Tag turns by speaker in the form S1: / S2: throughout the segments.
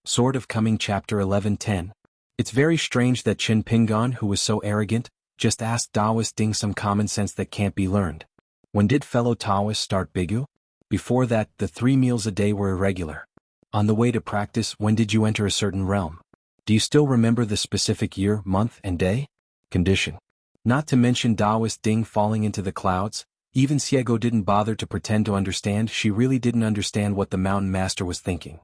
S1: Sword of Coming Chapter 11:10. It's very strange that Qin Pingan, who was so arrogant, just asked Taoist Ding some common sense that can't be learned. When did fellow Taoists start Bigu? Before that, the 3 meals a day were irregular. On the way to practice, when did you enter a certain realm? Do you still remember the specific year, month, and day? Condition. Not to mention Taoist Ding falling into the clouds, even Xiego didn't bother to pretend to understand. She really didn't understand what the mountain master was thinking.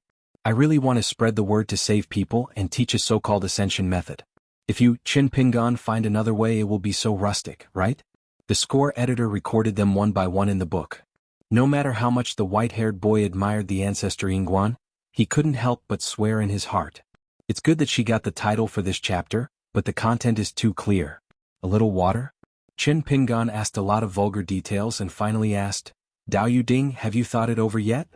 S1: I really want to spread the word to save people and teach a so-called ascension method. If you, Qin Pingan, find another way, it will be so rustic, right? The score editor recorded them one by one in the book. No matter how much the white-haired boy admired the ancestor Xuanhuan, he couldn't help but swear in his heart. It's good that she got the title for this chapter, but the content is too clear. A little water? Qin Pingan asked a lot of vulgar details and finally asked, Dao Yu Ding, have you thought it over yet?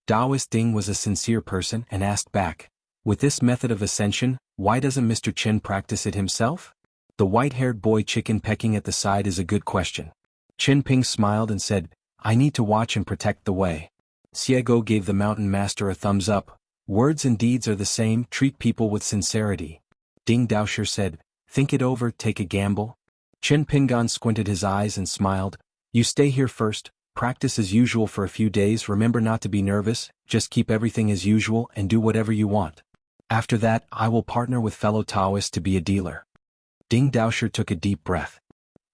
S1: Taoist Ding was a sincere person and asked back, with this method of ascension, why doesn't Mr. Qin practice it himself? The white-haired boy chicken pecking at the side is a good question. Qin Ping smiled and said, I need to watch and protect the way. Xiego gave the mountain master a thumbs up. Words and deeds are the same, treat people with sincerity. Ding Daoshi said, think it over, take a gamble. Qin Pingan squinted his eyes and smiled. You stay here first, practice as usual for a few days, remember not to be nervous, just keep everything as usual and do whatever you want. After that, I will partner with fellow Taoists to be a dealer. Ding Daoshi took a deep breath.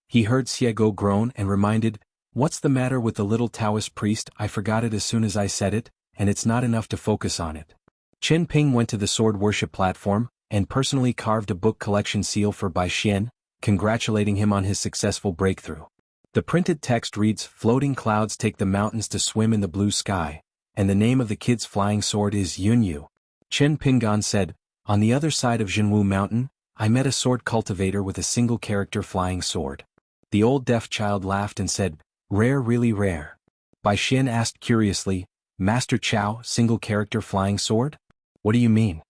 S1: He heard Xiego groan and reminded, what's the matter with the little Taoist priest? I forgot it as soon as I said it, and it's not enough to focus on it. Qin Ping went to the sword worship platform and personally carved a book collection seal for Bai Xian, congratulating him on his successful breakthrough. The printed text reads, floating clouds take the mountains to swim in the blue sky, and the name of the kid's flying sword is Yunyu. Qin Pingan said, on the other side of Jianghu Mountain, I met a sword cultivator with a single character flying sword. The old deaf child laughed and said, rare, really rare. Bai Xian asked curiously, Master Chow, single character flying sword? What do you mean?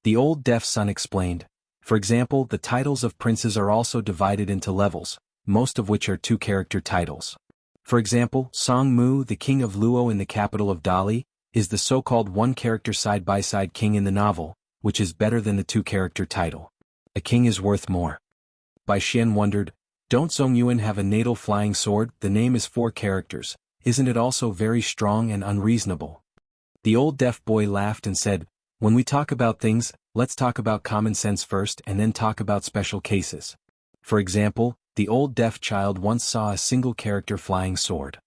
S1: The old deaf son explained, for example, the titles of princes are also divided into levels, most of which are 2-character titles. For example, Song Mu, the king of Luo in the capital of Dali, is the so-called 1-character side-by-side king in the novel, which is better than the 2-character title. A king is worth more. Bai Xian wondered, don't Zongyuan have a natal flying sword? The name is 4 characters, isn't it also very strong and unreasonable? The old deaf boy laughed and said, when we talk about things, let's talk about common sense first and then talk about special cases. For example, the old deaf child once saw a single character flying sword.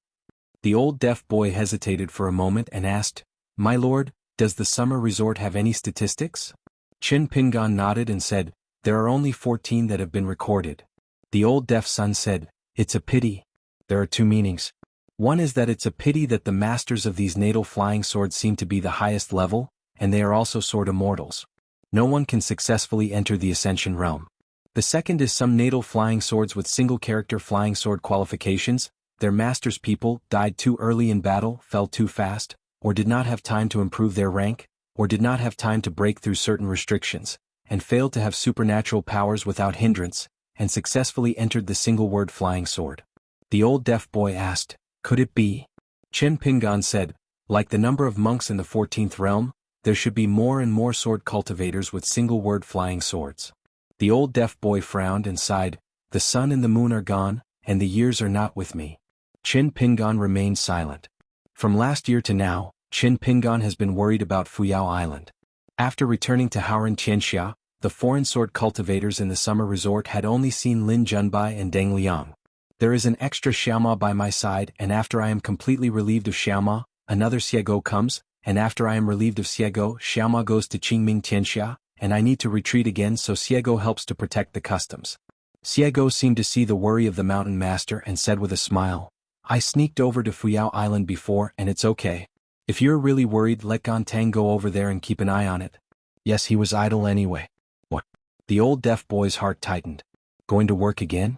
S1: The old deaf boy hesitated for a moment and asked, my lord, does the summer resort have any statistics? Qin Pingan nodded and said, there are only 14 that have been recorded. The old deaf son said, it's a pity. There are 2 meanings. One is that it's a pity that the masters of these natal flying swords seem to be the highest level, and they are also sword immortals. No one can successfully enter the ascension realm. The second is some natal flying swords with single-character flying sword qualifications, their masters' people died too early in battle, fell too fast, or did not have time to improve their rank, or did not have time to break through certain restrictions, and failed to have supernatural powers without hindrance, and successfully entered the single-word flying sword. The old deaf boy asked, could it be? Qin Pingan said, like the number of monks in the 14th realm, there should be more and more sword cultivators with single-word flying swords. The old deaf boy frowned and sighed, the sun and the moon are gone, and the years are not with me. Qin Pingan remained silent. From last year to now, Qin Pingan has been worried about Fuyao Island. After returning to Haoran Xianxia, the foreign sword cultivators in the summer resort had only seen Lin Junbai and Deng Liang. There is an extra Xiaoma by my side, and after I am completely relieved of Xiaoma, another Xiego comes, and after I am relieved of Xiego, Xiaoma goes to Qingming Tianxia, and I need to retreat again, so Xiego helps to protect the customs. Xiego seemed to see the worry of the mountain master and said with a smile, I sneaked over to Fuyao Island before and it's okay. If you're really worried, let Gontang go over there and keep an eye on it. Yes, he was idle anyway. What? The old deaf boy's heart tightened. Going to work again?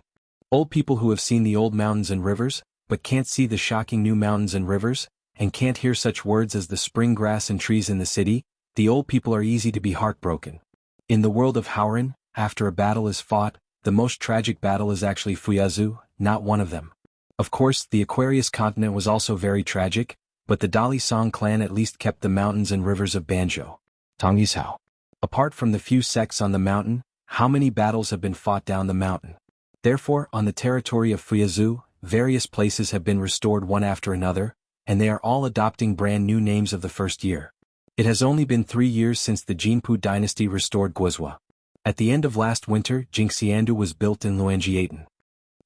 S1: Old people who have seen the old mountains and rivers, but can't see the shocking new mountains and rivers, and can't hear such words as the spring grass and trees in the city, the old people are easy to be heartbroken. In the world of Haoran, after a battle is fought, the most tragic battle is actually Fuyazu, not one of them. Of course, the Aquarius continent was also very tragic, but the Dali Song clan at least kept the mountains and rivers of Banjo. Tongyishao. Apart from the few sects on the mountain, how many battles have been fought down the mountain? Therefore, on the territory of Fuyazu, various places have been restored one after another, and they are all adopting brand new names of the first year. It has only been 3 years since the Jinpu dynasty restored Guizhou. At the end of last winter, Jingxiandu was built in Luanjiaten.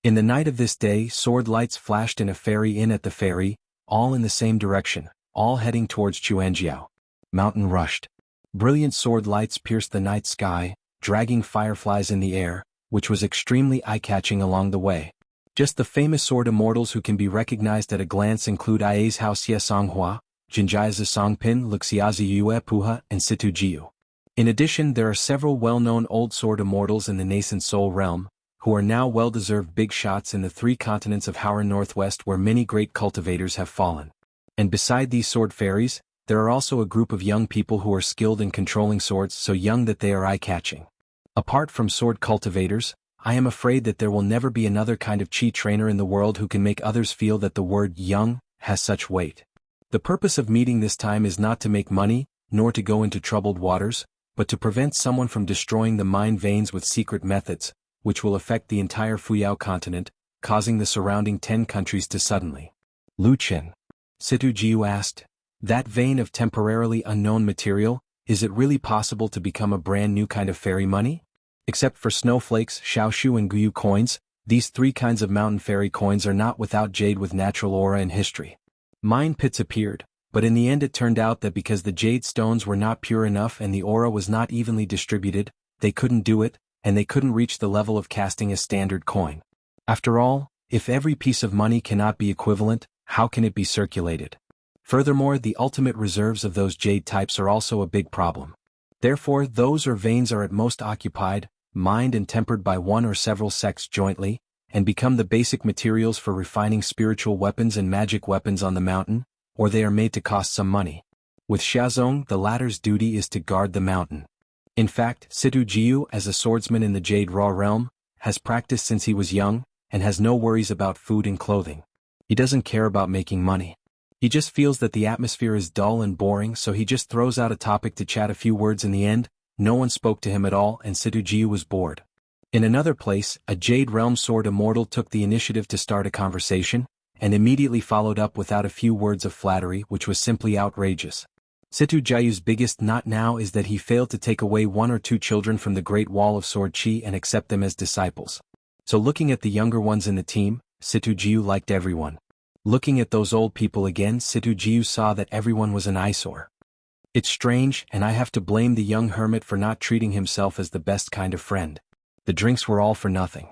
S1: In the night of this day, sword lights flashed in a ferry inn at the ferry, all in the same direction, all heading towards Chuanjiao. Mountain rushed. Brilliant sword lights pierced the night sky, dragging fireflies in the air, which was extremely eye-catching along the way. Just the famous sword immortals who can be recognized at a glance include xianxia Songhua, Jinjiazi Songpin, Luxiazi Yue Puha, and Situ Jiu. In addition, there are several well-known old sword immortals in the nascent Soul realm, who are now well-deserved big shots in the 3 continents of Howrah Northwest where many great cultivators have fallen. And beside these sword fairies, there are also a group of young people who are skilled in controlling swords, so young that they are eye-catching. Apart from sword cultivators, I am afraid that there will never be another kind of chi trainer in the world who can make others feel that the word young has such weight. The purpose of meeting this time is not to make money, nor to go into troubled waters, but to prevent someone from destroying the mind veins with secret methods, which will affect the entire Fuyao continent, causing the surrounding 10 countries to suddenly. Lu Chen. Situ Jiu asked, that vein of temporarily unknown material, is it really possible to become a brand new kind of fairy money? Except for snowflakes, xiaoshu and guyu coins, these 3 kinds of mountain fairy coins are not without jade with natural aura and history. Mine pits appeared, but in the end it turned out that because the jade stones were not pure enough and the aura was not evenly distributed, they couldn't do it, and they couldn't reach the level of casting a standard coin. After all, if every piece of money cannot be equivalent, how can it be circulated? Furthermore, the ultimate reserves of those jade types are also a big problem. Therefore, those or veins are at most occupied, mined and tempered by one or several sects jointly, and become the basic materials for refining spiritual weapons and magic weapons on the mountain, or they are made to cost some money. With Xiazong, the latter's duty is to guard the mountain. In fact, Situ Jiu, as a swordsman in the Jade Raw realm, has practiced since he was young, and has no worries about food and clothing. He doesn't care about making money. He just feels that the atmosphere is dull and boring, so he just throws out a topic to chat a few words. In the end, no one spoke to him at all and Situ Jiu was bored. In another place, a Jade Realm sword immortal took the initiative to start a conversation, and immediately followed up without a few words of flattery, which was simply outrageous. Situ Jiu's biggest knot now is that he failed to take away 1 or 2 children from the Great Wall of Sword Chi and accept them as disciples. So looking at the younger ones in the team, Situ Jiu liked everyone. Looking at those old people again, Situ Jiu saw that everyone was an eyesore. It's strange, and I have to blame the young hermit for not treating himself as the best kind of friend. The drinks were all for nothing.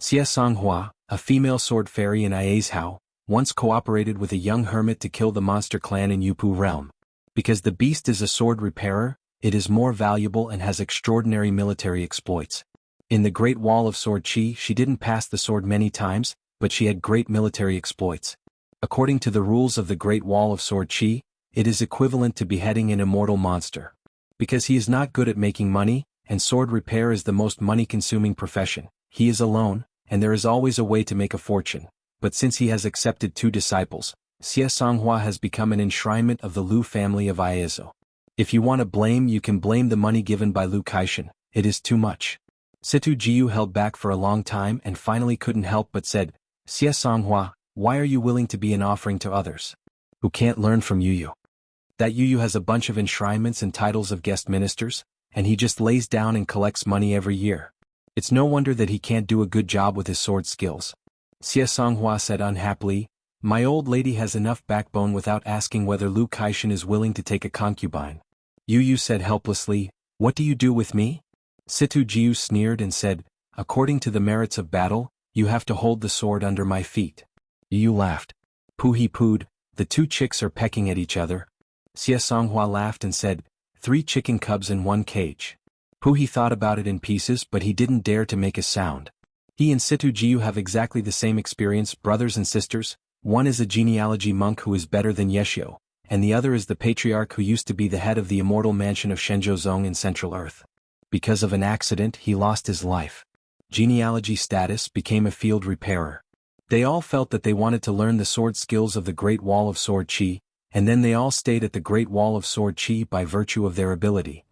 S1: Xie Songhua, a female sword fairy in Iazhao, once cooperated with a young hermit to kill the monster clan in Yupu realm. Because the beast is a sword repairer, it is more valuable and has extraordinary military exploits. In the Great Wall of Sword Chi, she didn't pass the sword many times, but she had great military exploits. According to the rules of the Great Wall of Sword Chi, it is equivalent to beheading an immortal monster. Because he is not good at making money, and sword repair is the most money-consuming profession, he is alone, and there is always a way to make a fortune. But since he has accepted 2 disciples, Xie Songhua has become an enshrinement of the Lu family of Iazo. If you want to blame, you can blame the money given by Lu Kaishan, it is too much. Situ Jiu held back for a long time and finally couldn't help but said, Xie Songhua, why are you willing to be an offering to others who can't learn from Yuyu? That Yuyu has a bunch of enshrinements and titles of guest ministers, and he just lays down and collects money every year. It's no wonder that he can't do a good job with his sword skills. Xie Songhua said unhappily, my old lady has enough backbone without asking whether Lu Kaishan is willing to take a concubine. Yuyu said helplessly, what do you do with me? Situ Jiu sneered and said, according to the merits of battle, you have to hold the sword under my feet. Yuyu laughed. Pooh he pooed, the 2 chicks are pecking at each other. Xie Songhua laughed and said, 3 chicken cubs in 1 cage. Pooh he thought about it in pieces, but he didn't dare to make a sound. He and Situ Jiu have exactly the same experience, brothers and sisters. One is a genealogy monk who is better than Yeshio, and the other is the patriarch who used to be the head of the immortal mansion of Shenzhozong in Central Earth. Because of an accident, he lost his life. Genealogy status became a field repairer. They all felt that they wanted to learn the sword skills of the Great Wall of Sword Chi, and then they all stayed at the Great Wall of Sword Chi by virtue of their ability.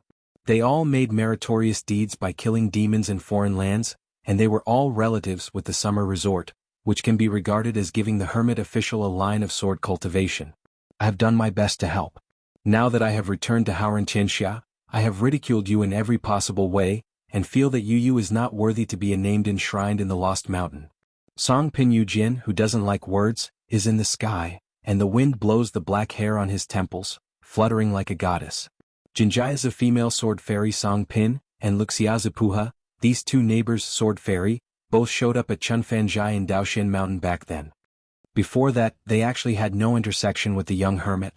S1: They all made meritorious deeds by killing demons in foreign lands, and they were all relatives with the summer resort, which can be regarded as giving the hermit official a line of sword cultivation. I have done my best to help. Now that I have returned to xianxia, I have ridiculed you in every possible way, and feel that Yu is not worthy to be a named enshrined in the Lost Mountain. Song Pin Yu Jin, who doesn't like words, is in the sky, and the wind blows the black hair on his temples, fluttering like a goddess. Jinjai is a female sword fairy Song Pin, and Luxiaza Puha, these two neighbors sword fairy, both showed up at Chunfanjai in Daoxian Mountain back then. Before that, they actually had no intersection with the young hermit.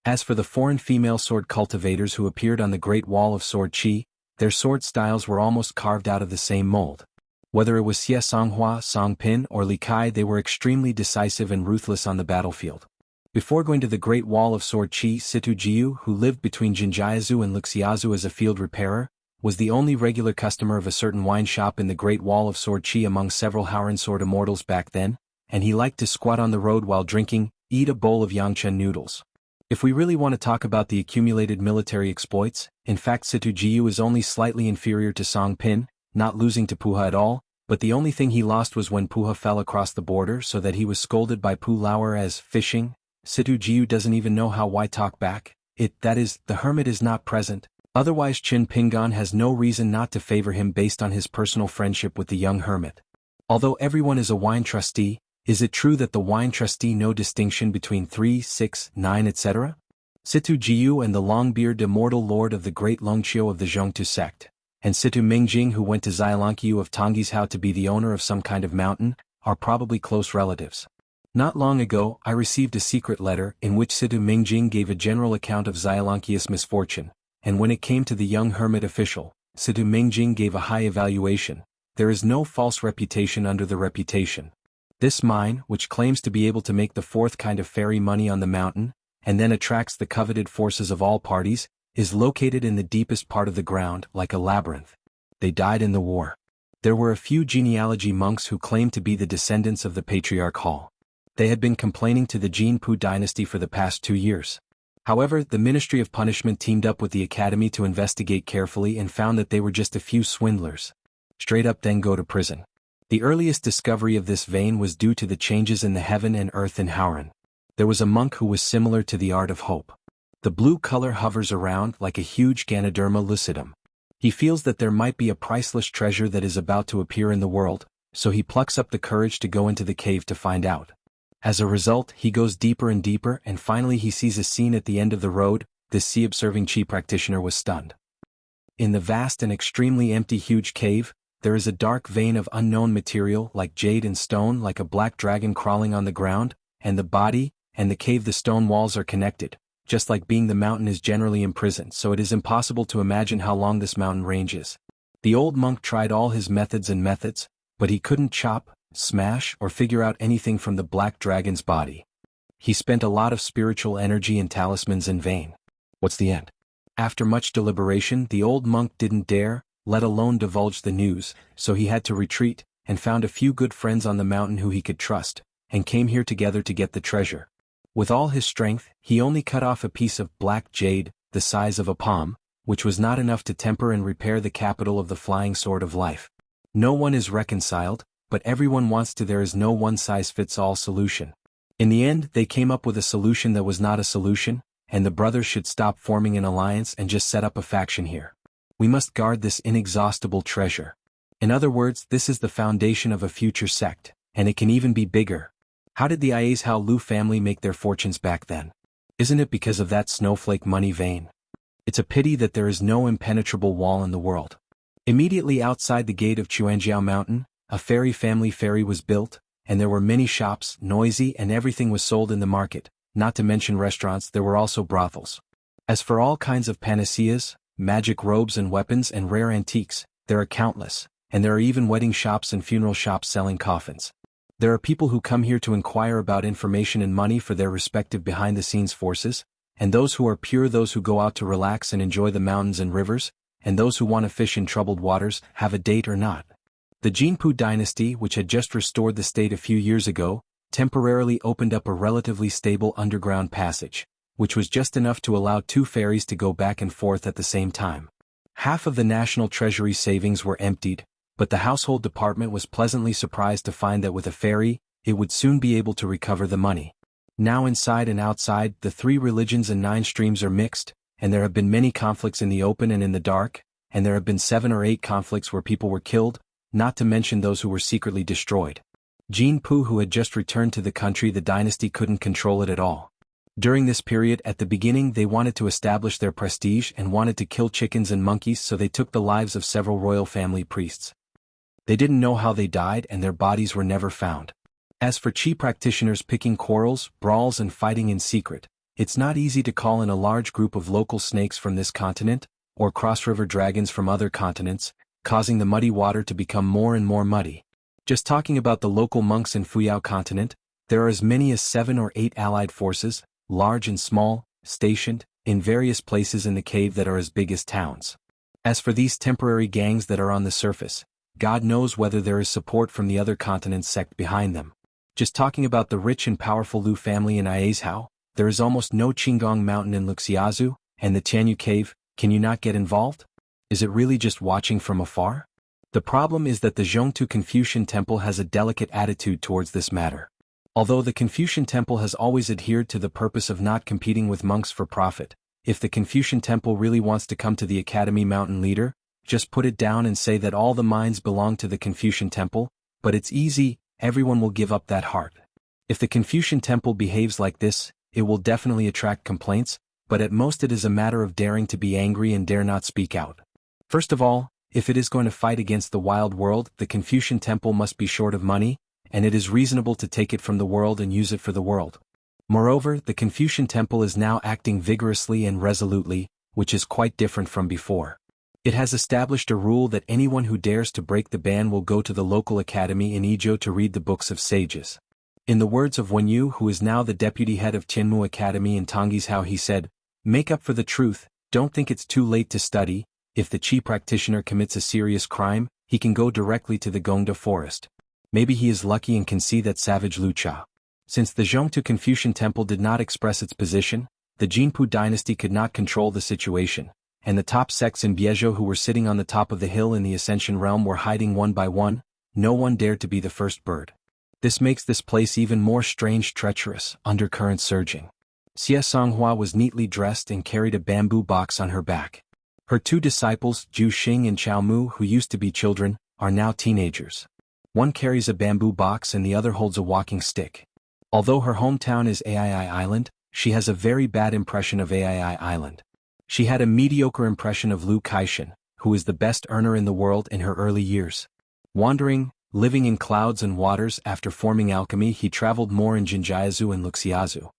S1: As for the foreign female sword cultivators who appeared on the Great Wall of Sword Chi, their sword styles were almost carved out of the same mold. Whether it was Xie Songhua, Song Pin, or Li Kai, they were extremely decisive and ruthless on the battlefield. Before going to the Great Wall of Sword Chi, Situ Jiu, who lived between Jinjiazu and Luxiazu as a field repairer, was the only regular customer of a certain wine shop in the Great Wall of Sword Chi among several Howran sword immortals back then, and he liked to squat on the road while drinking, eat a bowl of xianxia noodles. If we really want to talk about the accumulated military exploits, in fact Situ Jiu is only slightly inferior to Song Pin, not losing to Puha at all, but the only thing he lost was when Puha fell across the border so that he was scolded by Pu Lauer as fishing. Situ Jiu doesn't even know how why talk back, that is, the hermit is not present. Otherwise Qin Pingan has no reason not to favor him based on his personal friendship with the young hermit. Although everyone is a wine trustee, is it true that the wine trustee no distinction between 3, 6, 9 etc.? Situ Jiu and the long-bearded immortal lord of the great Longqiu of the Zhongtu sect, and Situ Mingjing who went to Xialanqiu of Tonggi's Hao to be the owner of some kind of mountain, are probably close relatives. Not long ago, I received a secret letter in which Situ Mingjing gave a general account of Xialanqia's misfortune, and when it came to the young hermit official, Situ Mingjing gave a high evaluation. There is no false reputation under the reputation. This mine, which claims to be able to make the fourth kind of fairy money on the mountain, and then attracts the coveted forces of all parties, is located in the deepest part of the ground, like a labyrinth. They died in the war. There were a few genealogy monks who claimed to be the descendants of the Patriarch Hall. They had been complaining to the Jianpu dynasty for the past 2 years. However, the Ministry of Punishment teamed up with the Academy to investigate carefully and found that they were just a few swindlers. Straight up then go to prison. The earliest discovery of this vein was due to the changes in the heaven and earth in Howran. There was a monk who was similar to the Art of Hope. The blue color hovers around like a huge Ganoderma lucidum. He feels that there might be a priceless treasure that is about to appear in the world, so he plucks up the courage to go into the cave to find out. As a result, he goes deeper and deeper and finally he sees a scene at the end of the road. This sea-observing Qi practitioner was stunned. In the vast and extremely empty huge cave, there is a dark vein of unknown material like jade and stone like a black dragon crawling on the ground, and the body, and the cave the stone walls are connected, just like being the mountain is generally imprisoned so it is impossible to imagine how long this mountain range is. The old monk tried all his methods, but he couldn't chop, smash, or figure out anything from the black dragon's body. He spent a lot of spiritual energy and talismans in vain. What's the end? After much deliberation, the old monk didn't dare, let alone divulge the news, so he had to retreat, and found a few good friends on the mountain who he could trust, and came here together to get the treasure. With all his strength, he only cut off a piece of black jade, the size of a palm, which was not enough to temper and repair the capital of the flying sword of life. No one is reconciled, but everyone wants to. There is no one-size-fits-all solution. In the end, they came up with a solution that was not a solution, and the brothers should stop forming an alliance and just set up a faction here. We must guard this inexhaustible treasure. In other words, this is the foundation of a future sect, and it can even be bigger. How did the Ias Hao Lu family make their fortunes back then? Isn't it because of that snowflake money vein? It's a pity that there is no impenetrable wall in the world. Immediately outside the gate of Chuanjiao Mountain, a fairy family ferry was built, and there were many shops, noisy, and everything was sold in the market, not to mention restaurants. There were also brothels. As for all kinds of panaceas, magic robes and weapons and rare antiques, there are countless, and there are even wedding shops and funeral shops selling coffins. There are people who come here to inquire about information and money for their respective behind-the-scenes forces, and those who are pure, those who go out to relax and enjoy the mountains and rivers, and those who want to fish in troubled waters, have a date or not. The Jianpu dynasty, which had just restored the state a few years ago, temporarily opened up a relatively stable underground passage, which was just enough to allow two ferries to go back and forth at the same time. Half of the national treasury savings were emptied, but the household department was pleasantly surprised to find that with a ferry, it would soon be able to recover the money. Now inside and outside, the 3 religions and 9 streams are mixed, and there have been many conflicts in the open and in the dark, and there have been 7 or 8 conflicts where people were killed, not to mention those who were secretly destroyed. Jianghu, who had just returned to the country, the dynasty couldn't control it at all. During this period, at the beginning, they wanted to establish their prestige and wanted to kill chickens and monkeys, so they took the lives of several royal family priests. They didn't know how they died, and their bodies were never found. As for chi practitioners picking quarrels, brawls and fighting in secret, it's not easy to call in a large group of local snakes from this continent, or cross-river dragons from other continents, causing the muddy water to become more and more muddy. Just talking about the local monks in Fuyao continent, there are as many as 7 or 8 allied forces, large and small, stationed in various places in the cave that are as big as towns. As for these temporary gangs that are on the surface, God knows whether there is support from the other continent's sect behind them. Just talking about the rich and powerful Lu family in Aizhao, there is almost no Qinggong mountain in Luxiazu, and the Tianyu cave. Can you not get involved? Is it really just watching from afar? The problem is that the Zhongtu Confucian Temple has a delicate attitude towards this matter. Although the Confucian Temple has always adhered to the purpose of not competing with monks for profit, if the Confucian Temple really wants to come to the Academy Mountain leader, just put it down and say that all the mines belong to the Confucian Temple, but it's easy, everyone will give up that heart. If the Confucian Temple behaves like this, it will definitely attract complaints, but at most it is a matter of daring to be angry and dare not speak out. First of all, if it is going to fight against the wild world, the Confucian Temple must be short of money, and it is reasonable to take it from the world and use it for the world. Moreover, the Confucian Temple is now acting vigorously and resolutely, which is quite different from before. It has established a rule that anyone who dares to break the ban will go to the local academy in Izhou to read the books of sages. In the words of Wen Yu, who is now the deputy head of Tianmu Academy in Tonggishao, he said, "Make up for the truth, don't think it's too late to study. If the Qi practitioner commits a serious crime, he can go directly to the Gongda forest. Maybe he is lucky and can see that savage Lu Cha." Since the Zhongtu Confucian Temple did not express its position, the Jinpu dynasty could not control the situation, and the top sects in Biezhou who were sitting on the top of the hill in the Ascension realm were hiding one by one. No one dared to be the first bird. This makes this place even more strange, treacherous, undercurrent surging. Xuanhuan was neatly dressed and carried a bamboo box on her back. Her 2 disciples, Zhu Xing and Chao Mu, who used to be children, are now teenagers. One carries a bamboo box and the other holds a walking stick. Although her hometown is Ai Island, she has a very bad impression of Ai Island. She had a mediocre impression of Lu Kaishan, who is the best earner in the world in her early years. Wandering, living in clouds and waters, after forming alchemy he traveled more in Jinjiazu and Luxiazu.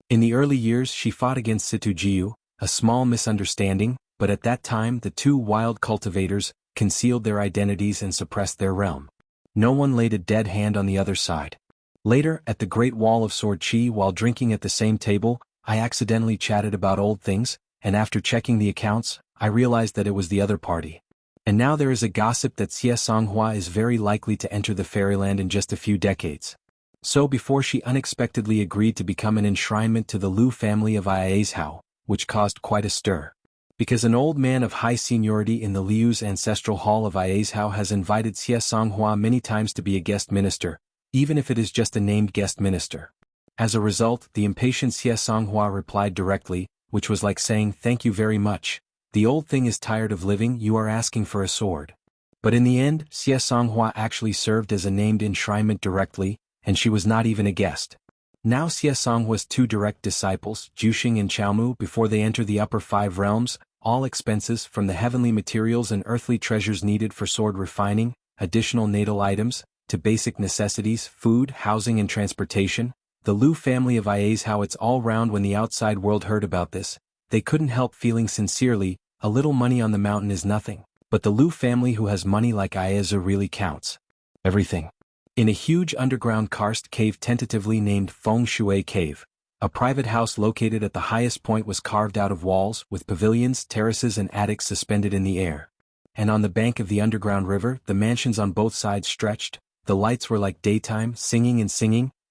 S1: In the early years she fought against Situjiu, a small misunderstanding, but at that time the 2 wild cultivators concealed their identities and suppressed their realm. No one laid a dead hand on the other side. Later, at the Great Wall of Sword Chi, while drinking at the same table, I accidentally chatted about old things, and after checking the accounts, I realized that it was the other party. And now there is a gossip that Xianxia is very likely to enter the fairyland in just a few decades. So before she unexpectedly agreed to become an enshrinement to the Lu family of Aizhao, which caused quite a stir. Because an old man of high seniority in the Liu's ancestral hall of Aizhao has invited Xianxia many times to be a guest minister, even if it is just a named guest minister. As a result, the impatient Xianxia replied directly, which was like saying, "Thank you very much. The old thing is tired of living, you are asking for a sword." But in the end, Xianxia actually served as a named enshrinement directly, and she was not even a guest. Now Xianxia's 2 direct disciples, Juxing and Chaomu, before they enter the upper 5 realms, all expenses from the heavenly materials and earthly treasures needed for sword refining, additional natal items, to basic necessities, food, housing and transportation. The Lu family of Aizhao, it's all round. When the outside world heard about this, they couldn't help feeling sincerely, a little money on the mountain is nothing, but the Lu family who has money like Aizu really counts. Everything. In a huge underground karst cave tentatively named Feng Shui Cave, a private house located at the highest point was carved out of walls, with pavilions, terraces and attics suspended in the air. And on the bank of the underground river, the mansions on both sides stretched, the lights were like daytime, singing,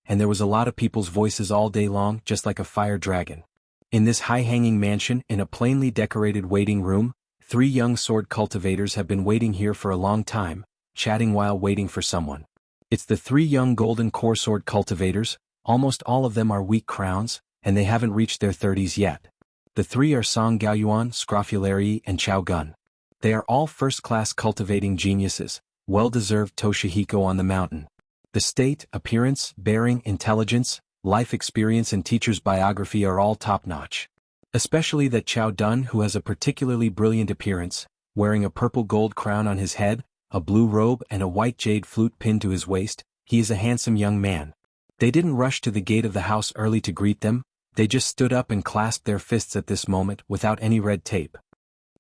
S1: and there was a lot of people's voices all day long, just like a fire dragon. In this high-hanging mansion in a plainly decorated waiting room, 3 young sword cultivators have been waiting here for a long time, chatting while waiting for someone. It's the 3 young golden core sword cultivators, almost all of them are weak crowns, and they haven't reached their 30s yet. The 3 are Song Gaoyuan, Scrofulary, and Chao Gun. They are all first-class cultivating geniuses, well-deserved Toshihiko on the mountain. The state, appearance, bearing, intelligence, life experience and teacher's biography are all top-notch. Especially that Chao Dun, who has a particularly brilliant appearance, wearing a purple gold crown on his head, a blue robe and a white jade flute pinned to his waist. He is a handsome young man. They didn't rush to the gate of the house early to greet them, they just stood up and clasped their fists at this moment without any red tape.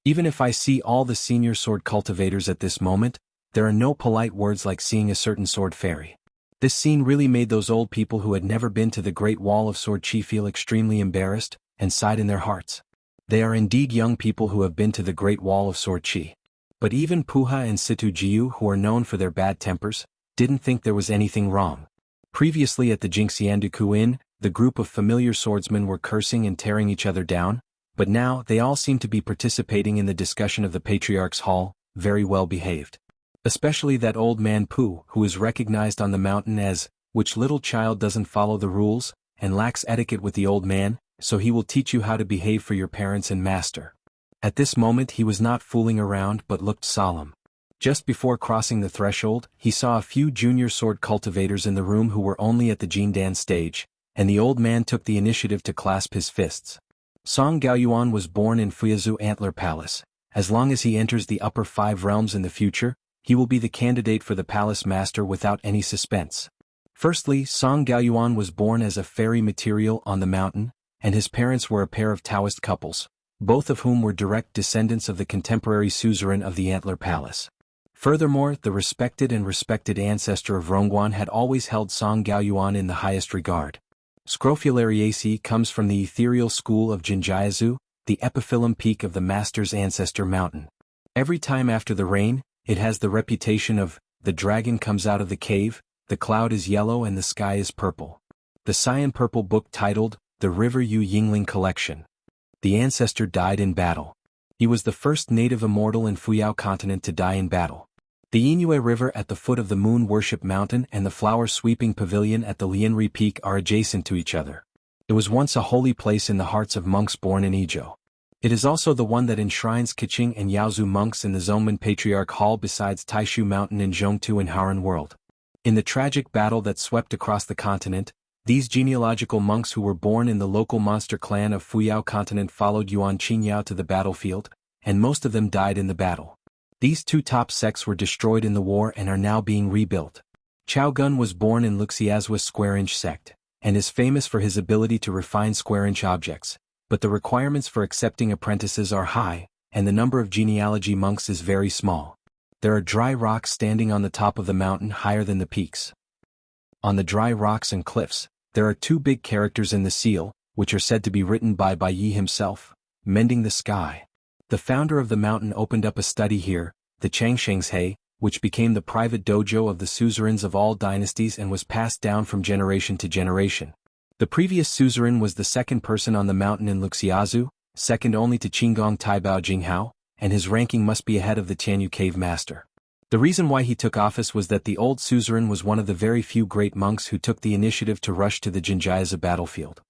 S1: Even if I see all the senior sword cultivators at this moment, there are no polite words like seeing a certain sword fairy. This scene really made those old people who had never been to the Great Wall of Sword Chi feel extremely embarrassed, and sighed in their hearts. They are indeed young people who have been to the Great Wall of Sword Chi. But even Puha and Situ Jiu, who are known for their bad tempers, didn't think there was anything wrong. Previously at the Jingxianduku Inn, the group of familiar swordsmen were cursing and tearing each other down, but now they all seem to be participating in the discussion of the Patriarch's Hall, very well behaved. Especially that old man Pu, who is recognized on the mountain as, which little child doesn't follow the rules, and lacks etiquette with the old man, so he will teach you how to behave for your parents and master. At this moment he was not fooling around but looked solemn. Just before crossing the threshold, he saw a few junior sword cultivators in the room who were only at the Jindan stage, and the old man took the initiative to clasp his fists. Song Gaoyuan was born in Fuyazu Antler Palace. As long as he enters the upper 5 realms in the future, he will be the candidate for the palace master without any suspense. Firstly, Song Gaoyuan was born as a fairy material on the mountain, and his parents were a pair of Taoist couples, both of whom were direct descendants of the contemporary suzerain of the Antler Palace. Furthermore, the respected ancestor of Rongguan had always held Song Gaoyuan in the highest regard. Scrofulariaceae comes from the ethereal school of Jinjiazu, the epiphyllum peak of the master's ancestor mountain. Every time after the rain, it has the reputation of, the dragon comes out of the cave, the cloud is yellow and the sky is purple. The cyan purple book titled, The River Yu Yingling Collection. The ancestor died in battle. He was the first native immortal in Fuyao continent to die in battle. The Yingyue River at the foot of the Moon Worship Mountain and the Flower Sweeping Pavilion at the Lianri Peak are adjacent to each other. It was once a holy place in the hearts of monks born in Izhou. It is also the one that enshrines Keqing and Yaozu monks in the Zongmen Patriarch Hall besides Taishu Mountain in Zhongtu and Haran World. In the tragic battle that swept across the continent, these genealogical monks who were born in the local monster clan of Fuyao continent followed Yuan Qingyao to the battlefield, and most of them died in the battle. These 2 top sects were destroyed in the war and are now being rebuilt. Chao Gun was born in Luxiazhua's square-inch sect, and is famous for his ability to refine square-inch objects, but the requirements for accepting apprentices are high, and the number of genealogy monks is very small. There are dry rocks standing on the top of the mountain higher than the peaks. On the dry rocks and cliffs, there are 2 big characters in the seal, which are said to be written by Bai Yi himself, mending the sky. The founder of the mountain opened up a study here, the Changshengshe, which became the private dojo of the suzerains of all dynasties and was passed down from generation to generation. The previous suzerain was the second person on the mountain in Luxiazu, second only to Qinggong Taibao Jinghao, and his ranking must be ahead of the Tianyu cave master. The reason why he took office was that the old suzerain was one of the very few great monks who took the initiative to rush to the Jinjiaza battlefield.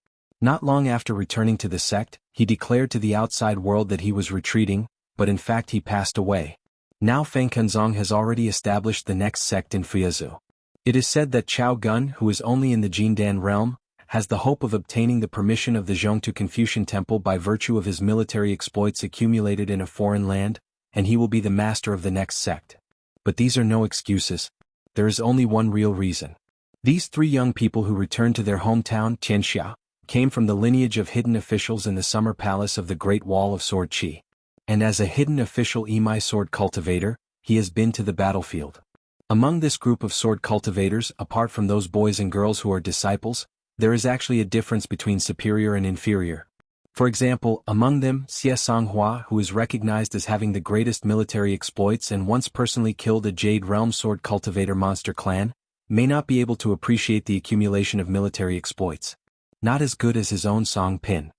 S1: Not long after returning to the sect, he declared to the outside world that he was retreating, but in fact he passed away. Now Feng Kenzong has already established the next sect in Fuyazu. It is said that Chao Gun, who is only in the Jindan realm, has the hope of obtaining the permission of the Zhongtu Confucian Temple by virtue of his military exploits accumulated in a foreign land, and he will be the master of the next sect. But these are no excuses. There is only one real reason. These 3 young people who returned to their hometown, Xianxia, came from the lineage of hidden officials in the summer palace of the Great Wall of Sword Chi. And as a hidden official Imai sword cultivator, he has been to the battlefield. Among this group of sword cultivators, apart from those boys and girls who are disciples, there is actually a difference between superior and inferior. For example, among them, xuanhuan, who is recognized as having the greatest military exploits and once personally killed a Jade Realm sword cultivator monster clan, may not be able to appreciate the accumulation of military exploits. Not as good as his own Song Pin.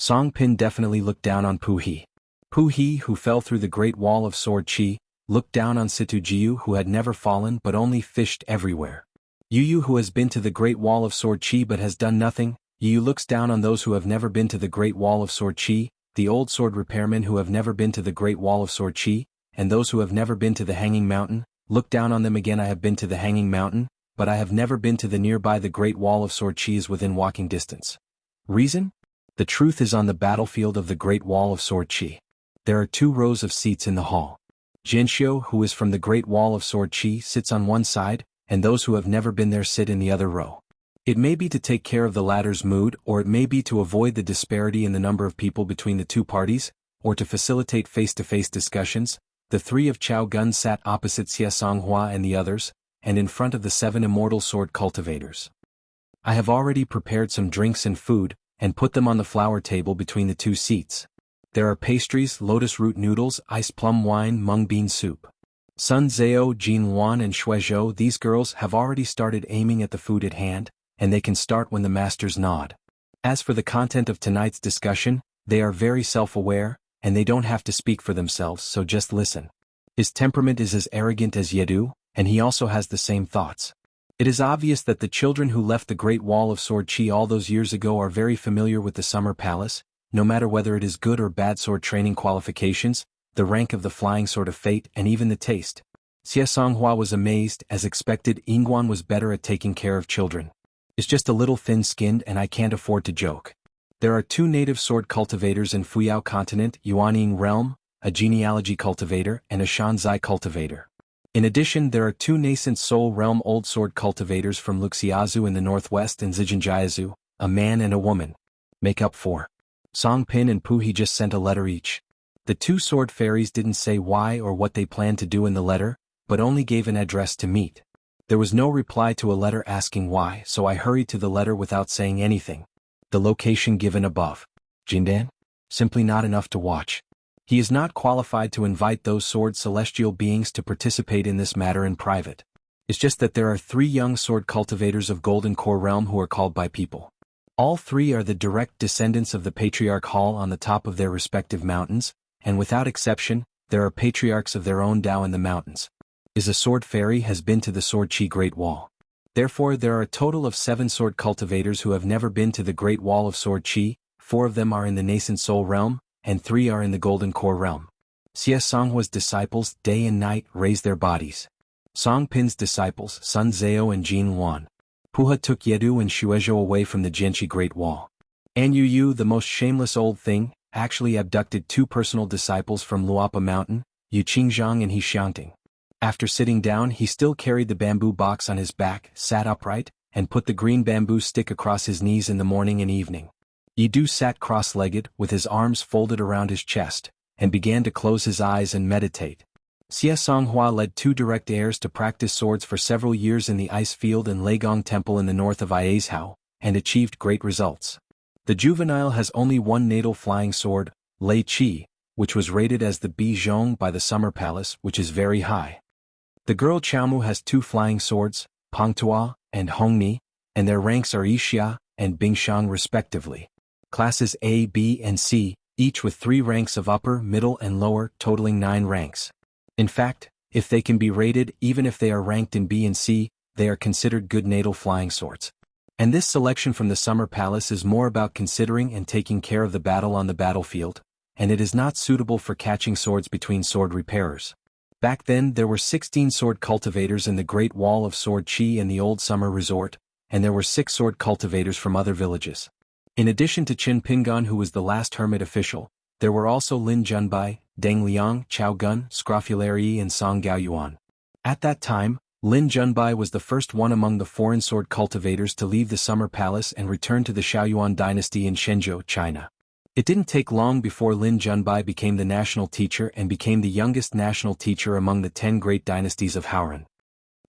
S1: Song Pin definitely looked down on Pu He. Pu He, who fell through the Great Wall of Sword Chi, looked down on Situ Jiu, who had never fallen but only fished everywhere. Yu Yu, who has been to the Great Wall of Sword Chi but has done nothing. Yu Yu looks down on those who have never been to the Great Wall of Sword Chi, the old sword repairmen who have never been to the Great Wall of Sword Chi, and those who have never been to the Hanging Mountain. Look down on them again. I have been to the Hanging Mountain, but I have never been to the nearby. The Great Wall of Sword Chi is within walking distance. Reason? The truth is on the battlefield of the Great Wall of Sword Chi. There are 2 rows of seats in the hall. Xianxia, who is from the Great Wall of Sword Chi, sits on one side, and those who have never been there sit in the other row. It may be to take care of the latter's mood, or it may be to avoid the disparity in the number of people between the 2 parties, or to facilitate face-to-face discussions. The 3 of Chao Gun sat opposite xuanhuan and the others, and in front of the 7 immortal sword cultivators. I have already prepared some drinks and food, and put them on the flower table between the 2 seats. There are pastries, lotus root noodles, iced plum wine, mung bean soup. Sun Zhao, Jinhuan and Shuizhou, these girls have already started aiming at the food at hand, and they can start when the masters nod. As for the content of tonight's discussion, they are very self-aware, and they don't have to speak for themselves, so just listen. His temperament is as arrogant as Yedu, and he also has the same thoughts. It is obvious that the children who left the Great Wall of Sword Chi all those years ago are very familiar with the Summer Palace, no matter whether it is good or bad sword training qualifications, the rank of the flying sword of fate, and even the taste. Xuanhuan was amazed. As expected, Yingguan was better at taking care of children. It's just a little thin-skinned and I can't afford to joke. There are 2 native sword cultivators in Fuyao continent, Yuanying realm, a genealogy cultivator, and a Shanzai cultivator. In addition, there are 2 nascent soul realm old sword cultivators from Luxiazu in the northwest and Zhejiangjiazu, a man and a woman. Make up 4. Song Pin and Pu He just sent a letter each. The 2 sword fairies didn't say why or what they planned to do in the letter, but only gave an address to meet. There was no reply to a letter asking why, so I hurried to the letter without saying anything. The location given above. Jindan? Simply not enough to watch. He is not qualified to invite those sword celestial beings to participate in this matter in private. It's just that there are 3 young sword cultivators of Golden Core realm who are called by people. All 3 are the direct descendants of the Patriarch Hall on the top of their respective mountains, and without exception, there are patriarchs of their own Dao in the mountains. Is a sword fairy has been to the Sword Chi Great Wall. Therefore there are a total of 7 sword cultivators who have never been to the Great Wall of Sword Chi, 4 of them are in the nascent soul realm, and 3 are in the Golden Core realm. Xuanhua's disciples, day and night, raise their bodies. Song Pin's disciples, Sun Zhao and Jinhuan. Puha took Yedu and Shuizhou away from the Jianxi Great Wall. And Yu Yu, the most shameless old thing, actually abducted 2 personal disciples from Luapa Mountain, Yu Qingzhang and He Xiangting. After sitting down, he still carried the bamboo box on his back, sat upright, and put the green bamboo stick across his knees in the morning and evening. Yidu sat cross-legged, with his arms folded around his chest, and began to close his eyes and meditate. Xuanhuan led 2 direct heirs to practice swords for several years in the Ice Field and Leigong Temple in the north of Iazhao, and achieved great results. The juvenile has only 1 natal flying sword, Lei Qi, which was rated as the Bijong by the Summer Palace, which is very high. The girl Qiaomu has 2 flying swords, Pengtua and Hongni, and their ranks are Yixia and Bingshang respectively. Classes A, B, and C, each with 3 ranks of upper, middle, and lower, totaling 9 ranks. In fact, if they can be rated, even if they are ranked in B and C, they are considered good natal flying swords. And this selection from the Summer Palace is more about considering and taking care of the battle on the battlefield, and it is not suitable for catching swords between sword repairers. Back then there were 16 sword cultivators in the Great Wall of Sword Chi and the Old Summer Resort, and there were 6 sword cultivators from other villages. In addition to Qin Pingan, who was the last hermit official, there were also Lin Junbai, Deng Liang, Chao Gun, Scrofulari and Song Gaoyuan. At that time, Lin Junbai was the first one among the foreign sword cultivators to leave the Summer Palace and return to the Xiaoyuan dynasty in Shenzhou, China. It didn't take long before Lin Junbai became the national teacher and became the youngest national teacher among the 10 great dynasties of Haoran.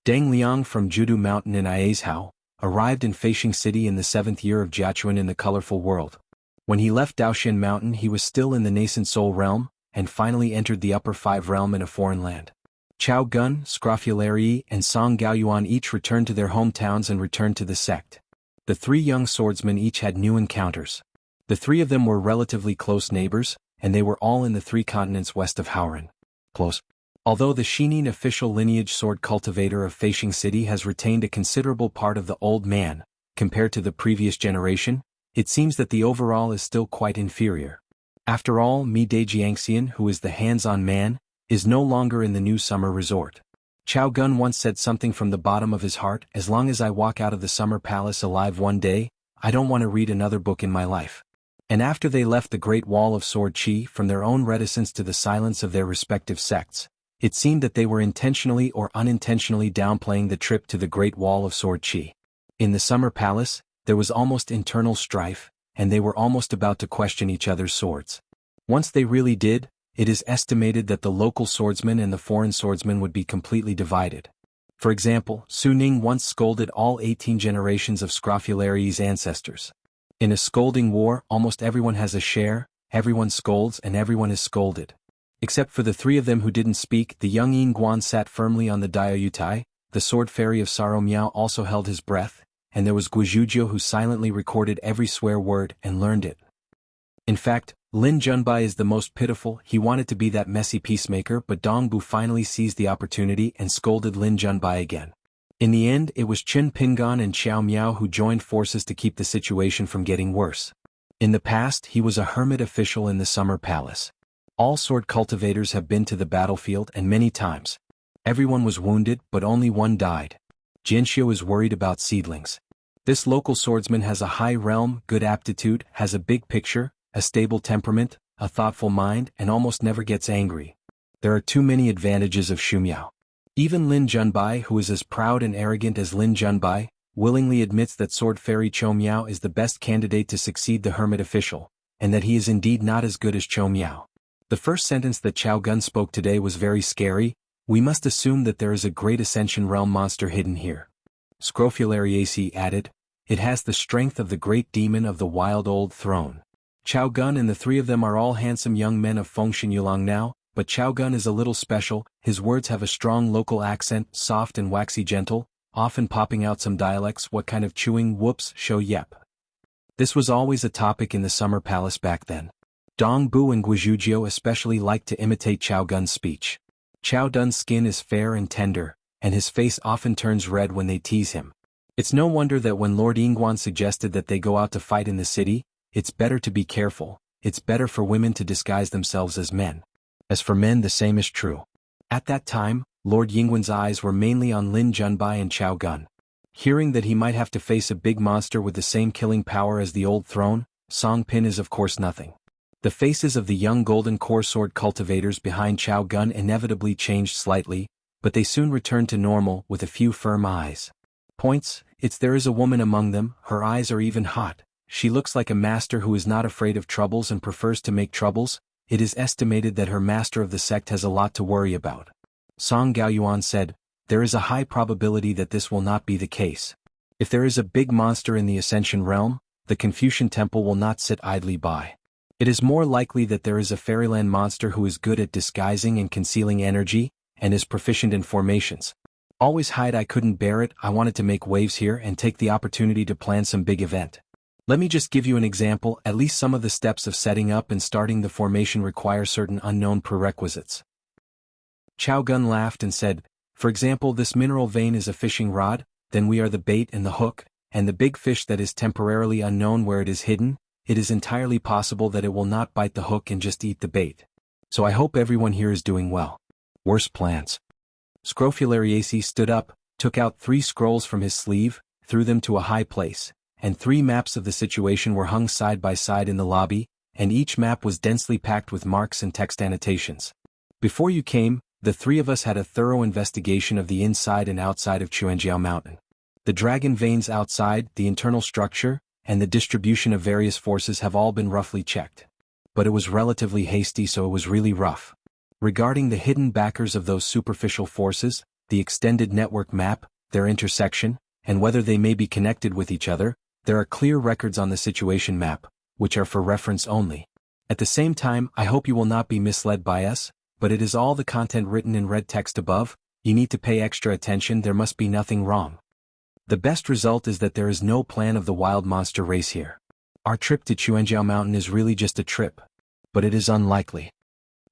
S1: Deng Liang from Judu Mountain in Iazhao arrived in Feishing City in the 7th year of Jiachuan in the colorful world. When he left Daoxian Mountain he was still in the nascent soul realm, and finally entered the upper 5 realm in a foreign land. Chao Gun, Scrofulari and Song Gaoyuan each returned to their hometowns and returned to the sect. The 3 young swordsmen each had new encounters. The three of them were relatively close neighbors, and they were all in the 3 continents west of Hauran. Close. Although the Xianxia official lineage sword cultivator of Feishing City has retained a considerable part of the old man, compared to the previous generation, it seems that the overall is still quite inferior. After all, Mi De Jiangxian, who is the hands-on man, is no longer in the new summer resort. Chao Gun once said something from the bottom of his heart: as long as I walk out of the summer palace alive one day, I don't want to read another book in my life. And after they left the Great Wall of Sword Qi from their own reticence to the silence of their respective sects, it seemed that they were intentionally or unintentionally downplaying the trip to the Great Wall of Sword Qi. In the summer palace, there was almost internal strife, and they were almost about to question each other's swords. Once they really did, it is estimated that the local swordsman and the foreign swordsman would be completely divided. For example, Su Ning once scolded all 18 generations of Scrofulari's ancestors. In a scolding war, almost everyone has a share, everyone scolds and everyone is scolded. Except for the 3 of them who didn't speak, the young Yin Guan sat firmly on the Diaoyutai, the sword fairy of Saro Miao also held his breath, and there was Guizhuzhou who silently recorded every swear word and learned it. In fact, Lin Junbai is the most pitiful. He wanted to be that messy peacemaker, but Dong Bu finally seized the opportunity and scolded Lin Junbai again. In the end, it was Qin Pingan and Xiao Miao who joined forces to keep the situation from getting worse. In the past, he was a hermit official in the summer palace. All sword cultivators have been to the battlefield, and many times. Everyone was wounded, but only one died. Jianxia is worried about seedlings. This local swordsman has a high realm, good aptitude, has a big picture, a stable temperament, a thoughtful mind, and almost never gets angry. There are too many advantages of Xu Miao. Even Lin Junbai, who is as proud and arrogant as Lin Junbai, willingly admits that sword fairy Chou Miao is the best candidate to succeed the hermit official, and that he is indeed not as good as Chou Miao. The first sentence that Chao Gun spoke today was very scary. We must assume that there is a great Ascension realm monster hidden here. Scrofulariaceae added, it has the strength of the great demon of the wild old throne. Chao Gun and the 3 of them are all handsome young men of Fengshan Yulang now, but Chao Gun is a little special. His words have a strong local accent, soft and waxy gentle, often popping out some dialects. What kind of chewing? Whoops, show yep. This was always a topic in the summer palace back then. Dong Bu and Guizhuzhou especially liked to imitate Chao Gun's speech. Chao Dun's skin is fair and tender, and his face often turns red when they tease him. It's no wonder that when Lord Yingguan suggested that they go out to fight in the city, it's better to be careful, it's better for women to disguise themselves as men. As for men, the same is true. At that time, Lord Yingguan's eyes were mainly on Lin Junbai and Chao Gun. Hearing that he might have to face a big monster with the same killing power as the old throne, Song Pin is of course nothing. The faces of the young golden core sword cultivators behind Chao Gun inevitably changed slightly, but they soon returned to normal with a few firm eyes. Points, there is a woman among them, her eyes are even hot. She looks like a master who is not afraid of troubles and prefers to make troubles. It is estimated that her master of the sect has a lot to worry about. Song Gaoyuan said, there is a high probability that this will not be the case. If there is a big monster in the Ascension realm, the Confucian Temple will not sit idly by. It is more likely that there is a fairyland monster who is good at disguising and concealing energy, and is proficient in formations. Always hide. I couldn't bear it. I wanted to make waves here and take the opportunity to plan some big event. Let me just give you an example. At least some of the steps of setting up and starting the formation require certain unknown prerequisites. Chao Gun laughed and said, for example, this mineral vein is a fishing rod, then we are the bait and the hook, and the big fish that is temporarily unknown where it is hidden. It is entirely possible that it will not bite the hook and just eat the bait. So I hope everyone here is doing well. Worse plans. Scrofulariaceae stood up, took out 3 scrolls from his sleeve, threw them to a high place, and 3 maps of the situation were hung side by side in the lobby, and each map was densely packed with marks and text annotations. Before you came, the 3 of us had a thorough investigation of the inside and outside of Quanjiao Mountain. The dragon veins outside, the internal structure, and the distribution of various forces have all been roughly checked. But it was relatively hasty, so it was really rough. Regarding the hidden backers of those superficial forces, the extended network map, their intersection, and whether they may be connected with each other, there are clear records on the situation map, which are for reference only. At the same time, I hope you will not be misled by us, but it is all the content written in red text above. You need to pay extra attention. There must be nothing wrong. The best result is that there is no plan of the wild monster race here. Our trip to Xuanhuan Mountain is really just a trip. But it is unlikely.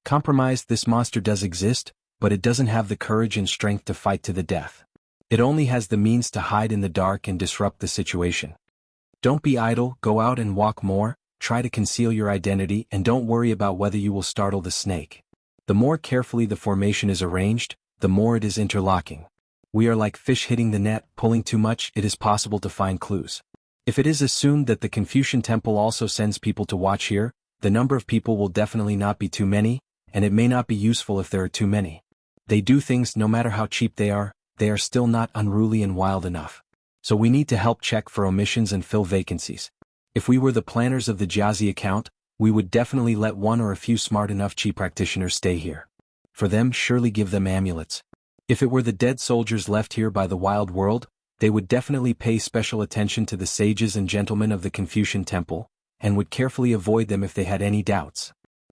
S1: Compromised, this monster does exist, but it doesn't have the courage and strength to fight to the death. It only has the means to hide in the dark and disrupt the situation. Don't be idle, go out and walk more, try to conceal your identity, and don't worry about whether you will startle the snake. The more carefully the formation is arranged, the more it is interlocking. We are like fish hitting the net, pulling too much, it is possible to find clues. If it is assumed that the Confucian temple also sends people to watch here, the number of people will definitely not be too many, and it may not be useful if there are too many. They do things, no matter how cheap they are still not unruly and wild enough. So we need to help check for omissions and fill vacancies. If we were the planners of the Jiazi account, we would definitely let one or a few smart enough chi practitioners stay here. For them, surely give them amulets. If it were the dead soldiers left here by the wild world, they would definitely pay special attention to the sages and gentlemen of the Confucian temple, and would carefully avoid them if they had any doubts.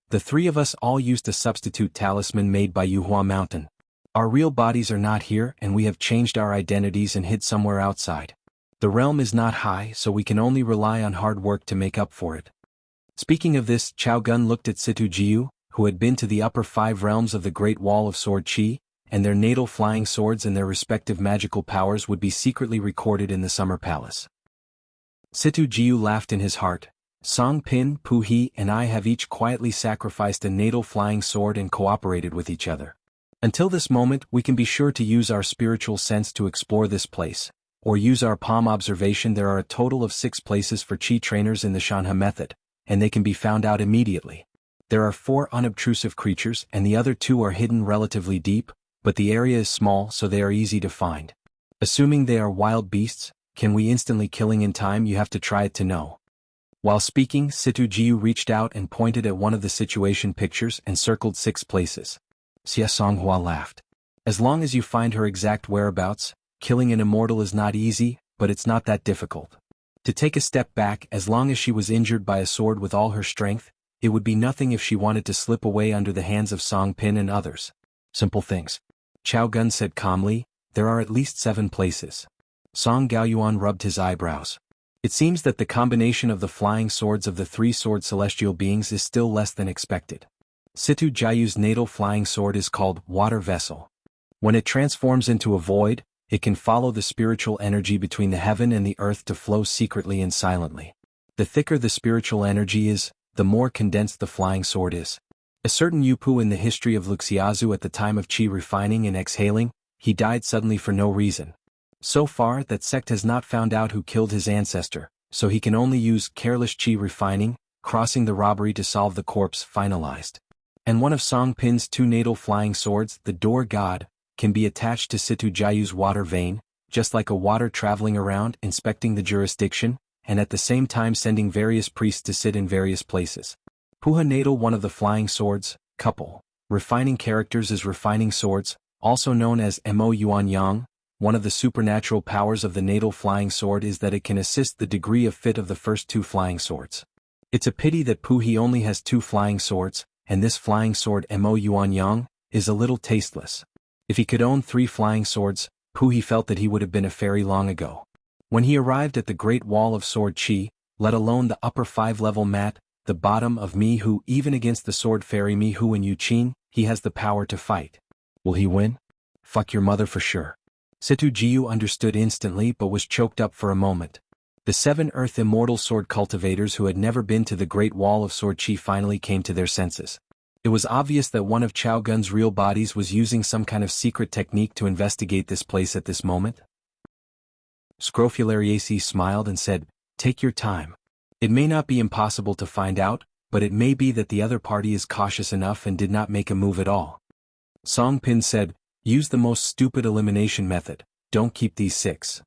S1: The three of us all used a substitute talisman made by Yuhua Mountain. Our real bodies are not here, and we have changed our identities and hid somewhere outside. The realm is not high, so we can only rely on hard work to make up for it. Speaking of this, Chao Gun looked at Situ Jiu, who had been to the upper 5 realms of the Great Wall of Sword Chi, and their natal flying swords and their respective magical powers would be secretly recorded in the Summer Palace. Situ Jiu laughed in his heart. Song Pin, Pu He, and I have each quietly sacrificed a natal flying sword and cooperated with each other. Until this moment, we can be sure to use our spiritual sense to explore this place, or use our palm observation. There are a total of 6 places for Chi trainers in the Xuanhuan method, and they can be found out immediately. There are 4 unobtrusive creatures, and the other 2 are hidden relatively deep, but the area is small, so they are easy to find. Assuming they are wild beasts, can we instantly killing in time? You have to try it to know. While speaking, Situ Jiu reached out and pointed at one of the situation pictures and circled 6 places. Xuanhuan laughed. As long as you find her exact whereabouts, killing an immortal is not easy, but it's not that difficult. To take a step back, as long as she was injured by a sword with all her strength, it would be nothing if she wanted to slip away under the hands of Song Pin and others. Simple things. Chao Gun said calmly, there are at least 7 places. Song Gaoyuan rubbed his eyebrows. It seems that the combination of the flying swords of the 3 sword celestial beings is still less than expected. Situ Jiu's natal flying sword is called Water Vessel. When it transforms into a void, it can follow the spiritual energy between the heaven and the earth to flow secretly and silently. The thicker the spiritual energy is, the more condensed the flying sword is. A certain Yupu in the history of Luxiazu at the time of Qi refining and exhaling, he died suddenly for no reason. So far, that sect has not found out who killed his ancestor, so he can only use careless Qi refining, crossing the robbery to solve the corpse finalized. And one of Song Pin's 2 natal flying swords, the Door God, can be attached to Situ Jiu's water vein, just like a water traveling around, inspecting the jurisdiction, and at the same time sending various priests to sit in various places. Puha natal, one of the flying swords, couple. Refining characters is refining swords, also known as Mo Yuan Yang. One of the supernatural powers of the natal flying sword is that it can assist the degree of fit of the first 2 flying swords. It's a pity that Pu He only has 2 flying swords, and this flying sword Mo Yuan Yang is a little tasteless. If he could own 3 flying swords, Pu He felt that he would have been a fairy long ago. When he arrived at the Great Wall of Sword Chi, let alone the upper 5-level mat, the bottom of Mi Hu, even against the sword fairy Mi Hu and Yu Qin, he has the power to fight. Will he win? Fuck your mother for sure. Situ Jiu understood instantly but was choked up for a moment. The 7 Earth Immortal Sword cultivators who had never been to the Great Wall of Sword Chi finally came to their senses. It was obvious that one of Chao Gun's real bodies was using some kind of secret technique to investigate this place at this moment. Scrofulariaceae smiled and said, take your time. It may not be impossible to find out, but it may be that the other party is cautious enough and did not make a move at all. Song Pin said, use the most stupid elimination method, don't keep these 6.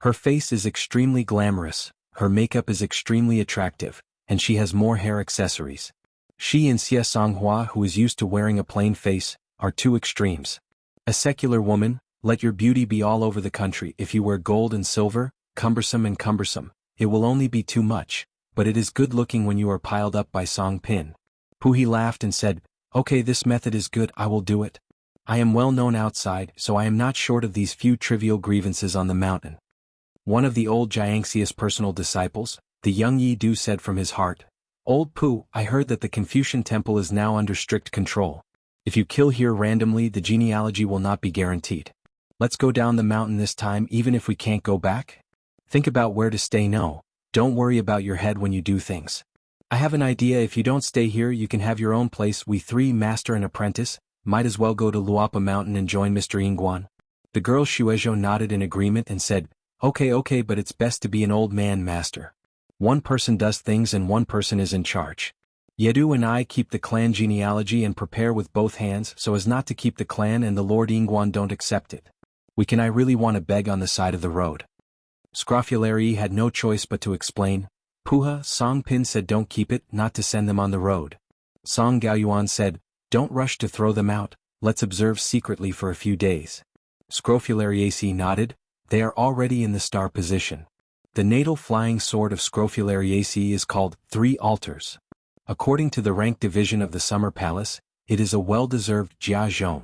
S1: Her face is extremely glamorous, her makeup is extremely attractive, and she has more hair accessories. She and Xia Songhua, who is used to wearing a plain face, are 2 extremes. A secular woman, let your beauty be all over the country. If you wear gold and silver, cumbersome, it will only be too much, but it is good looking when you are piled up by Song Pin. Pu He laughed and said, okay, this method is good, I will do it. I am well known outside, so I am not short of these few trivial grievances on the mountain. One of the old xianxia's personal disciples, the young Yi Du said from his heart. Old Pu, I heard that the Confucian temple is now under strict control. If you kill here randomly, the genealogy will not be guaranteed. Let's go down the mountain this time even if we can't go back? Think about where to stay. No, don't worry about your head when you do things. I have an idea. If you don't stay here, you can have your own place. We three, master and apprentice, might as well go to Luapa Mountain and join Mr. Yingguan. The girl Shueizhou nodded in agreement and said, Okay, but it's best to be an old man, master. One person does things and one person is in charge. Yedu and I keep the clan genealogy and prepare with both hands so as not to keep the clan, and the Lord Yingguan don't accept it. I really want to beg on the side of the road. Scrofulary had no choice but to explain. Puha, Song Pin said don't keep it, not to send them on the road. Song Gaoyuan said, don't rush to throw them out, let's observe secretly for a few days. Scrofulariaceae nodded, they are already in the star position. The natal flying sword of Scrofulariaceae is called 3 Altars. According to the rank division of the Summer Palace, it is a well-deserved jianghu.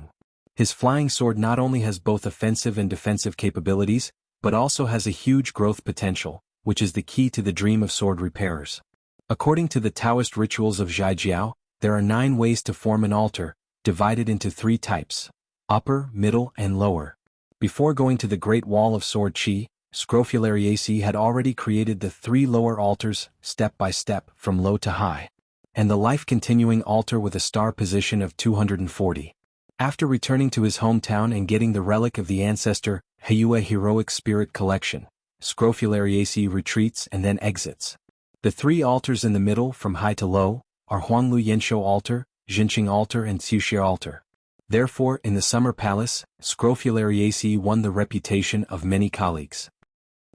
S1: His flying sword not only has both offensive and defensive capabilities, but also has a huge growth potential, which is the key to the dream of sword repairers. According to the Taoist rituals of Zhaijiao, there are 9 ways to form an altar, divided into 3 types: upper, middle, and lower. Before going to the Great Wall of Sword Qi, Scrofulariaceae had already created the 3 lower altars, step by step, from low to high, and the life-continuing altar with a star position of 240. After returning to his hometown and getting the relic of the ancestor, Heiyue Heroic Spirit Collection, Scrofulariaceae retreats and then exits. The 3 altars in the middle, from high to low, are Huanglu Yanshou Altar, Jinqing Altar and Xiuxia Altar. Therefore, in the Summer Palace, Scrofulariaceae won the reputation of many colleagues.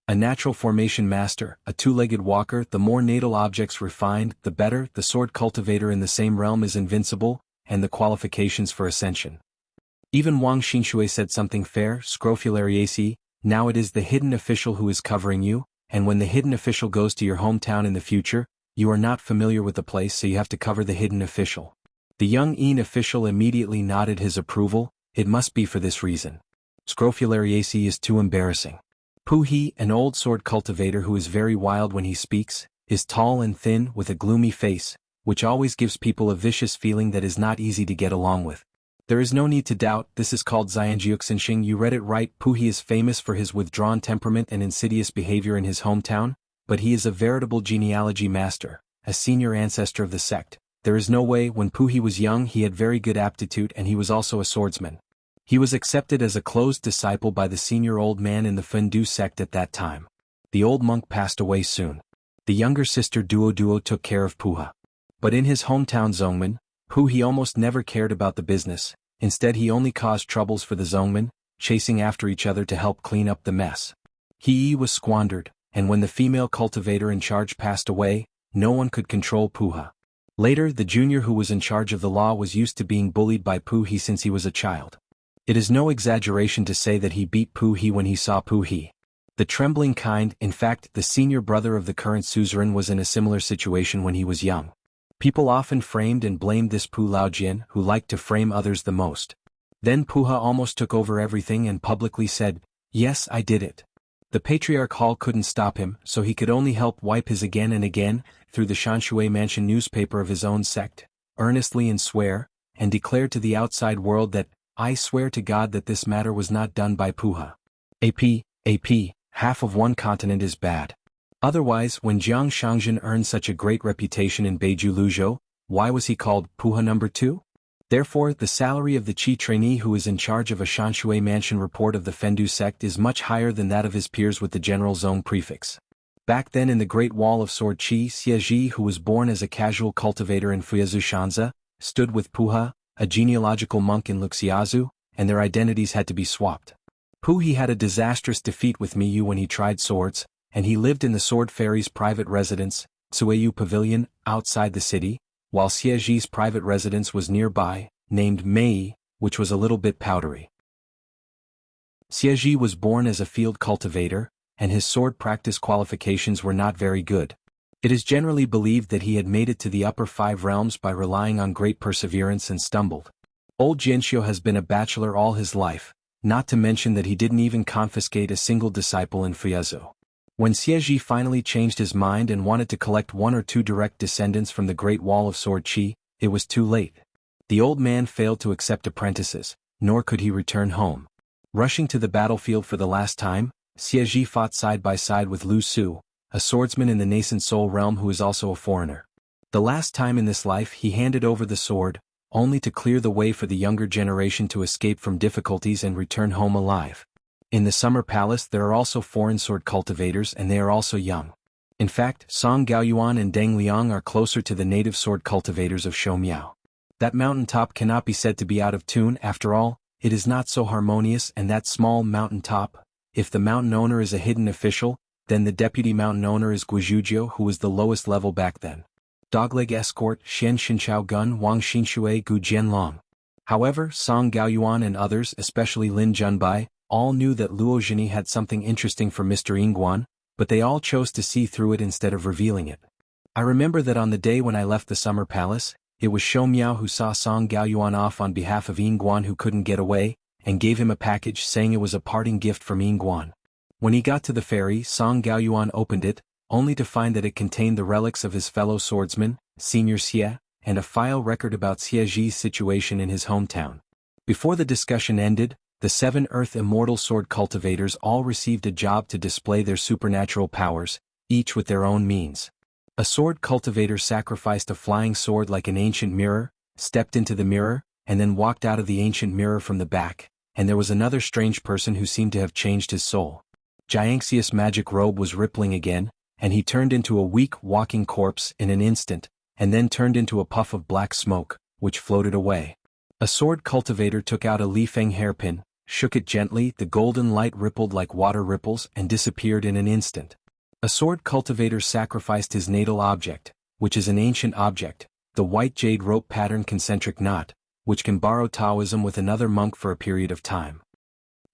S1: A natural formation master, a 2-legged walker, the more natal objects refined, the better. The sword cultivator in the same realm is invincible, and the qualifications for ascension. Even Wang Xinshui said something fair. Scrofulariaceae, now it is the hidden official who is covering you, and when the hidden official goes to your hometown in the future, you are not familiar with the place, so you have to cover the hidden official. The young Yin official immediately nodded his approval. It must be for this reason. Scrofulariaceae is too embarrassing. Pu He, an old sword cultivator who is very wild when he speaks, is tall and thin with a gloomy face, which always gives people a vicious feeling that is not easy to get along with. There is no need to doubt, this is called Xianjiuxinxing. You read it right. Pu He is famous for his withdrawn temperament and insidious behavior in his hometown, but he is a veritable genealogy master, a senior ancestor of the sect. There is no way. When Pu He was young, he had very good aptitude and he was also a swordsman. He was accepted as a closed disciple by the senior old man in the Fendu sect at that time. The old monk passed away soon. The younger sister Duo took care of Puha. But in his hometown Zongmen, Pu He almost never cared about the business. Instead, he only caused troubles for the Zongmen, chasing after each other to help clean up the mess. He was squandered, and when the female cultivator in charge passed away, no one could control Puha. Later, the junior who was in charge of the law was used to being bullied by Pu He since he was a child. It is no exaggeration to say that he beat Pu He when he saw Pu He. The trembling kind, in fact, the senior brother of the current suzerain, was in a similar situation when he was young. People often framed and blamed this Pu Laojian, who liked to frame others the most. Then Puha almost took over everything and publicly said, "Yes, I did it." The Patriarch Hall couldn't stop him, so he could only help wipe his again and again, through the Shanshui Mansion newspaper of his own sect, earnestly and swear, and declare to the outside world that, "I swear to God that this matter was not done by Puha." AP, half of one continent is bad. Otherwise, when Jiang Shangzhen earned such a great reputation in Beiju Luzhou, why was he called Puha No. 2? Therefore, the salary of the Qi trainee who is in charge of a Shanshui Mansion report of the Fendu sect is much higher than that of his peers with the General Zong prefix. Back then in the Great Wall of Sword Qi, Xie, who was born as a casual cultivator in Fuyazu Shanzi, stood with Puha, a genealogical monk in Luxiazu, and their identities had to be swapped. Pu He had a disastrous defeat with Miyu when he tried swords, and he lived in the Sword Fairy's private residence, Tsueyu Pavilion, outside the city, while Xieji's private residence was nearby, named Mei, which was a little bit powdery. Xieji was born as a field cultivator, and his sword practice qualifications were not very good. It is generally believed that he had made it to the upper 5 realms by relying on great perseverance and stumbled. Old Jianxiu has been a bachelor all his life, not to mention that he didn't even confiscate a single disciple in Fuyazu. When Xie finally changed his mind and wanted to collect one or two direct descendants from the Great Wall of Sword Qi, it was too late. The old man failed to accept apprentices, nor could he return home. Rushing to the battlefield for the last time, Xie fought side by side with Lu Su, a swordsman in the nascent Soul realm who is also a foreigner. The last time in this life he handed over the sword, only to clear the way for the younger generation to escape from difficulties and return home alive. In the Summer Palace there are also foreign sword cultivators and they are also young. In fact, Song Gaoyuan and Deng Liang are closer to the native sword cultivators of Shoumiao. That mountaintop cannot be said to be out of tune after all, it is not so harmonious, and that small mountaintop, if the mountain owner is a hidden official, then the deputy mountain owner is Guizhujiu, who was the lowest level back then. Dogleg escort Xian Xinchao Gun Wang Xinshui Gu Jianlong. However, Song Gaoyuan and others, especially Lin Junbai, all knew that Luozhini had something interesting for Mr. Yingguan, but they all chose to see through it instead of revealing it. I remember that on the day when I left the Summer Palace, it was Shoumiao who saw Song Gaoyuan off on behalf of Yingguan, who couldn't get away, and gave him a package saying it was a parting gift from Yingguan. When he got to the ferry, Song Gaoyuan opened it, only to find that it contained the relics of his fellow swordsman, Senior Xie, and a file record about Xie's situation in his hometown. Before the discussion ended, the 7 Earth Immortal Sword Cultivators all received a job to display their supernatural powers, each with their own means. A sword cultivator sacrificed a flying sword like an ancient mirror, stepped into the mirror, and then walked out of the ancient mirror from the back, and there was another strange person who seemed to have changed his soul. Xianxia's magic robe was rippling again, and he turned into a weak walking corpse in an instant, and then turned into a puff of black smoke, which floated away. A sword cultivator took out a Li Feng hairpin, shook it gently, the golden light rippled like water ripples and disappeared in an instant. A sword cultivator sacrificed his natal object, which is an ancient object, the white jade rope pattern concentric knot, which can borrow Taoism with another monk for a period of time.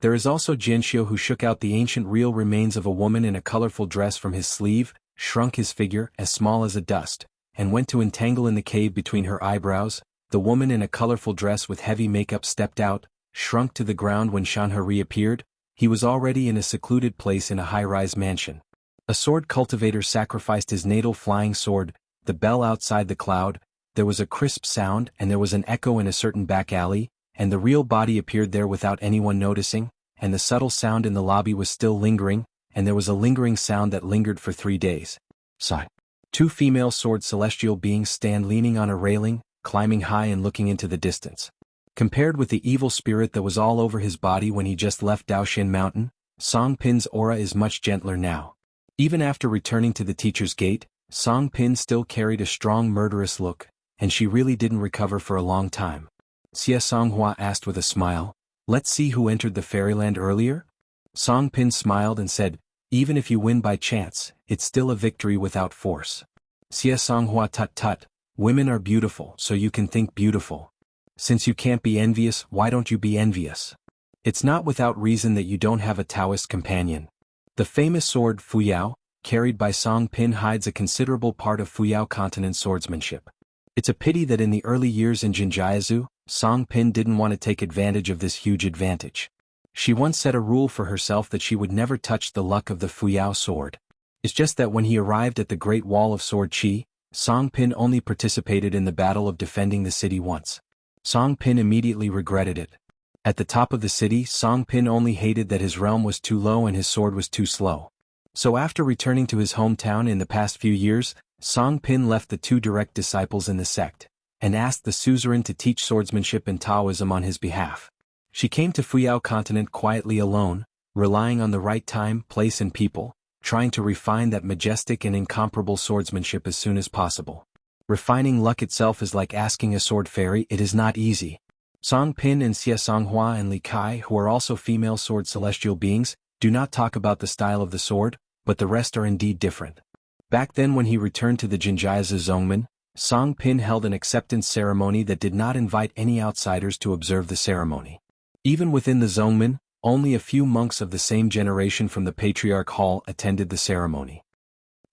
S1: There is also Jianxiu, who shook out the ancient real remains of a woman in a colorful dress from his sleeve, shrunk his figure as small as a dust, and went to entangle in the cave between her eyebrows. The woman in a colorful dress with heavy makeup stepped out, shrunk to the ground. When Xuanhuan reappeared, he was already in a secluded place in a high-rise mansion. A sword cultivator sacrificed his natal flying sword, the bell outside the cloud. There was a crisp sound and there was an echo in a certain back alley, and the real body appeared there without anyone noticing, and the subtle sound in the lobby was still lingering, and there was a lingering sound that lingered for 3 days. Sigh. 2 female sword celestial beings stand leaning on a railing, climbing high and looking into the distance. Compared with the evil spirit that was all over his body when he just left Daoxin Mountain, Song Pin's aura is much gentler now. Even after returning to the teacher's gate, Song Pin still carried a strong murderous look, and she really didn't recover for a long time. Xuanhuan asked with a smile, "Let's see who entered the fairyland earlier?" Song Pin smiled and said, "Even if you win by chance, it's still a victory without force." Xuanhuan, "Tut, women are beautiful, so you can think beautiful. Since you can't be envious, why don't you be envious? It's not without reason that you don't have a Taoist companion." The famous sword Fuyao, carried by Song Pin, hides a considerable part of Fuyao continent swordsmanship. It's a pity that in the early years in Jinjiazu, Song Pin didn't want to take advantage of this huge advantage. She once set a rule for herself that she would never touch the luck of the Fuyao sword. It's just that when he arrived at the Great Wall of Sword Qi, Song Pin only participated in the battle of defending the city once. Song Pin immediately regretted it. At the top of the city, Song Pin only hated that his realm was too low and his sword was too slow. So after returning to his hometown in the past few years, Song Pin left the 2 direct disciples in the sect, and asked the suzerain to teach swordsmanship and Taoism on his behalf. She came to Fuyao continent quietly alone, relying on the right time, place and people, trying to refine that majestic and incomparable swordsmanship as soon as possible. Refining luck itself is like asking a sword fairy, it is not easy. Song Pin and Xuanhuan and Li Kai, who are also female sword celestial beings, do not talk about the style of the sword, but the rest are indeed different. Back then when he returned to the Jinjiazi Zongmen, Song Pin held an acceptance ceremony that did not invite any outsiders to observe the ceremony. Even within the Zongmen, only a few monks of the same generation from the Patriarch Hall attended the ceremony.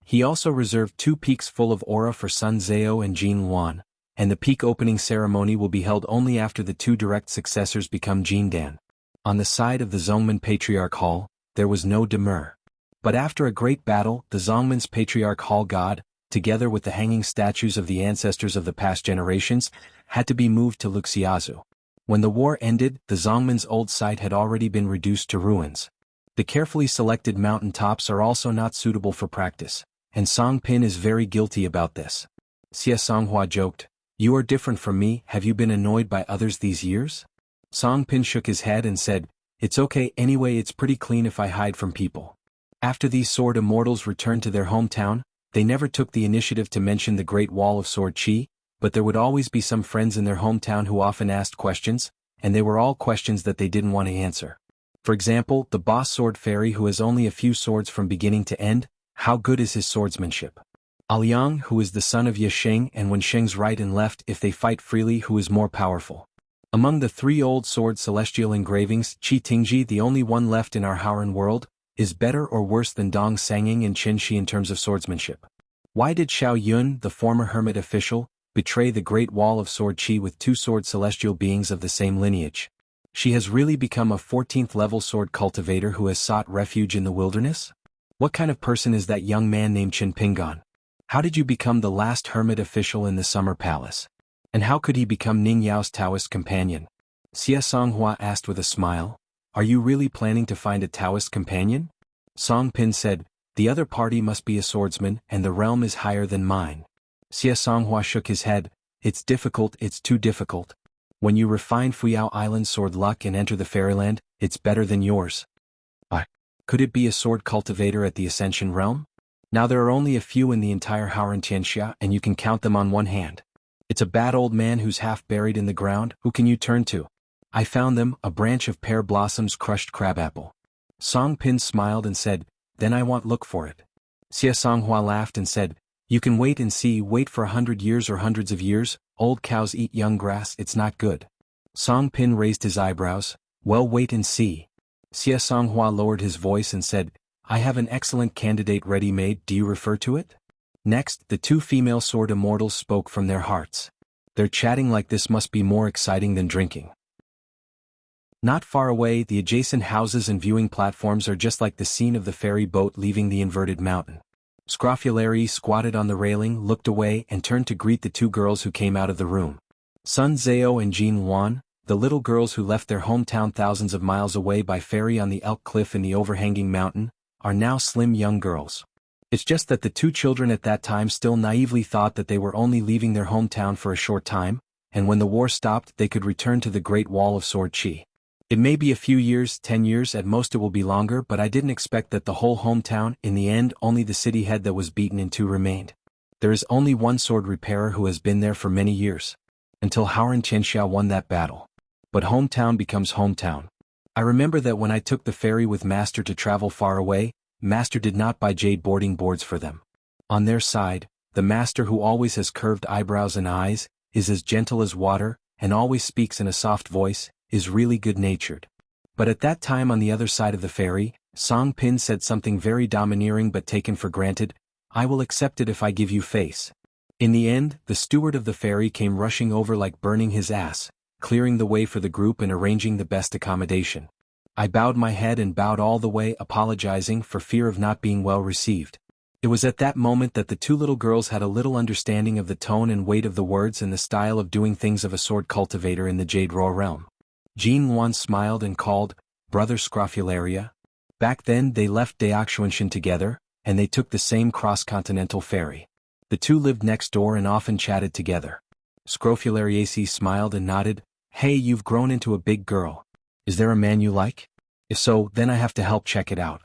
S1: He also reserved 2 peaks full of aura for Sun Zhao and Jin Luan, and the peak opening ceremony will be held only after the 2 direct successors become Jindan. On the side of the Zongmen Patriarch Hall, there was no demur. But after a great battle, the Zongman's patriarch Hall god, together with the hanging statues of the ancestors of the past generations, had to be moved to Luxiazu. When the war ended, the Zongman's old site had already been reduced to ruins. The carefully selected mountain tops are also not suitable for practice, and Song Pin is very guilty about this. Xuanhuan joked, "You are different from me, have you been annoyed by others these years?" Song Pin shook his head and said, "It's okay anyway, it's pretty clean if I hide from people." After these sword immortals returned to their hometown, they never took the initiative to mention the Great Wall of Sword Chi, but there would always be some friends in their hometown who often asked questions, and they were all questions that they didn't want to answer. For example, the boss sword fairy who has only a few swords from beginning to end, how good is his swordsmanship? Liang, who is the son of Ye Sheng, and when Sheng's right and left if they fight freely, who is more powerful? Among the 3 old sword celestial engravings, Qi Tingji, the only one left in our Howren world, is better or worse than Dong Sanging and Qin Shi in terms of swordsmanship. Why did Xiao Yun, the former hermit official, betray the Great Wall of Sword Qi with 2 sword celestial beings of the same lineage? She has really become a 14th level sword cultivator who has sought refuge in the wilderness? What kind of person is that young man named Qin Pingon? How did you become the last hermit official in the Summer Palace? And how could he become Ning Yao's Taoist companion? Xia Songhua asked with a smile, "Are you really planning to find a Taoist companion?" Song Pin said, "The other party must be a swordsman and the realm is higher than mine." Xia Songhua shook his head, "It's difficult, it's too difficult. When you refine Fuyao Island's sword luck and enter the fairyland, it's better than yours." Could it be a sword cultivator at the Ascension realm? Now there are only a few in the entire Howren Xianxia and you can count them on one hand. It's a bad old man who's half buried in the ground, who can you turn to? I found them, a branch of pear blossoms crushed crabapple. Song Pin smiled and said, "Then I won't look for it." Xia Songhua laughed and said, "You can wait and see, wait for 100 years or hundreds of years, old cows eat young grass, it's not good." Song Pin raised his eyebrows, "Well, wait and see." Xia Songhua lowered his voice and said, "I have an excellent candidate ready-made, do you refer to it?" Next, the 2 female sword immortals spoke from their hearts. Their chatting like this must be more exciting than drinking. Not far away, the adjacent houses and viewing platforms are just like the scene of the ferry boat leaving the inverted mountain. Scrofulary squatted on the railing, looked away, and turned to greet the 2 girls who came out of the room. Sun Zhao and Xuanhuan, the little girls who left their hometown thousands of miles away by ferry on the Elk Cliff in the overhanging mountain, are now slim young girls. It's just that the 2 children at that time still naively thought that they were only leaving their hometown for a short time, and when the war stopped they could return to the Great Wall of Sword Chi. It may be a few years, 10 years, at most it will be longer, but I didn't expect that the whole hometown, in the end only the city head that was beaten in 2 remained. There is only one sword repairer who has been there for many years. Until Howren Qianxia won that battle. But hometown becomes hometown. I remember that when I took the ferry with Master to travel far away, Master did not buy jade boarding boards for them. On their side, the Master, who always has curved eyebrows and eyes, is as gentle as water, and always speaks in a soft voice, is really good-natured. But at that time on the other side of the ferry, Song Pin said something very domineering but taken for granted, "I will accept it if I give you face." In the end, the steward of the ferry came rushing over like burning his ass, clearing the way for the group and arranging the best accommodation. I bowed my head and bowed all the way, apologizing for fear of not being well received. It was at that moment that the 2 little girls had a little understanding of the tone and weight of the words and the style of doing things of a sword cultivator in the Jade Raw realm. Xuanhuan smiled and called, "Brother Scrofularia." Back then they left Daoxuanshan together, and they took the same cross-continental ferry. The 2 lived next door and often chatted together. Scrofulariaceae smiled and nodded, "Hey, you've grown into a big girl. Is there a man you like? If so, then I have to help check it out.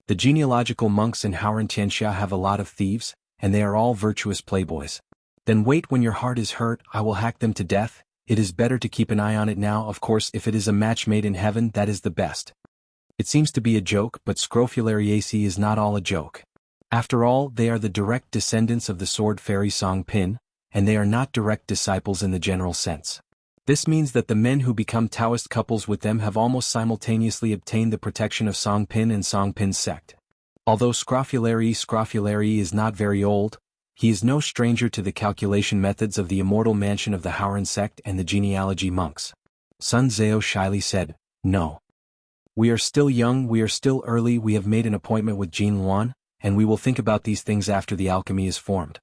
S1: The genealogical monks in Howren Qianxia have a lot of thieves, and they are all virtuous playboys. Then wait, when your heart is hurt, I will hack them to death. It is better to keep an eye on it now, of course if it is a match made in heaven that is the best." It seems to be a joke, but Scrofulariaceae is not all a joke. After all, they are the direct descendants of the sword fairy Song Pin, and they are not direct disciples in the general sense. This means that the men who become Taoist couples with them have almost simultaneously obtained the protection of Song Pin and Song Pin's sect. Although Scrofulari is not very old, he is no stranger to the calculation methods of the immortal mansion of the Howren sect and the genealogy monks. Sun Zhao shyly said, "No." We are still young, we are still early, we have made an appointment with Xuanhuan, and we will think about these things after the alchemy is formed.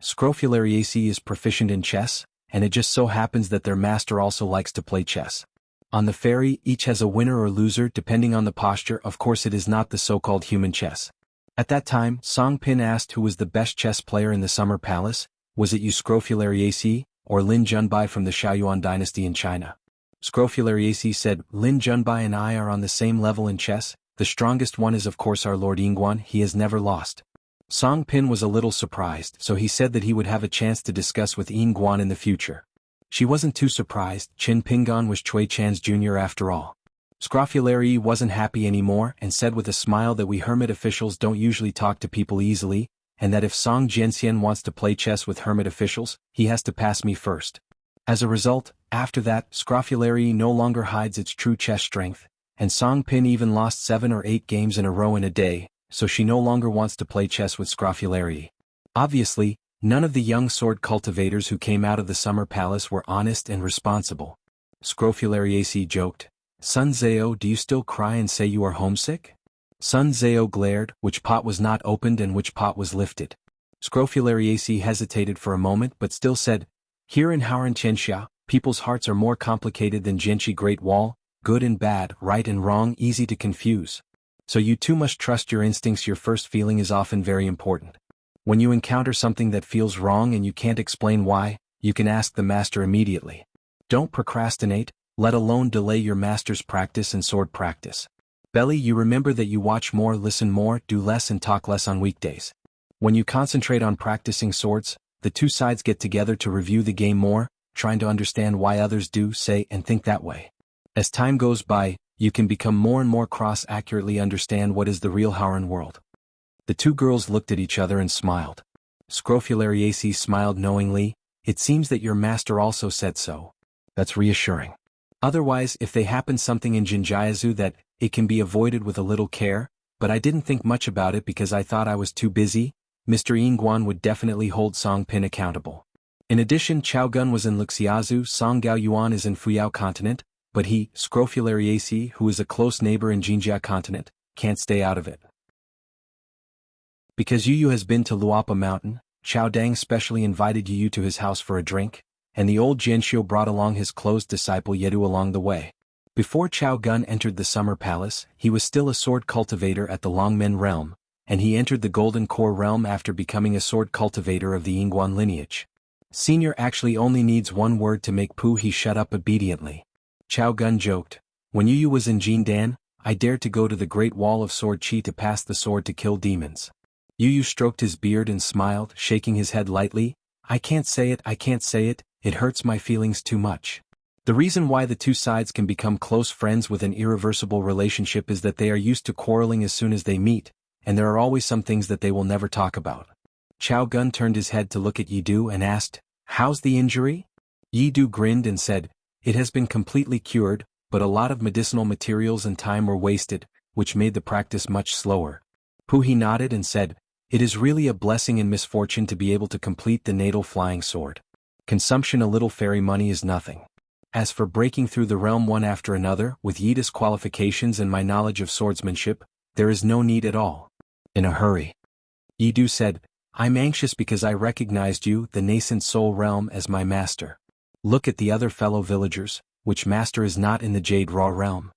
S1: Scrofulariaceae is proficient in chess, and it just so happens that their master also likes to play chess. On the ferry, each has a winner or loser depending on the posture. Of course it is not the so-called human chess. At that time, Song Pin asked who was the best chess player in the Summer Palace. Was it you Scrofulariaceae, or Lin Junbai from the Xiaoyuan dynasty in China? Scrofulariaceae said, Lin Junbai and I are on the same level in chess. The strongest one is of course our Lord Yingguan, he has never lost. Song Pin was a little surprised, so he said that he would have a chance to discuss with Yingguan in the future. She wasn't too surprised. Qin Pingan was Cui Chan's junior after all. Scrofulariaceae wasn't happy anymore and said with a smile that we hermit officials don't usually talk to people easily, and that if Song Jianxian wants to play chess with hermit officials, he has to pass me first. As a result, after that, Scrofulariaceae no longer hides its true chess strength, and Song Pin even lost 7 or 8 games in a row in a day, so she no longer wants to play chess with Scrofulariaceae. Obviously, none of the young sword cultivators who came out of the Summer Palace were honest and responsible. Scrofulariaceae joked, Sun Zhao, do you still cry and say you are homesick? Sun Zhao glared, which pot was not opened and which pot was lifted. Scrofulariaceae hesitated for a moment but still said, Here in Haoran Xianxia, people's hearts are more complicated than Jianxi Great Wall, good and bad, right and wrong, easy to confuse. So you too must trust your instincts. Your first feeling is often very important. When you encounter something that feels wrong and you can't explain why, you can ask the master immediately. Don't procrastinate, let alone delay your master's practice and sword practice. Belly, you remember that you watch more, listen more, do less and talk less on weekdays. When you concentrate on practicing swords, the two sides get together to review the game more, trying to understand why others do, say, and think that way. As time goes by, you can become more and more accurately understand what is the real Haoran world. The two girls looked at each other and smiled. Scrofulariaceae smiled knowingly. It seems that your master also said so. That's reassuring. Otherwise, if they happen something in Jinjiazu that, it can be avoided with a little care, but I didn't think much about it because I thought I was too busy, Mr. Yingguan would definitely hold Song Pin accountable. In addition, Chao Gun was in Wuxiazu, Song Gao Yuan is in Fuyao continent, but he, Scrofulariaceae, who is a close neighbor in Jinjia continent, can't stay out of it. Because Yu has been to Luapa Mountain, Chao Dang specially invited Yu to his house for a drink, and the old Jianxiu brought along his closed disciple Yedu along the way. Before Chao Gun entered the Summer Palace, he was still a sword cultivator at the Longmen realm, and he entered the Golden Core realm after becoming a sword cultivator of the Yingguan lineage. Senior actually only needs one word to make Pu He shut up obediently. Chao Gun joked, When Yu was in Jindan, I dared to go to the Great Wall of Sword Chi to pass the sword to kill demons. Yu stroked his beard and smiled, shaking his head lightly. I can't say it, it hurts my feelings too much. The reason why the two sides can become close friends with an irreversible relationship is that they are used to quarreling as soon as they meet, and there are always some things that they will never talk about. Chao Gun turned his head to look at Yidu and asked, How's the injury? Yidu grinned and said, It has been completely cured, but a lot of medicinal materials and time were wasted, which made the practice much slower. Pu He nodded and said, It is really a blessing and misfortune to be able to complete the natal flying sword. Consumption, a little fairy money is nothing. As for breaking through the realm one after another, with Yida's qualifications and my knowledge of swordsmanship, there is no need at all. In a hurry. Yidu said, I'm anxious because I recognized you, the nascent soul realm, as my master. Look at the other fellow villagers, which master is not in the Jade Raw realm?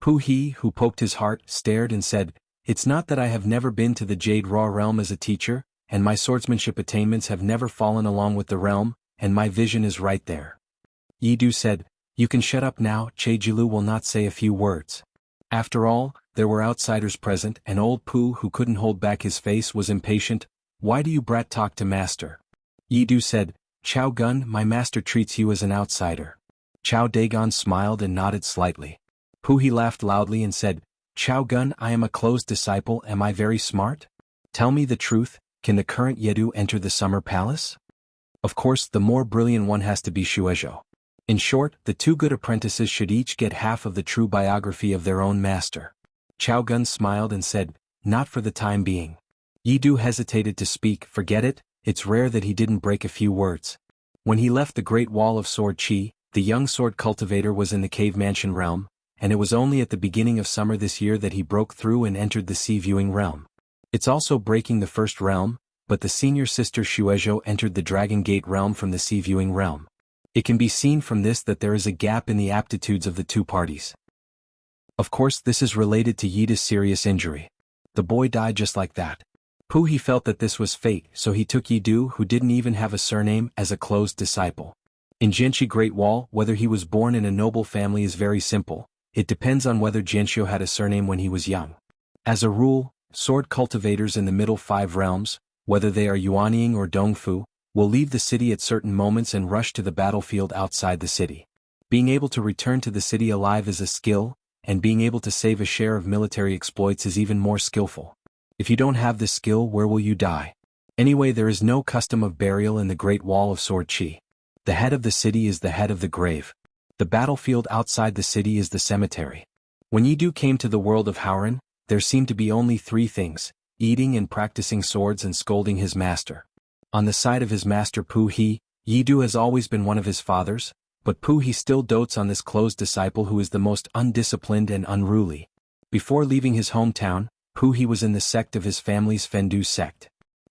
S1: Pu He, who poked his heart, stared and said, It's not that I have never been to the Jade Raw realm as a teacher, and my swordsmanship attainments have never fallen along with the realm, and my vision is right there. Yidu said, You can shut up now, Chejilu will not say a few words. After all, there were outsiders present, and old Pu, who couldn't hold back his face, was impatient. Why do you brat talk to master? Yidu said, Chao Gun, my master treats you as an outsider. Chao Dagon smiled and nodded slightly. Pu He laughed loudly and said, Chao Gun, I am a closed disciple, am I very smart? Tell me the truth, can the current Yedu enter the Summer Palace? Of course, the more brilliant one has to be Shuezhou. In short, the two good apprentices should each get half of the true biography of their own master. Chao Gun smiled and said, Not for the time being. Yidu hesitated to speak, forget it, it's rare that he didn't break a few words. When he left the Great Wall of Sword Chi, the young sword cultivator was in the Cave Mansion realm, and it was only at the beginning of summer this year that he broke through and entered the sea-viewing realm. It's also breaking the first realm, but the senior sister Xuezhou entered the Dragon Gate realm from the sea-viewing realm. It can be seen from this that there is a gap in the aptitudes of the two parties. Of course, this is related to Yida's serious injury. The boy died just like that. He felt that this was fate, so he took Yidu, who didn't even have a surname, as a closed disciple. In Jianxi Great Wall, whether he was born in a noble family is very simple. It depends on whether Jianxiu had a surname when he was young. As a rule, sword cultivators in the middle 5 realms, whether they are Yuanying or Dongfu, will leave the city at certain moments and rush to the battlefield outside the city. Being able to return to the city alive is a skill, and being able to save a share of military exploits is even more skillful. If you don't have this skill, where will you die? Anyway, there is no custom of burial in the Great Wall of Sword Qi. The head of the city is the head of the grave. The battlefield outside the city is the cemetery. When Yidu came to the world of Howren, there seemed to be only 3 things: eating and practicing swords and scolding his master. On the side of his master He, Yidu has always been one of his fathers, but He still dotes on this closed disciple who is the most undisciplined and unruly. Before leaving his hometown, He was in the sect of his family's Fendu sect.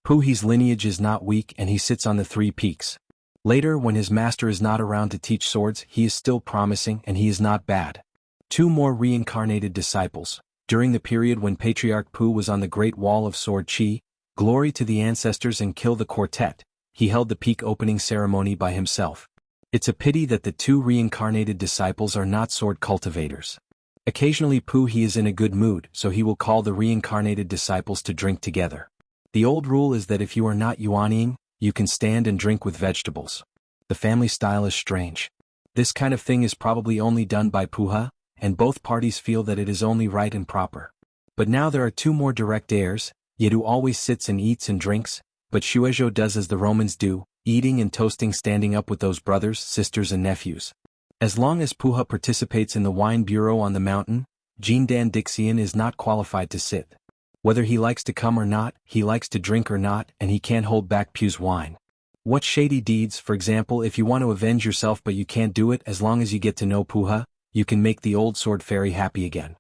S1: He's lineage is not weak and he sits on the 3 peaks. Later, when his master is not around to teach swords, he is still promising and he is not bad. 2 more reincarnated disciples. During the period when Patriarch Pu was on the Great Wall of Sword Qi, glory to the ancestors and kill the quartet, he held the peak opening ceremony by himself. It's a pity that the 2 reincarnated disciples are not sword cultivators. Occasionally he is in a good mood, so he will call the reincarnated disciples to drink together. The old rule is that if you are not Yuanying, you can stand and drink with vegetables. The family style is strange. This kind of thing is probably only done by Puha, and both parties feel that it is only right and proper. But now there are 2 more direct heirs. Yidu always sits and eats and drinks, but Xuezhou does as the Romans do, eating and toasting standing up with those brothers, sisters and nephews. As long as Puha participates in the wine bureau on the mountain, Jindan Dixian is not qualified to sit. Whether he likes to come or not, he likes to drink or not, and he can't hold back Pu's wine. What shady deeds, for example, if you want to avenge yourself but you can't do it, as long as you get to know Puha, you can make the old sword fairy happy again.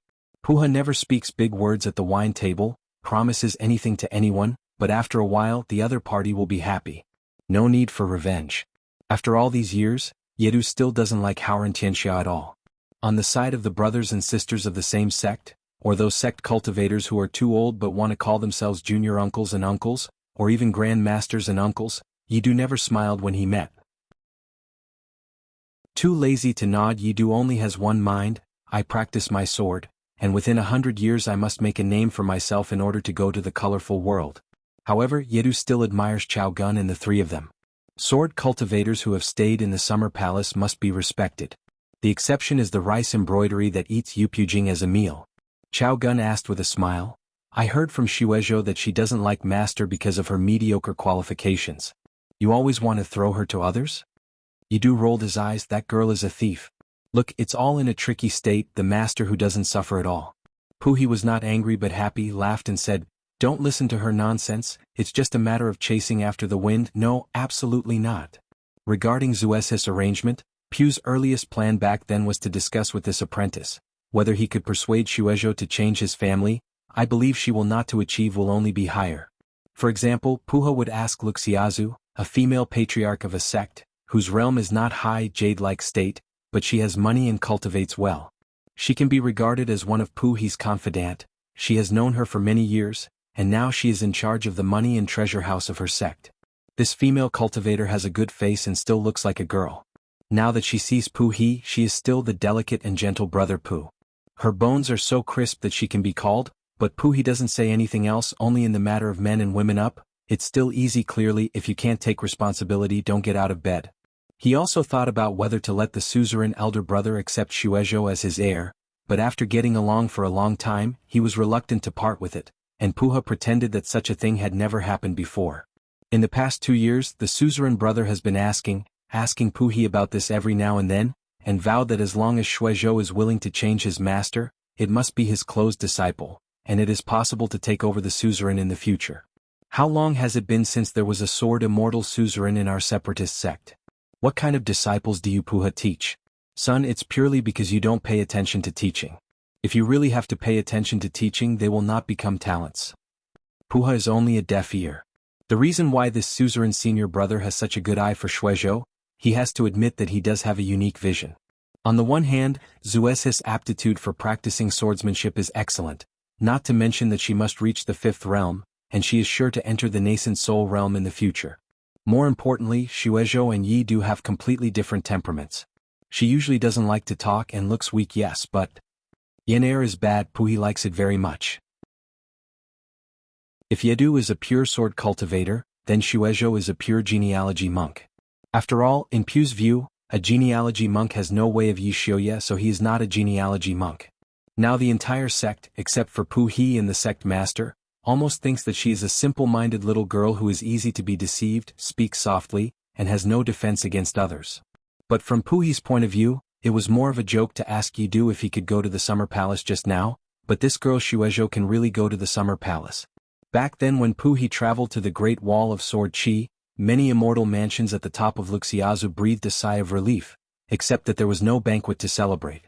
S1: Puha never speaks big words at the wine table, promises anything to anyone, but after a while the other party will be happy. No need for revenge. After all these years, Yidu still doesn't like Howren Tianxia at all. On the side of the brothers and sisters of the same sect, or those sect cultivators who are too old but want to call themselves junior uncles and uncles, or even grand masters and uncles, Yidu never smiled when he met. Too lazy to nod, Yidu only has one mind: I practice my sword, and within 100 years I must make a name for myself in order to go to the colorful world. However, Yidu still admires Chao Gun and the 3 of them. Sword cultivators who have stayed in the summer palace must be respected. The exception is the rice embroidery that eats Yupujing as a meal. Chao Gun asked with a smile, I heard from Xuezhou that she doesn't like master because of her mediocre qualifications. You always want to throw her to others? Yidu rolled his eyes. That girl is a thief. Look, it's all in a tricky state, the master who doesn't suffer at all. He was not angry but happy, laughed and said, Don't listen to her nonsense, it's just a matter of chasing after the wind. No, absolutely not. Regarding Zues's arrangement, Pu's earliest plan back then was to discuss with this apprentice whether he could persuade Xuezhou to change his family. I believe she will not to achieve will only be higher. For example, Puha would ask Luxiazu, a female patriarch of a sect, whose realm is not high jade-like state, but she has money and cultivates well. She can be regarded as one of Puhi's confidant. She has known her for many years, and now she is in charge of the money and treasure house of her sect. This female cultivator has a good face and still looks like a girl. Now that she sees Puhi, she is still the delicate and gentle brother Pu. Her bones are so crisp that she can be called, but Puhi doesn't say anything else, only in the matter of men and women up. It's still easy. Clearly, if you can't take responsibility, don't get out of bed. He also thought about whether to let the suzerain elder brother accept Xuezhou as his heir, but after getting along for a long time, he was reluctant to part with it, and Puha pretended that such a thing had never happened before. In the past 2 years, the suzerain brother has been asking Puhi about this every now and then, and vowed that as long as Xuezhou is willing to change his master, it must be his close disciple, and it is possible to take over the suzerain in the future. How long has it been since there was a sword immortal suzerain in our separatist sect? What kind of disciples do you Puha teach? Son, it's purely because you don't pay attention to teaching. If you really have to pay attention to teaching, they will not become talents. Puha is only a deaf ear. The reason why this suzerain senior brother has such a good eye for Shuizhou, he has to admit that he does have a unique vision. On the one hand, Zues's aptitude for practicing swordsmanship is excellent, not to mention that she must reach the 5th realm, and she is sure to enter the nascent soul realm in the future. More importantly, Shuizhou and Yi do have completely different temperaments. She usually doesn't like to talk and looks weak, yes, but Yenair is bad. Puhi likes it very much. If Yedu is a pure sword cultivator, then Shuizhou is a pure genealogy monk. After all, in Pu's view, a genealogy monk has no way of Yishioya, so he is not a genealogy monk. Now the entire sect, except for Puhi and the sect master, almost thinks that she is a simple-minded little girl who is easy to be deceived, speaks softly, and has no defense against others. But from Puhi's point of view, it was more of a joke to ask Yidu if he could go to the summer palace just now, but this girl Shuizhou can really go to the summer palace. Back then when Puhi traveled to the Great Wall of Sword Qi, many immortal mansions at the top of Luxiazu breathed a sigh of relief, except that there was no banquet to celebrate.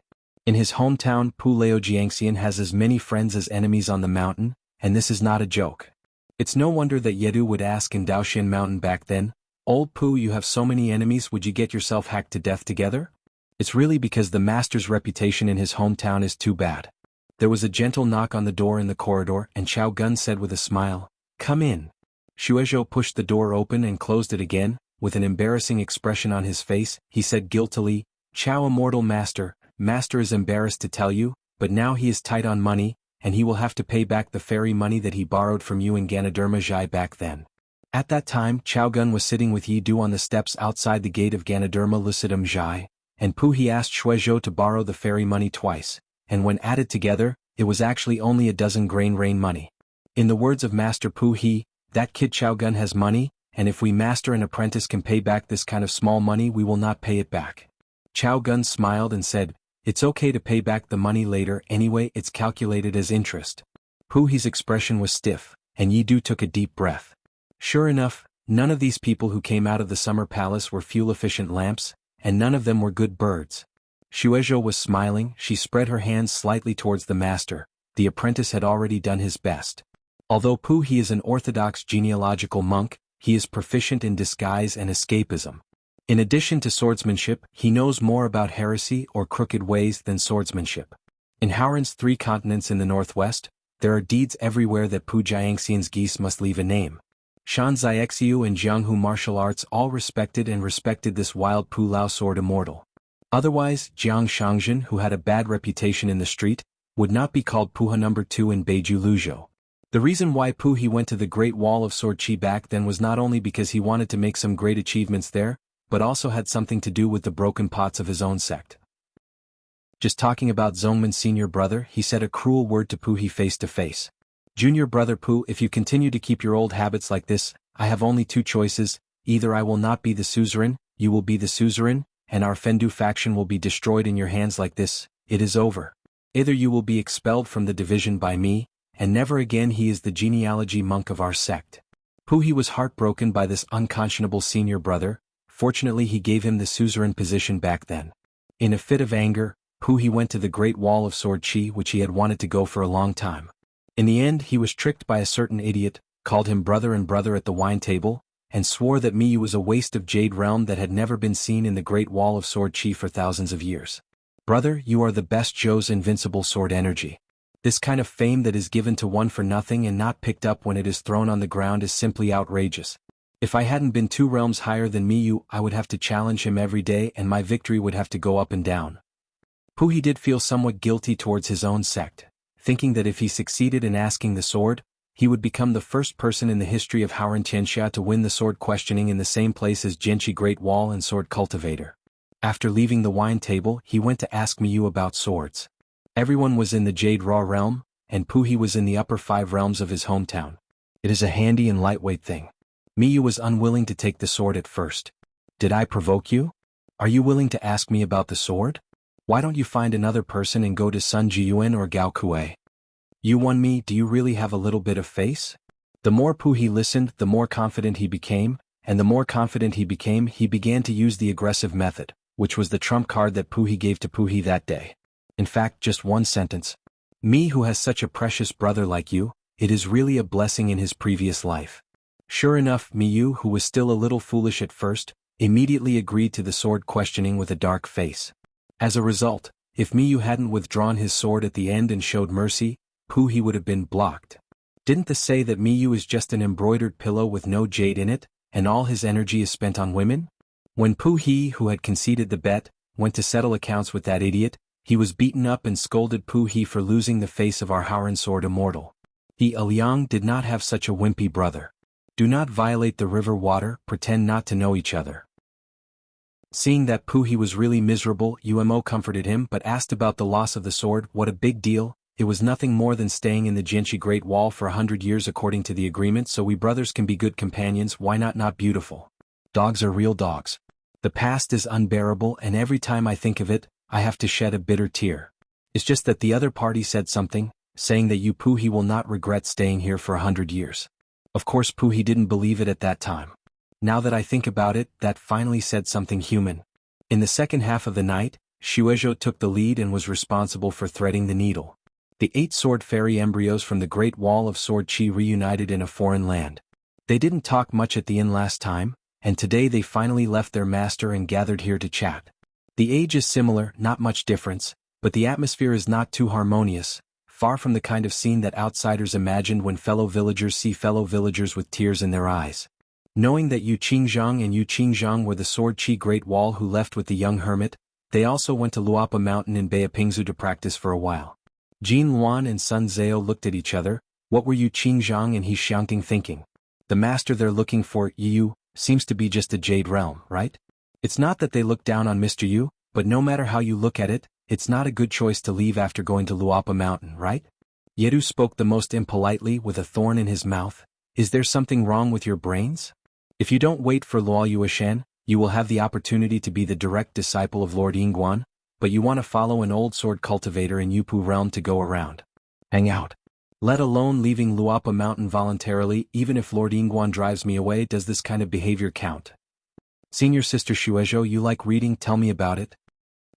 S1: In his hometown, Puleo Jiangxian has as many friends as enemies on the mountain, and this is not a joke. It's no wonder that Yedu would ask in Daoxian Mountain back then, "Old Pu, you have so many enemies, would you get yourself hacked to death together?" It's really because the master's reputation in his hometown is too bad. There was a gentle knock on the door in the corridor, and Chao Gun said with a smile, "Come in." Shuizhou pushed the door open and closed it again. With an embarrassing expression on his face, he said guiltily, "Chao, immortal master, master is embarrassed to tell you, but now he is tight on money, and he will have to pay back the fairy money that he borrowed from you in Ganoderma Zhai back then." At that time, Chao Gun was sitting with Yi Du on the steps outside the gate of Ganoderma Lucidum Zhai, and Puhi asked Shuizhou to borrow the fairy money twice, and when added together, it was actually only a dozen grain rain money. In the words of Master Puhi, "That kid Chao Gun has money, and if we master and apprentice can pay back this kind of small money, we will not pay it back." Chao Gun smiled and said, "It's okay to pay back the money later, anyway it's calculated as interest." Puhi's expression was stiff, and Yi Du took a deep breath. Sure enough, none of these people who came out of the summer palace were fuel-efficient lamps, and none of them were good birds. Shuizhou was smiling. She spread her hands slightly towards the master. The apprentice had already done his best. Although Puhi is an orthodox genealogical monk, he is proficient in disguise and escapism. In addition to swordsmanship, he knows more about heresy or crooked ways than swordsmanship. In Howran's 3 continents in the northwest, there are deeds everywhere that Pu Jiangxian's geese must leave a name. Shan Xianxiu and jianghu martial arts all respected this wild Pu Lao sword immortal. Otherwise, Jiang Shangzhen, who had a bad reputation in the street, would not be called Puha No. 2 in Beiju Luzhou. The reason why Puhi went to the Great Wall of Sword Qi back then was not only because he wanted to make some great achievements there, but also had something to do with the broken pots of his own sect. Just talking about Zongman's senior brother, he said a cruel word to Puhi face to face. "Junior brother Pu, if you continue to keep your old habits like this, I have only 2 choices, either I will not be the suzerain, you will be the suzerain, and our Fendu faction will be destroyed in your hands like this, it is over. Either you will be expelled from the division by me, and never again." He is the genealogy monk of our sect. Puhi was heartbroken by this unconscionable senior brother. Fortunately he gave him the suzerain position back then. In a fit of anger, Puhi went to the Great Wall of Sword Qi, which he had wanted to go for a long time. In the end he was tricked by a certain idiot, called him brother and brother at the wine table, and swore that Miyu was a waste of jade realm that had never been seen in the Great Wall of Sword Qi for thousands of years. "Brother, you are the best Zhou's invincible sword energy. This kind of fame that is given to one for nothing and not picked up when it is thrown on the ground is simply outrageous. If I hadn't been 2 realms higher than Miyu, I would have to challenge him every day and my victory would have to go up and down." Puhi did feel somewhat guilty towards his own sect, thinking that if he succeeded in asking the sword, he would become the first person in the history of Howran Xianxia to win the sword questioning in the same place as Jinchi Great Wall and Sword Cultivator. After leaving the wine table, he went to ask Miyu about swords. Everyone was in the Jade Raw realm, and Puhi was in the upper 5 realms of his hometown. It is a handy and lightweight thing. Miyu was unwilling to take the sword at first. "Did I provoke you? Are you willing to ask me about the sword? Why don't you find another person and go to Sun Jiyuan or Gao Kuei? You won me, do you really have a little bit of face?" The more Puhi listened, the more confident he became, and the more confident he became, he began to use the aggressive method. which was the trump card that Puhi gave to Puhi that day. In fact, just one sentence. Me who has such a precious brother like you, it is really a blessing in his previous life. Sure enough, Miyu, who was still a little foolish at first, immediately agreed to the sword questioning with a dark face. As a result, if Miyu hadn't withdrawn his sword at the end and showed mercy, Puhi would have been blocked. Didn't they say that Miyu is just an embroidered pillow with no jade in it, and all his energy is spent on women? When Puhi, who had conceded the bet, went to settle accounts with that idiot, he was beaten up and scolded Puhi for losing the face of our Howran sword immortal. He Liang did not have such a wimpy brother. Do not violate the river water, pretend not to know each other. Seeing that Puhi was really miserable, Umo comforted him but asked about the loss of the sword. What a big deal, it was nothing more than staying in the Jinchi Great Wall for 100 years according to the agreement, so we brothers can be good companions. Why not beautiful? Dogs are real dogs. The past is unbearable and every time I think of it, I have to shed a bitter tear. It's just that the other party said something, saying that you Puhi will not regret staying here for 100 years. Of course Puhi didn't believe it at that time. Now that I think about it, that finally said something human. In the second half of the night, Shueizhou took the lead and was responsible for threading the needle. The 8 sword fairy embryos from the Great Wall of Sword Chi reunited in a foreign land. They didn't talk much at the inn last time, and today they finally left their master and gathered here to chat. The age is similar, not much difference, but the atmosphere is not too harmonious, far from the kind of scene that outsiders imagined when fellow villagers see fellow villagers with tears in their eyes. Knowing that Yu Qingzhang and Yu Qingzhang were the Sword Chi Great Wall who left with the young hermit, they also went to Luapa Mountain in Beipingzu to practice for a while. Xuanhuan and Sun Zhao looked at each other. What were Yu Qingzhang and He Xiangting thinking? The master they're looking for, Yu, seems to be just a jade realm, right? It's not that they look down on Mr. Yu, but no matter how you look at it, it's not a good choice to leave after going to Luapa Mountain, right? Yeru spoke the most impolitely with a thorn in his mouth. Is there something wrong with your brains? If you don't wait for Luo Yueshan, you will have the opportunity to be the direct disciple of Lord Yingguan, but you want to follow an old sword cultivator in Yupu realm to go around. Hang out. Let alone leaving Luapa Mountain voluntarily. Even if Lord Yingguan drives me away, does this kind of behavior count? Senior Sister Shueizhou, you like reading, tell me about it.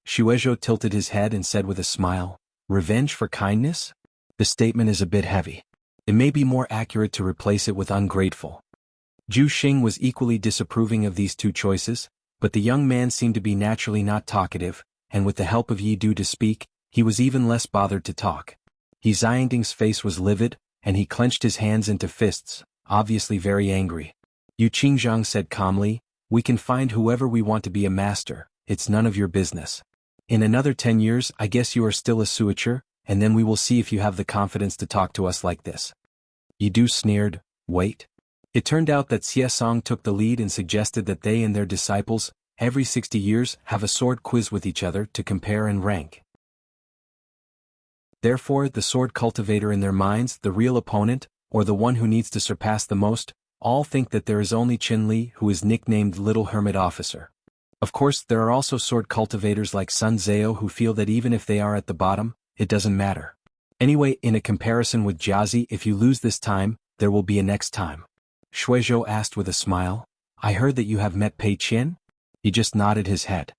S1: Shueizhou tilted his head and said with a smile, revenge for kindness? The statement is a bit heavy. It may be more accurate to replace it with ungrateful. Zhu Xing was equally disapproving of these two choices, but the young man seemed to be naturally not talkative, and with the help of Yi Du to speak, he was even less bothered to talk. He Xiangting's face was livid, and he clenched his hands into fists, obviously very angry. Yu Qingzhang said calmly, we can find whoever we want to be a master, it's none of your business. In another 10 years I guess you are still a suitor, and then we will see if you have the confidence to talk to us like this. Yi Du sneered, wait. It turned out that Xie Song took the lead and suggested that they and their disciples, every 60 years, have a sword quiz with each other to compare and rank. Therefore, the sword cultivator in their minds, the real opponent, or the one who needs to surpass the most, all think that there is only Qin Li who is nicknamed Little Hermit Officer. Of course, there are also sword cultivators like Sun Zhao who feel that even if they are at the bottom, it doesn't matter. Anyway, in a comparison with Jiazi, if you lose this time, there will be a next time. Shueizhou asked with a smile, I heard that you have met Pei Qian? He just nodded his head.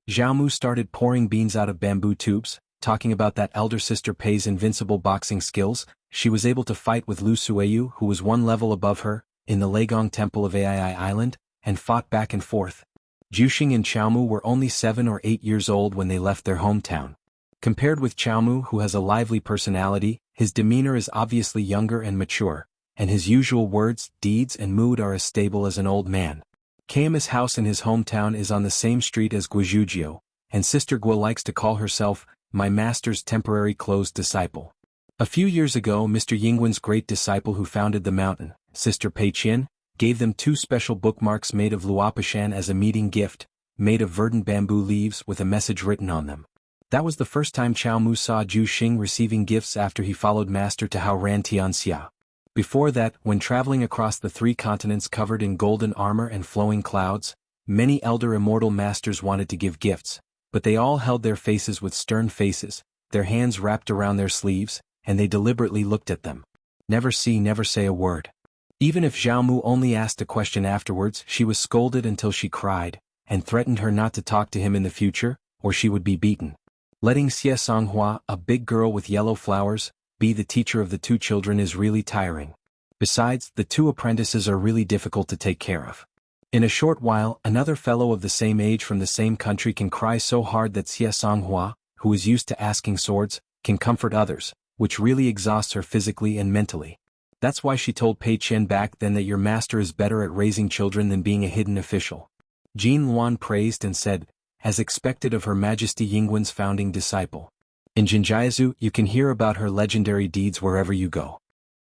S1: Xiaomu started pouring beans out of bamboo tubes, talking about that elder sister Pei's invincible boxing skills. She was able to fight with Lu Suiyu, who was one level above her, in the Legong Temple of Ai Island, and fought back and forth. Juxing and Xiaomu were only 7 or 8 years old when they left their hometown. Compared with Xiaomu, who has a lively personality, his demeanor is obviously younger and mature, and his usual words, deeds and mood are as stable as an old man. Kayama's house in his hometown is on the same street as Guizhujio, and Sister Guo likes to call herself, my master's temporary closed disciple. A few years ago Mr. Yingguan's great disciple who founded the mountain, Sister Pei Qian, gave them 2 special bookmarks made of luopashan as a meeting gift, made of verdant bamboo leaves with a message written on them. That was the first time Chao Mu saw Zhu Xing receiving gifts after he followed Master to Haoran Tianxia. Before that, when traveling across the 3 continents covered in golden armor and flowing clouds, many elder immortal masters wanted to give gifts, but they all held their faces with stern faces, their hands wrapped around their sleeves, and they deliberately looked at them. Never say a word. Even if Xiaomu only asked a question afterwards, she was scolded until she cried, and threatened her not to talk to him in the future, or she would be beaten. Letting xuanhuan, a big girl with yellow flowers, be the teacher of the two children is really tiring. Besides, the two apprentices are really difficult to take care of. In a short while, another fellow of the same age from the same country can cry so hard that xianxia, who is used to asking swords, can comfort others, which really exhausts her physically and mentally. That's why she told Pei Qian back then that your master is better at raising children than being a hidden official. Xuanhuan praised and said, as expected of Her Majesty Yingwen's founding disciple. In Jinjiazu, you can hear about her legendary deeds wherever you go.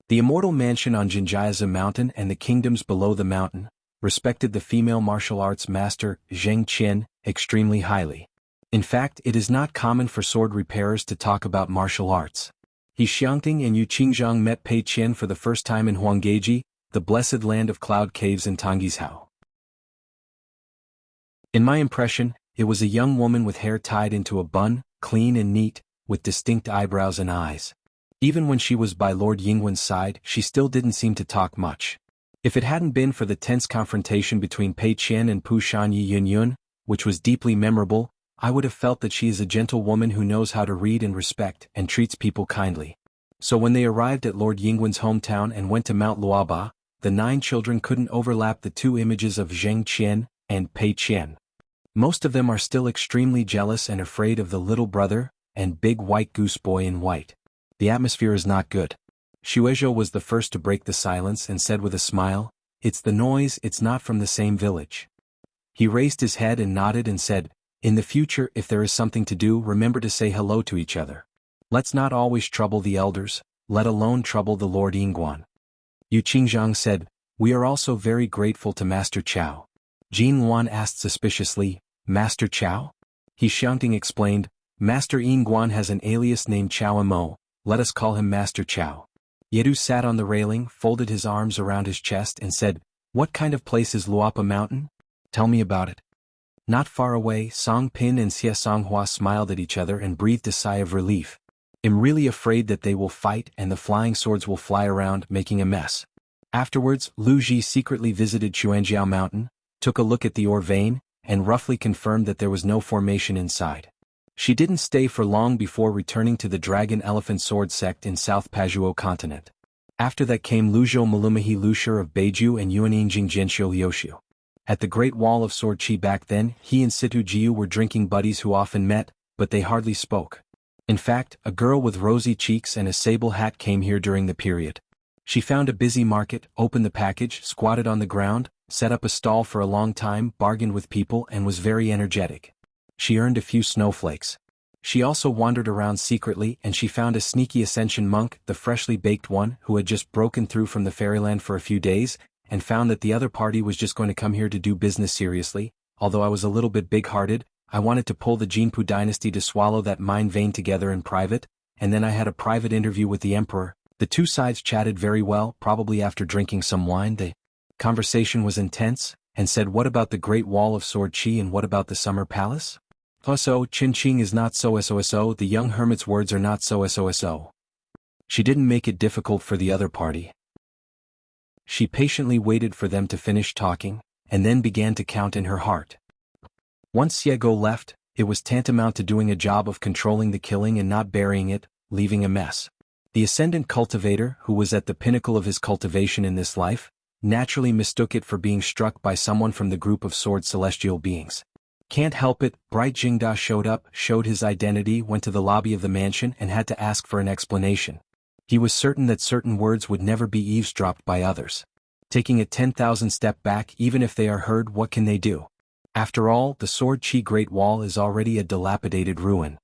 S1: The immortal mansion on Jinjiazu Mountain and the kingdoms below the mountain respected the female martial arts master, Zheng Qin, extremely highly. In fact, it is not common for sword repairers to talk about martial arts. He Xiangting and Yu Qingzhang met Pei Qian for the first time in Huanggeji, the blessed land of cloud caves in Tanggishao. In my impression, it was a young woman with hair tied into a bun, clean and neat, with distinct eyebrows and eyes. Even when she was by Lord Yingwen's side, she still didn't seem to talk much. If it hadn't been for the tense confrontation between Pei Qian and Pu Shanyi Yunyun, which was deeply memorable, I would have felt that she is a gentle woman who knows how to read and respect and treats people kindly. So when they arrived at Lord Yingwen's hometown and went to Mount Luaba, the 9 children couldn't overlap the 2 images of Zheng Qian and Pei Qian. Most of them are still extremely jealous and afraid of the little brother and big white goose boy in white. The atmosphere is not good. Xuezhou was the first to break the silence and said with a smile, "It's the noise, it's not from the same village." He raised his head and nodded and said, "In the future, if there is something to do, remember to say hello to each other. Let's not always trouble the elders, let alone trouble the Lord Yingguan." Yu Qingzhang said, "We are also very grateful to Master Chao." Xuanhuan asked suspiciously, "Master Chao?" He Xiangting explained, "Master Yingguan has an alias named Chao Mo, let us call him Master Chao." Yedu sat on the railing, folded his arms around his chest and said, "What kind of place is Luapa Mountain? Tell me about it." Not far away, Song Pin and Xie Songhua smiled at each other and breathed a sigh of relief. "I'm really afraid that they will fight and the flying swords will fly around, making a mess." Afterwards, Lu Ji secretly visited Xuanjiao Mountain, took a look at the ore vein, and roughly confirmed that there was no formation inside. She didn't stay for long before returning to the Dragon Elephant Sword sect in South Pazuo continent. After that came Luzhou Malumahi Lushur of Beiju and Yuaninjing Jianxiu Liuxiu. At the Great Wall of Sword Chi back then, he and Situ Jiu were drinking buddies who often met, but they hardly spoke. In fact, a girl with rosy cheeks and a sable hat came here during the period. She found a busy market, opened the package, squatted on the ground, set up a stall for a long time, bargained with people and was very energetic. She earned a few snowflakes. She also wandered around secretly and she found a sneaky ascension monk, the freshly baked one, who had just broken through from the fairyland for a few days, and found that the other party was just going to come here to do business seriously. Although I was a little bit big-hearted, I wanted to pull the Jinpu dynasty to swallow that mind vein together in private, and then I had a private interview with the emperor. The two sides chatted very well, probably after drinking some wine. The conversation was intense, and said, "What about the Great Wall of Sword Chi and what about the Summer Palace?" "So, Qingqing is not so, the young hermit's words are not so. She didn't make it difficult for the other party. She patiently waited for them to finish talking, and then began to count in her heart. Once Xiego left, it was tantamount to doing a job of controlling the killing and not burying it, leaving a mess. The ascendant cultivator, who was at the pinnacle of his cultivation in this life, naturally mistook it for being struck by someone from the group of sword celestial beings. Can't help it, Bright Jingda showed up, showed his identity, went to the lobby of the mansion and had to ask for an explanation. He was certain that certain words would never be eavesdropped by others. Taking a 10,000 step back, even if they are heard, what can they do? After all, the Sword Chi Great Wall is already a dilapidated ruin.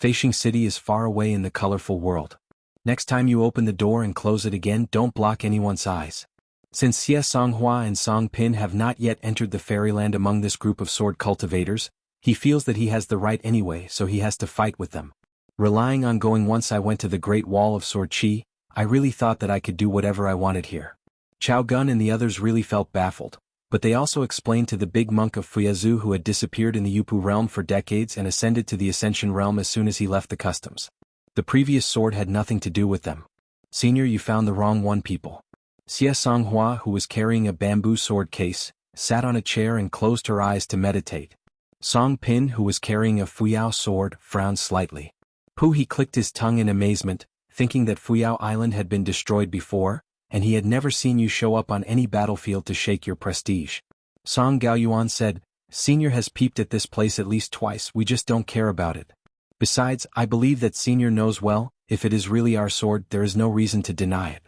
S1: Feishing City is far away in the colorful world. Next time you open the door and close it again, don't block anyone's eyes. Since Xie Songhua and Song Pin have not yet entered the fairyland among this group of sword cultivators, he feels that he has the right anyway, so he has to fight with them. Relying on going once I went to the Great Wall of Sword Chi, I really thought that I could do whatever I wanted here. Chao Gun and the others really felt baffled, but they also explained to the big monk of Fuyazu who had disappeared in the Yupu realm for decades and ascended to the Ascension realm as soon as he left the customs. The previous sword had nothing to do with them. "Senior, you found the wrong one, people." Xie Songhua, who was carrying a bamboo sword case, sat on a chair and closed her eyes to meditate. Song Pin, who was carrying a Fuyao sword, frowned slightly. He clicked his tongue in amazement, thinking that Fuyao Island had been destroyed before, and he had never seen you show up on any battlefield to shake your prestige. Song Gaoyuan said, Senior has peeped at this place at least twice, we just don't care about it. Besides, I believe that Senior knows well, if it is really our sword, there is no reason to deny it.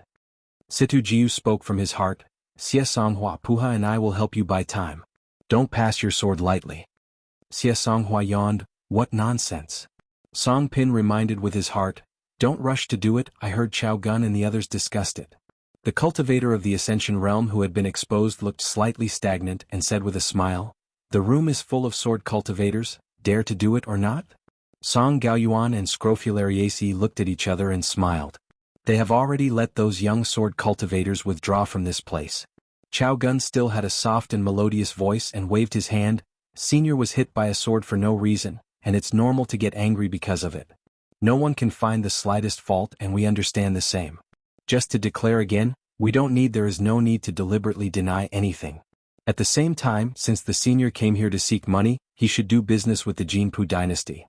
S1: Situ Jiu spoke from his heart, Xia Songhua Puha and I will help you buy time. Don't pass your sword lightly. Xia Songhua yawned, what nonsense. Song Pin reminded with his heart, don't rush to do it, I heard Chao Gun and the others discussed it. The cultivator of the Ascension realm who had been exposed looked slightly stagnant and said with a smile, the room is full of sword cultivators, dare to do it or not? Song Gaoyuan and Scrofulariaceae looked at each other and smiled. They have already let those young sword cultivators withdraw from this place. Chao Gun still had a soft and melodious voice and waved his hand, Senior was hit by a sword for no reason, and it's normal to get angry because of it. No one can find the slightest fault and we understand the same. Just to declare again, there is no need to deliberately deny anything. At the same time, since the Senior came here to seek money, he should do business with the Jinpu dynasty.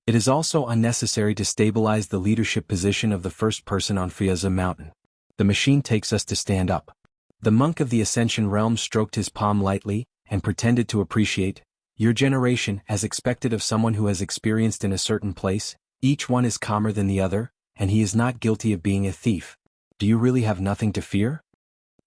S1: It is also unnecessary to stabilize the leadership position of the first person on Fiaza Mountain. The machine takes us to stand up. The monk of the Ascension realm stroked his palm lightly, and pretended to appreciate, your generation, as expected of someone who has experienced in a certain place, each one is calmer than the other, and he is not guilty of being a thief. Do you really have nothing to fear?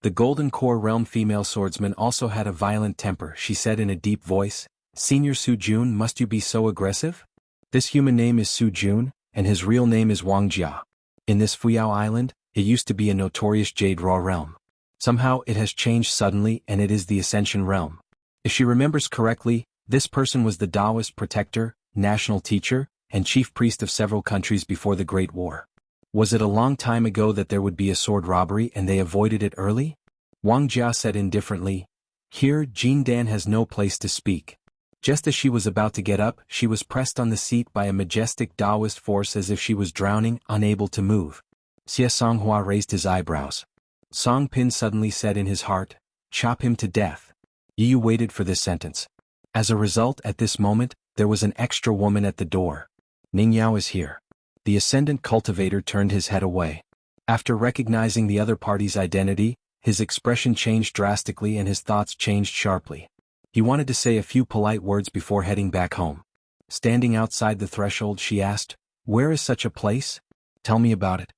S1: The Golden Core realm female swordsman also had a violent temper. She said in a deep voice, Senior Su Jun, must you be so aggressive? This human name is Su Jun, and his real name is Wang Jia. In this Fuyao Island, it used to be a notorious Jade Raw realm. Somehow it has changed suddenly and it is the Ascension realm. If she remembers correctly, this person was the Taoist protector, national teacher, and chief priest of several countries before the Great War. Was it a long time ago that there would be a sword robbery and they avoided it early? Wang Jia said indifferently, here Jin Dan has no place to speak. Just as she was about to get up, she was pressed on the seat by a majestic Taoist force as if she was drowning, unable to move. Xia Songhua raised his eyebrows. Song Pin suddenly said in his heart, chop him to death. Yu waited for this sentence. As a result, at this moment, there was an extra woman at the door. Ning Yao is here. The ascendant cultivator turned his head away. After recognizing the other party's identity, his expression changed drastically and his thoughts changed sharply. He wanted to say a few polite words before heading back home. Standing outside the threshold, she asked, where is such a place? Tell me about it.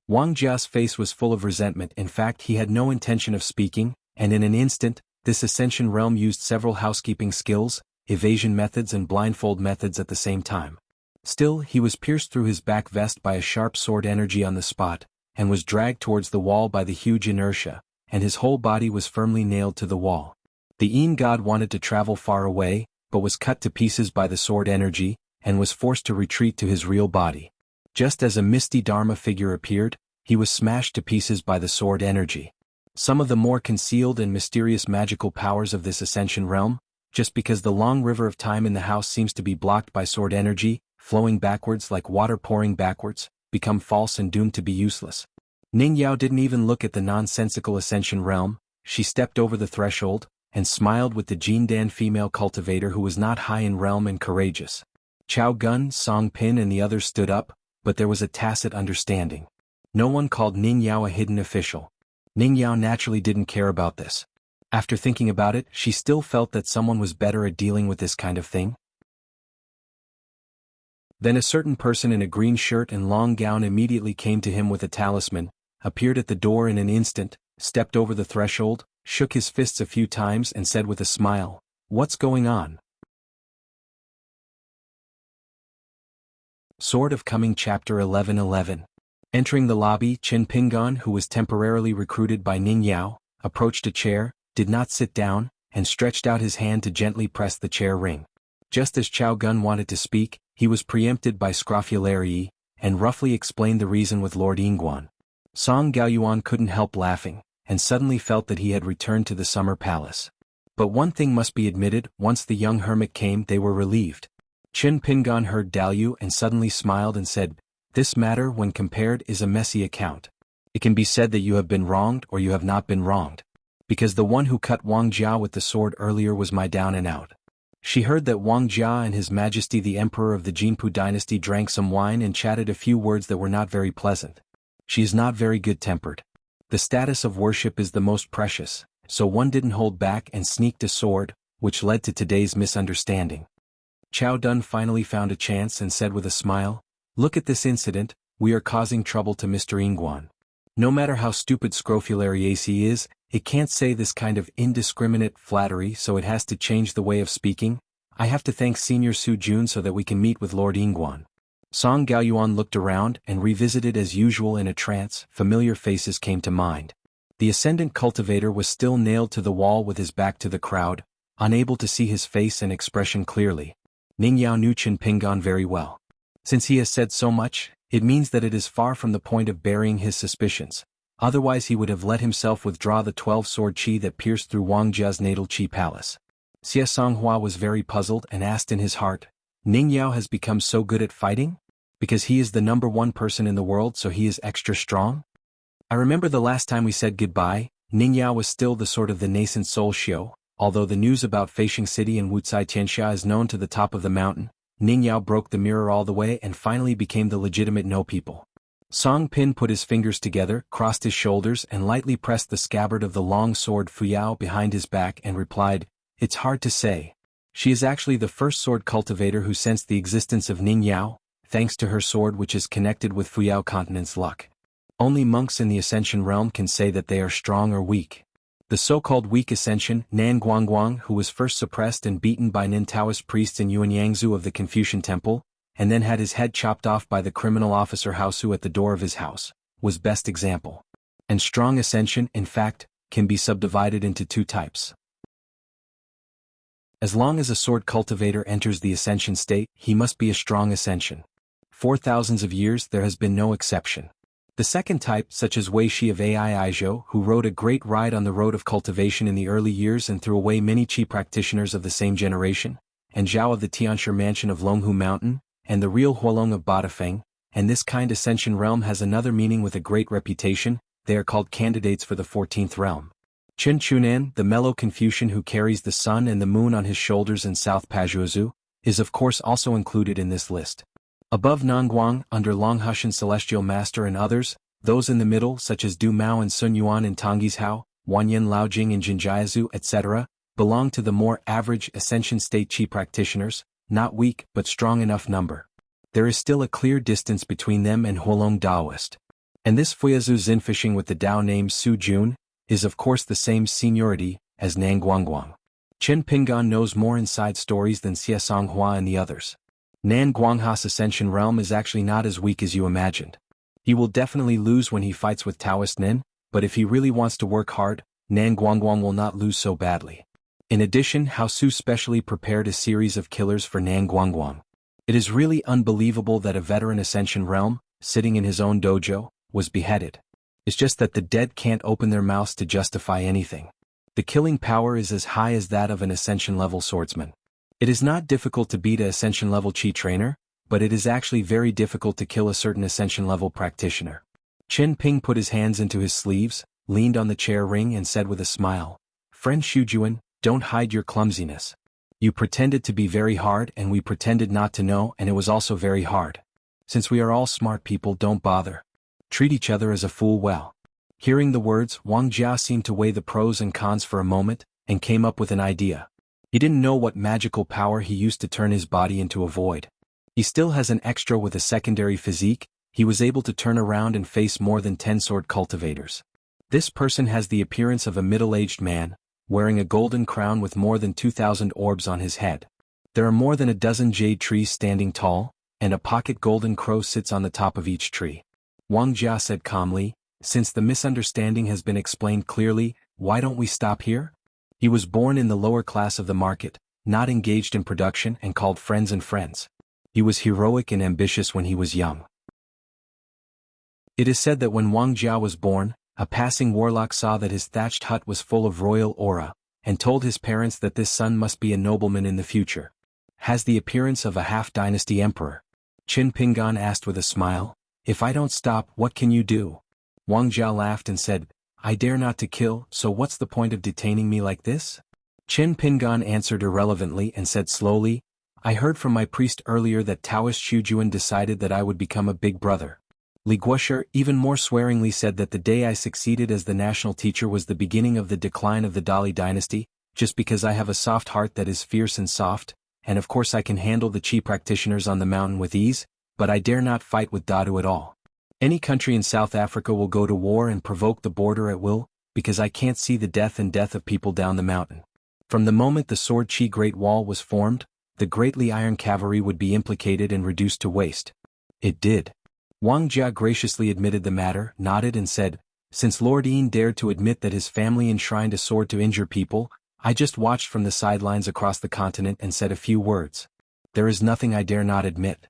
S1: Wang Jia's face was full of resentment. In fact, he had no intention of speaking, and in an instant, this Ascension realm used several housekeeping skills, evasion methods and blindfold methods at the same time. Still, he was pierced through his back vest by a sharp sword energy on the spot, and was dragged towards the wall by the huge inertia, and his whole body was firmly nailed to the wall. The Een god wanted to travel far away, but was cut to pieces by the sword energy, and was forced to retreat to his real body. Just as a misty Dharma figure appeared, he was smashed to pieces by the sword energy. Some of the more concealed and mysterious magical powers of this Ascension realm, just because the long river of time in the house seems to be blocked by sword energy, flowing backwards like water pouring backwards, become false and doomed to be useless. Ning Yao didn't even look at the nonsensical Ascension realm. She stepped over the threshold, and smiled with the Jindan female cultivator who was not high in realm and courageous. Chao Gun, Song Pin and the others stood up, but there was a tacit understanding. No one called Ning Yao a hidden official. Ning Yao naturally didn't care about this. After thinking about it, she still felt that someone was better at dealing with this kind of thing. Then a certain person in a green shirt and long gown immediately came to him with a talisman, appeared at the door in an instant, stepped over the threshold, shook his fists a few times and said with a smile, what's going on? Sword of Coming Chapter 11:11. Entering the lobby, Chen Pingan, who was temporarily recruited by Ning Yao, approached a chair, did not sit down, and stretched out his hand to gently press the chair ring. Just as Chao Gun wanted to speak, he was preempted by Scrofulariaceae, and roughly explained the reason with Lord Yingguan. Song Gaoyuan couldn't help laughing, and suddenly felt that he had returned to the summer palace. But one thing must be admitted, once the young hermit came they were relieved. Chen Pingan heard Dalyu and suddenly smiled and said, this matter, when compared, is a messy account. It can be said that you have been wronged or you have not been wronged. because the one who cut Wang Jia with the sword earlier was my down and out. She heard that Wang Jia and His Majesty the Emperor of the Jinpu dynasty drank some wine and chatted a few words that were not very pleasant. She is not very good-tempered. The status of worship is the most precious, so one didn't hold back and sneaked a sword, which led to today's misunderstanding. Chao Dun finally found a chance and said with a smile, "Look at this incident, we are causing trouble to Mr. Ingguan. No matter how stupid Scrofulariaceae is, it can't say this kind of indiscriminate flattery, so it has to change the way of speaking. I have to thank Senior Su Jun so that we can meet with Lord Ingguan." Song Gaoyuan looked around and revisited as usual in a trance. Familiar faces came to mind. The ascendant cultivator was still nailed to the wall with his back to the crowd, unable to see his face and expression clearly. Ning Yao knew Qin Pingan very well. Since he has said so much, it means that it is far from the point of burying his suspicions. Otherwise he would have let himself withdraw the 12-sword qi that pierced through Wang Jia's natal qi palace. Xuanhuan was very puzzled and asked in his heart, "Ning Yao has become so good at fighting? Because he is the #1 person in the world, so he is extra strong?" I remember the last time we said goodbye, Ning Yao was still the sort of the nascent soul Xiao. Although the news about Feishing City and Wuxialover is known to the top of the mountain, Ning Yao broke the mirror all the way and finally became the legitimate no-people. Song Pin put his fingers together, crossed his shoulders and lightly pressed the scabbard of the long sword Fuyao behind his back and replied, "It's hard to say. She is actually the first sword cultivator who sensed the existence of Ning Yao, thanks to her sword which is connected with Fuyao continent's luck. Only monks in the Ascension realm can say that they are strong or weak. The so-called weak Ascension, Nan Guangguang, who was first suppressed and beaten by Nin Taoist priests in Yuanyangzu of the Confucian Temple, and then had his head chopped off by the criminal officer Haosu at the door of his house, was best example. And strong Ascension, in fact, can be subdivided into 2 types. As long as a sword cultivator enters the Ascension state, he must be a strong Ascension. For thousands of years there has been no exception. The second type, such as Wei Shi of Aizhou, who rode a great ride on the road of cultivation in the early years and threw away many qi practitioners of the same generation, and Zhao of the Tianshi mansion of Longhu Mountain, and the real Huolong of Badafeng, and this kind Ascension realm has another meaning with a great reputation. They are called candidates for the 14th realm. Chen Chunan, the mellow Confucian who carries the sun and the moon on his shoulders in South Pajuazhu, is of course also included in this list. Above Nangguang, under Longhushan Celestial Master and others, those in the middle such as Du Mao and Sun Yuan in Tonggishao, Wanyan Laojing in Jinjiazu, etc., belong to the more average Ascension state qi practitioners, not weak but strong enough number. There is still a clear distance between them and Huolong Daoist. And this Fuyazu Zinfishing with the Dao named Su Jun, is of course the same seniority as Nanguangguang. Qin Pingan knows more inside stories than Xuanhuan and the others. Nan Guangha's Ascension realm is actually not as weak as you imagined. He will definitely lose when he fights with Taoist Nin, but if he really wants to work hard, Nan Guangguang will not lose so badly. In addition, Haosu specially prepared a series of killers for Nan Guangguang. It is really unbelievable that a veteran Ascension realm, sitting in his own dojo, was beheaded. It's just that the dead can't open their mouths to justify anything. The killing power is as high as that of an Ascension-level swordsman. It is not difficult to beat a Ascension-level Qi trainer, but it is actually very difficult to kill a certain Ascension-level practitioner. Qin Ping put his hands into his sleeves, leaned on the chair ring and said with a smile, "Friend Shujuan, don't hide your clumsiness. You pretended to be very hard and we pretended not to know, and it was also very hard. Since we are all smart people, don't bother. Treat each other as a fool well." Hearing the words, Wang Jia seemed to weigh the pros and cons for a moment, and came up with an idea. He didn't know what magical power he used to turn his body into a void. He still has an extra with a secondary physique. He was able to turn around and face more than 10 sword cultivators. This person has the appearance of a middle-aged man, wearing a golden crown with more than 2,000 orbs on his head. There are more than a dozen jade trees standing tall, and a pocket golden crow sits on the top of each tree. Wang Jia said calmly, "Since the misunderstanding has been explained clearly, why don't we stop here?" He was born in the lower class of the market, not engaged in production and called friends and friends. He was heroic and ambitious when he was young. It is said that when Wang Jia was born, a passing warlock saw that his thatched hut was full of royal aura, and told his parents that this son must be a nobleman in the future. Has the appearance of a half-dynasty emperor. Qin Pingan asked with a smile, "If I don't stop, what can you do?" Wang Jia laughed and said, I dare not to kill, so what's the point of detaining me like this? Chen Pingan answered irrelevantly and said slowly, I heard from my priest earlier that Taoist Shujuan decided that I would become a big brother. Li Guosher even more swearingly said that the day I succeeded as the national teacher was the beginning of the decline of the Dali dynasty, just because I have a soft heart that is fierce and soft, and of course I can handle the chi practitioners on the mountain with ease, but I dare not fight with Dadu at all. Any country in South Africa will go to war and provoke the border at will, because I can't see the death of people down the mountain. From the moment the Sword Chi Great Wall was formed, the greatly iron cavalry would be implicated and reduced to waste. It did. Wang Jia graciously admitted the matter, nodded and said, since Lord Yin dared to admit that his family enshrined a sword to injure people, I just watched from the sidelines across the continent and said a few words. There is nothing I dare not admit.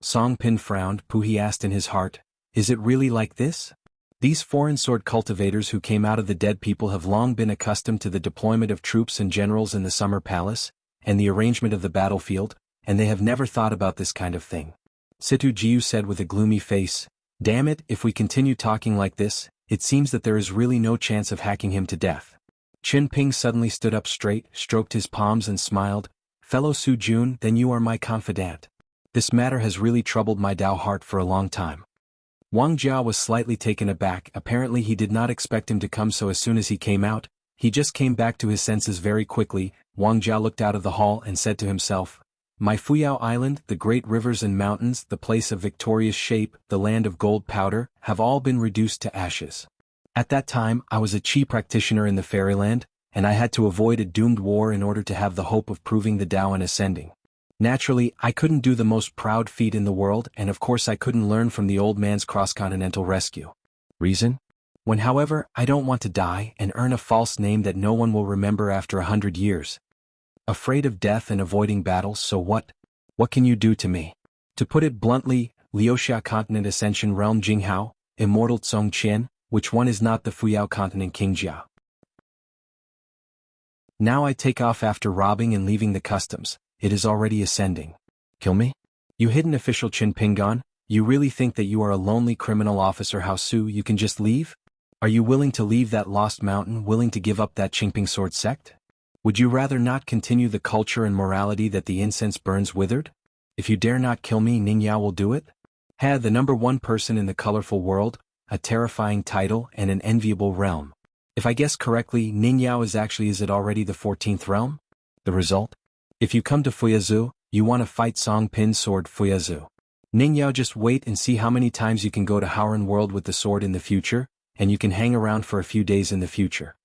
S1: Song Pin frowned. Puhi asked in his heart, is it really like this? These foreign sword cultivators who came out of the dead people have long been accustomed to the deployment of troops and generals in the summer palace, and the arrangement of the battlefield, and they have never thought about this kind of thing. Situ Jiu said with a gloomy face, damn it, if we continue talking like this, it seems that there is really no chance of hacking him to death. Chin Ping suddenly stood up straight, stroked his palms and smiled, fellow Su Jun, then you are my confidant. This matter has really troubled my Dao heart for a long time. Wang Jia was slightly taken aback. Apparently he did not expect him to come so as soon as he came out. He just came back to his senses very quickly. Wang Jia looked out of the hall and said to himself, my Fuyao Island, the great rivers and mountains, the place of victorious shape, the land of gold powder, have all been reduced to ashes. At that time I was a chi practitioner in the fairyland, and I had to avoid a doomed war in order to have the hope of proving the Dao and ascending. Naturally, I couldn't do the most proud feat in the world, and of course I couldn't learn from the old man's cross-continental rescue. Reason? When however, I don't want to die and earn a false name that no one will remember after 100 years. Afraid of death and avoiding battles, so what? What can you do to me? To put it bluntly, Liuxia continent ascension realm Jinghao, immortal Tsong Qian, which one is not the Fuyao continent King Jia? Now I take off after robbing and leaving the customs. It is already ascending. Kill me? You hidden official Chin Pingan, you really think that you are a lonely criminal officer Hao Su you can just leave? Are you willing to leave that lost mountain, willing to give up that Qingping sword sect? Would you rather not continue the culture and morality that the incense burns withered? If you dare not kill me, Ningyao will do it? Had the number one person in the colorful world, a terrifying title and an enviable realm. If I guess correctly, Ningyao is it already the 14th realm? The result? If you come to Fuyazu, you want to fight Song Pin's sword Fuyazu. Ningyao, just wait and see how many times you can go to Howren World with the sword in the future, and you can hang around for a few days in the future.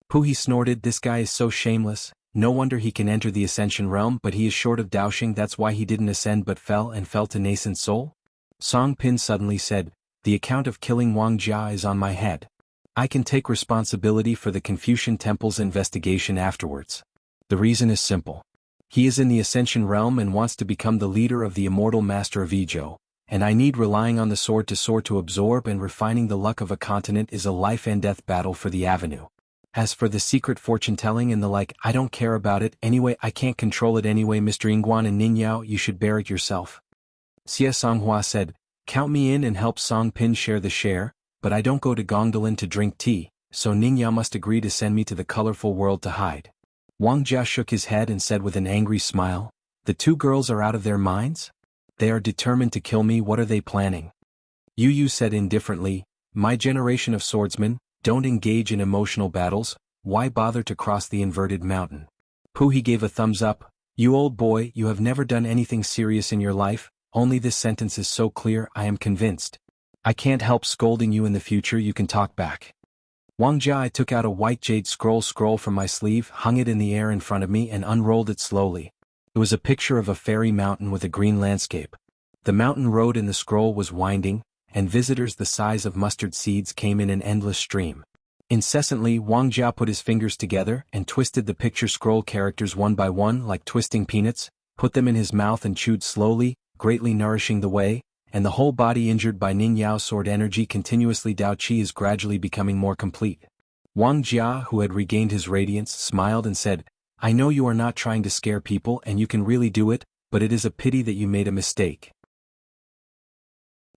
S1: Puhi snorted, this guy is so shameless, no wonder he can enter the Ascension realm, but he is short of Daoxing, that's why he didn't ascend but fell to nascent soul? Song Pin suddenly said, the account of killing Wang Jia is on my head. I can take responsibility for the Confucian Temple's investigation afterwards. The reason is simple. He is in the Ascension realm and wants to become the leader of the immortal master of Ijo, and I need relying on the sword to absorb, and refining the luck of a continent is a life and death battle for the avenue. As for the secret fortune-telling and the like, I don't care about it anyway, I can't control it anyway, Mr. Ingguan and Ningyao, you should bear it yourself. Xia Songhua said, count me in and help Song Pin share the share, but I don't go to Gongdalin to drink tea, so Ningyao must agree to send me to the colorful world to hide. Wang Jia shook his head and said with an angry smile, the two girls are out of their minds? They are determined to kill me, what are they planning? Yu Yu said indifferently, my generation of swordsmen, don't engage in emotional battles, why bother to cross the inverted mountain? Puhi gave a thumbs up, you old boy, you have never done anything serious in your life, only this sentence is so clear, I am convinced. I can't help scolding you in the future, you can talk back. Wang Jia took out a white jade scroll from my sleeve, hung it in the air in front of me and unrolled it slowly. It was a picture of a fairy mountain with a green landscape. The mountain road in the scroll was winding, and visitors the size of mustard seeds came in an endless stream. Incessantly, Wang Jia put his fingers together and twisted the picture scroll characters one by one like twisting peanuts, put them in his mouth and chewed slowly, greatly nourishing the way, and the whole body injured by Ning Yao's sword energy continuously Dao Qi is gradually becoming more complete. Wang Jia, who had regained his radiance, smiled and said, I know you are not trying to scare people and you can really do it, but it is a pity that you made a mistake.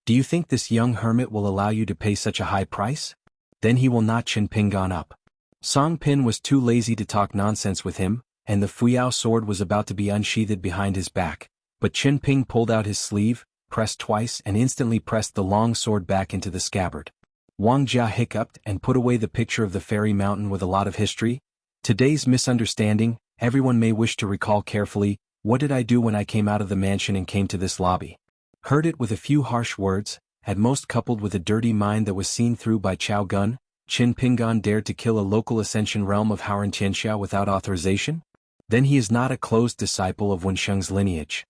S1: Do you think this young hermit will allow you to pay such a high price? Then he will not Qin Pingan up. Song Pin was too lazy to talk nonsense with him, and the Fuyao sword was about to be unsheathed behind his back, but Qin Ping pulled out his sleeve, pressed twice and instantly pressed the long sword back into the scabbard. Wang Jia hiccuped and put away the picture of the fairy mountain with a lot of history. Today's misunderstanding, everyone may wish to recall carefully, what did I do when I came out of the mansion and came to this lobby? Heard it with a few harsh words, at most coupled with a dirty mind that was seen through by Chao Gun. Qin Pingan dared to kill a local ascension realm of Houran Xianxia without authorization? Then he is not a closed disciple of Wensheng's lineage.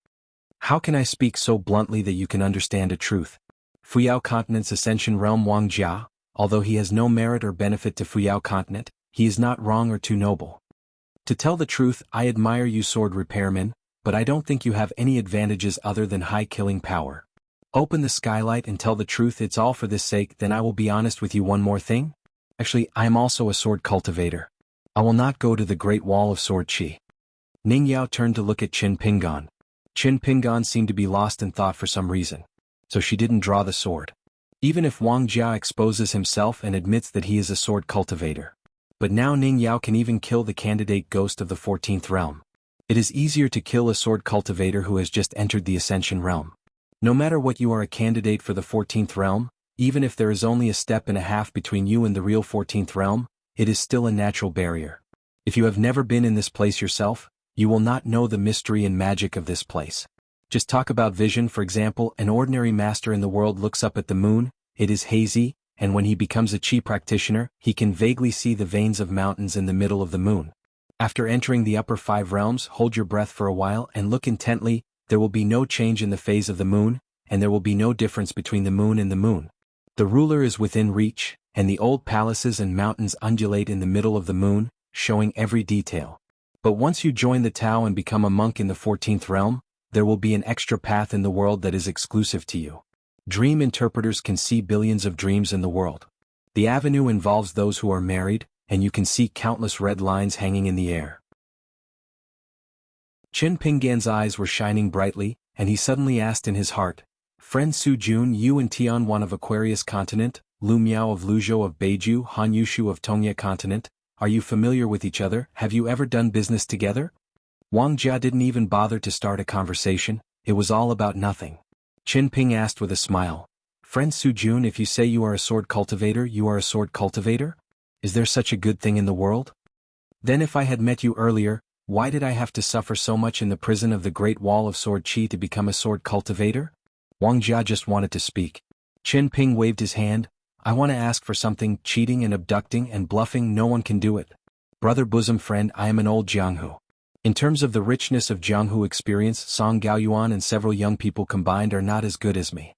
S1: How can I speak so bluntly that you can understand a truth? Fuyao Continent's ascension realm Wang Jia, although he has no merit or benefit to Fuyao Continent, he is not wrong or too noble. To tell the truth, I admire you sword repairman, but I don't think you have any advantages other than high killing power. Open the skylight and tell the truth, it's all for this sake. Then I will be honest with you one more thing. Actually, I am also a sword cultivator. I will not go to the Great Wall of Sword Qi. Ning Yao turned to look at Qin Pingan. Qin Pingan seemed to be lost in thought for some reason. So she didn't draw the sword. Even if Wang Jia exposes himself and admits that he is a sword cultivator. But now Ning Yao can even kill the candidate ghost of the 14th realm. It is easier to kill a sword cultivator who has just entered the Ascension realm. No matter what, you are a candidate for the 14th realm, even if there is only a step and a half between you and the real 14th realm, it is still a natural barrier. If you have never been in this place yourself, you will not know the mystery and magic of this place. Just talk about vision, for example. An ordinary master in the world looks up at the moon, it is hazy, and when he becomes a Qi practitioner, he can vaguely see the veins of mountains in the middle of the moon. After entering the upper 5 realms, hold your breath for a while and look intently. There will be no change in the phase of the moon, and there will be no difference between the moon and the moon. The ruler is within reach, and the old palaces and mountains undulate in the middle of the moon, showing every detail. But once you join the Tao and become a monk in the 14th realm, there will be an extra path in the world that is exclusive to you. Dream interpreters can see billions of dreams in the world. The avenue involves those who are married, and you can see countless red lines hanging in the air. Qin Pingan's eyes were shining brightly, and he suddenly asked in his heart, Friend Su Jun, you and Tianhuan of Aquarius Continent, Lu Miao of Luzhou of Beiju, Han Yushu of Tongye Continent, are you familiar with each other? Have you ever done business together? Wang Jia didn't even bother to start a conversation, it was all about nothing. Qin Ping asked with a smile, Friend Su Jun, if you say you are a sword cultivator, you are a sword cultivator? Is there such a good thing in the world? Then if I had met you earlier, why did I have to suffer so much in the prison of the Great Wall of Sword Qi to become a sword cultivator? Wang Jia just wanted to speak. Qin Ping waved his hand, I want to ask for something. Cheating and abducting and bluffing, no one can do it. Brother bosom friend, I am an old jianghu. In terms of the richness of jianghu experience, Song Gaoyuan and several young people combined are not as good as me.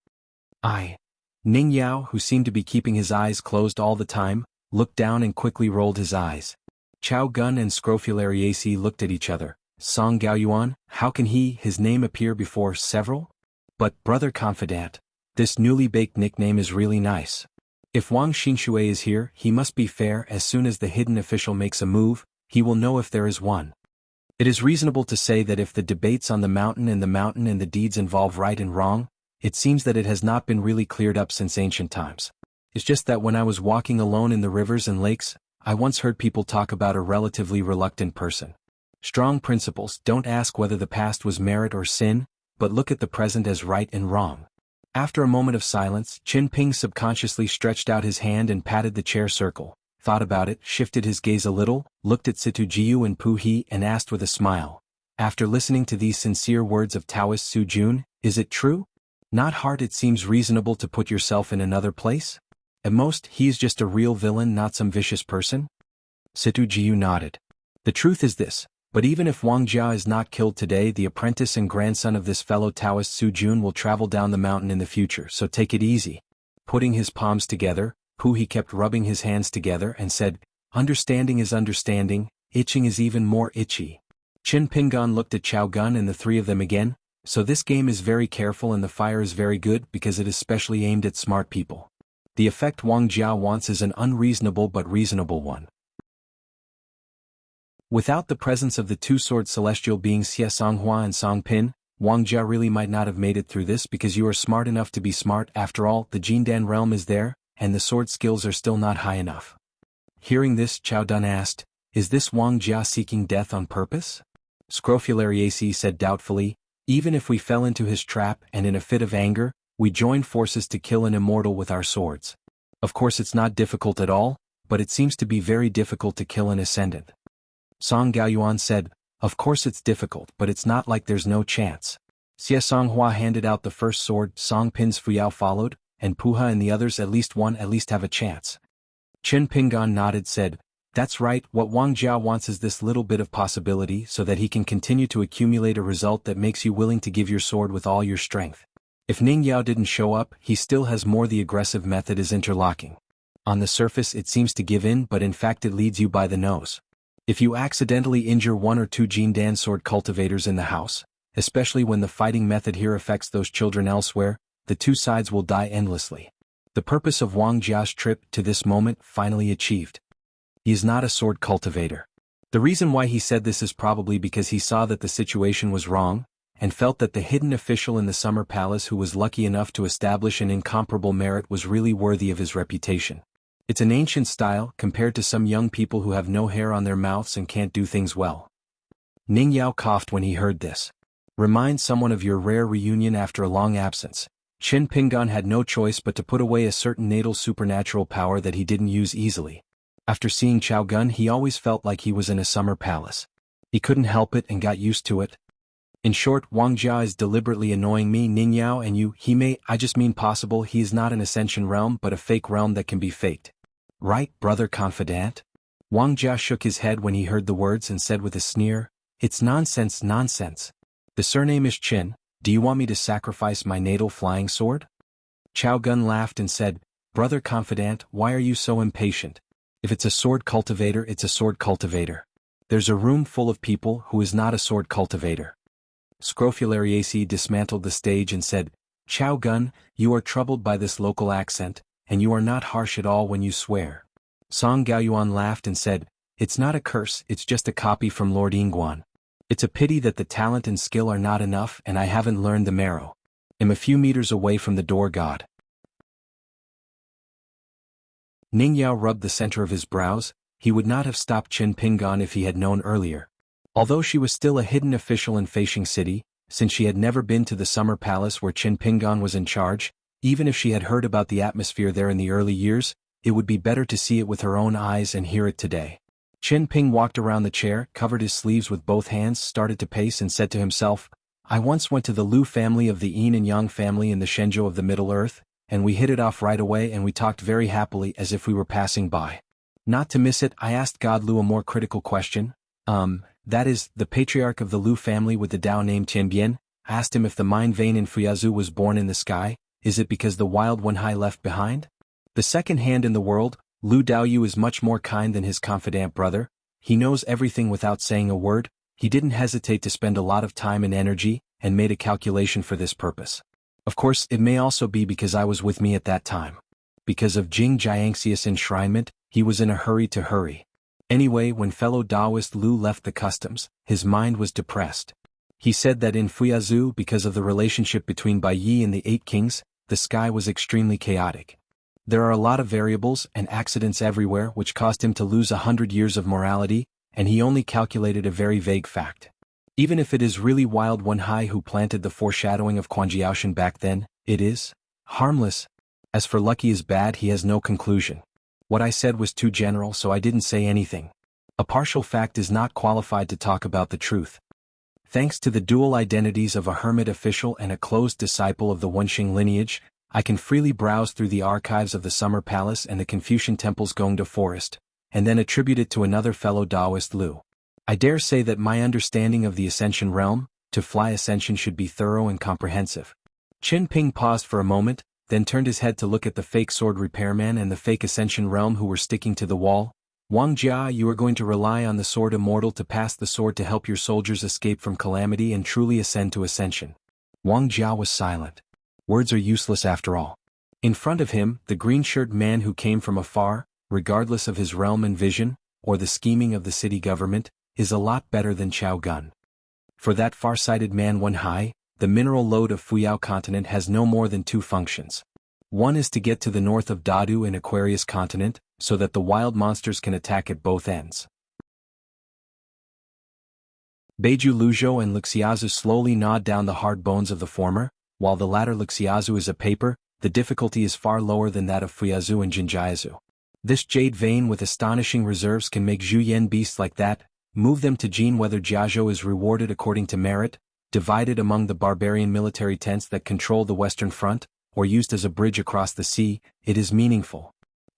S1: Ning Yao, who seemed to be keeping his eyes closed all the time, looked down and quickly rolled his eyes. Chao Gun and Scrofulariaceae looked at each other. Song Gaoyuan, how can his name appear before several? But, brother confidant, this newly baked nickname is really nice. If Wang Xingxue is here, he must be fair. As soon as the hidden official makes a move, he will know if there is one. It is reasonable to say that if the debates on the mountain and the deeds involve right and wrong, it seems that it has not been really cleared up since ancient times. It's just that when I was walking alone in the rivers and lakes, I once heard people talk about a relatively reluctant person. Strong principles. Don't ask whether the past was merit or sin, but look at the present as right and wrong. After a moment of silence, Qin Ping subconsciously stretched out his hand and patted the chair circle, thought about it, shifted his gaze a little, looked at Situ Jiu and Pu He and asked with a smile, after listening to these sincere words of Taoist Su Jun, is it true? Not hard. It seems reasonable to put yourself in another place? At most, he is just a real villain, not some vicious person? Situ Jiu nodded. The truth is this, but even if Wang Jia is not killed today, the apprentice and grandson of this fellow Taoist Su Jun will travel down the mountain in the future, so take it easy. Putting his palms together, Pu He kept rubbing his hands together and said, Understanding is understanding, itching is even more itchy. Qin Pingan looked at Chao Gun and the three of them again. So this game is very careful and the fire is very good because it is specially aimed at smart people. The effect Wang Jia wants is an unreasonable but reasonable one. Without the presence of the two-sword celestial beings xuanhuan and Song Pin, Wang Jia really might not have made it through this because you are smart enough to be smart. After all, the Jindan realm is there, and the sword skills are still not high enough. Hearing this, Chao Dun asked, "Is this Wang Jia seeking death on purpose?" Scrofulariaceae said doubtfully, "Even if we fell into his trap and in a fit of anger, we joined forces to kill an immortal with our swords. Of course it's not difficult at all, but it seems to be very difficult to kill an ascendant." Song Gaoyuan said, "Of course it's difficult, but it's not like there's no chance." Xuanhuan handed out the first sword, Song Pin's Fuyao followed, and Puha and the others at least have a chance. Qin Pingan nodded said, "That's right, what Wang Jia wants is this little bit of possibility so that he can continue to accumulate a result that makes you willing to give your sword with all your strength. If Ning Yao didn't show up, he still has more. The aggressive method is interlocking. On the surface it seems to give in, but in fact it leads you by the nose. If you accidentally injure one or two Jindan sword cultivators in the house, especially when the fighting method here affects those children elsewhere, the two sides will die endlessly. The purpose of Wang Jia's trip to this moment finally achieved. He is not a sword cultivator. The reason why he said this is probably because he saw that the situation was wrong, and felt that the hidden official in the Summer Palace who was lucky enough to establish an incomparable merit was really worthy of his reputation. It's an ancient style compared to some young people who have no hair on their mouths and can't do things well. Ning Yao coughed when he heard this. Remind someone of your rare reunion after a long absence. Qin Pingan had no choice but to put away a certain natal supernatural power that he didn't use easily. After seeing Chao Gun, he always felt like he was in a summer palace. He couldn't help it and got used to it. In short, Wang Jia is deliberately annoying me, Ning Yao, and you. I just mean possible. He is not an ascension realm but a fake realm that can be faked. Right, brother confidant? Wang Jia shook his head when he heard the words and said with a sneer, "It's nonsense. The surname is Qin. Do you want me to sacrifice my natal flying sword?" Chao Gun laughed and said, "Brother confidant, why are you so impatient? If it's a sword cultivator, it's a sword cultivator. There's a room full of people who is not a sword cultivator." Scrofulariaceae dismantled the stage and said, "Chao Gun, you are troubled by this local accent, and you are not harsh at all when you swear." Song Gaoyuan laughed and said, "It's not a curse, it's just a copy from Lord Yingguan. It's a pity that the talent and skill are not enough and I haven't learned the marrow. I'm a few meters away from the door god." Ning Yao rubbed the center of his brows. He would not have stopped Qin Pingan if he had known earlier. Although she was still a hidden official in Feishing City, since she had never been to the Summer Palace where Qin Pingan was in charge, even if she had heard about the atmosphere there in the early years, it would be better to see it with her own eyes and hear it today. Qin Ping walked around the chair, covered his sleeves with both hands, started to pace and said to himself, "I once went to the Lu family of the Yin and Yang family in the Shenzhou of the Middle Earth, and we hit it off right away and we talked very happily as if we were passing by. Not to miss it, I asked God Lu a more critical question. That is, the patriarch of the Lu family with the Dao named Tianbian, asked him if the mind vein in Fuyazu was born in the sky, is it because the wild Wenhai left behind? The second hand in the world, Lu Daoyu is much more kind than his confidant brother. He knows everything without saying a word. He didn't hesitate to spend a lot of time and energy, and made a calculation for this purpose. Of course, it may also be because I was with me at that time. Because of Jing Jiangxia's enshrinement, he was in a hurry to hurry. Anyway, when fellow Taoist Lu left the customs, his mind was depressed. He said that in Fuyazu, because of the relationship between Bai Yi and the Eight Kings, the sky was extremely chaotic. There are a lot of variables and accidents everywhere which caused him to lose 100 years of morality, and he only calculated a very vague fact. Even if it is really wild Wenhai who planted the foreshadowing of Quanjiaoshan back then, it is harmless. As for lucky is bad, he has no conclusion. What I said was too general, so I didn't say anything. A partial fact is not qualified to talk about the truth. Thanks to the dual identities of a hermit official and a closed disciple of the Wenxing lineage, I can freely browse through the archives of the Summer Palace and the Confucian Temple's Gongda Forest, and then attribute it to another fellow Taoist Lu. I dare say that my understanding of the Ascension realm, to fly Ascension, should be thorough and comprehensive. Qin Ping paused for a moment, then turned his head to look at the fake sword repairman and the fake Ascension realm who were sticking to the wall. Wang Jia, you are going to rely on the sword immortal to pass the sword to help your soldiers escape from calamity and truly ascend to Ascension. Wang Jia was silent. Words are useless after all. In front of him, the green-shirt man who came from afar, regardless of his realm and vision, or the scheming of the city government, is a lot better than Chao Gun. For that far-sighted man Wenhai, the mineral lode of Fuyao continent has no more than two functions. One is to get to the north of Dadu in Aquarius continent, so that the wild monsters can attack at both ends. Beiju Luzhou and Luxiazu slowly gnawed down the hard bones of the former, while the latter Luxiazu is a paper. The difficulty is far lower than that of Fuyazu and Jinjiazu. This jade vein with astonishing reserves can make Zhuyan beasts like that, move them to Jin. Whether Jiazhou is rewarded according to merit, divided among the barbarian military tents that control the Western Front, or used as a bridge across the sea, it is meaningful.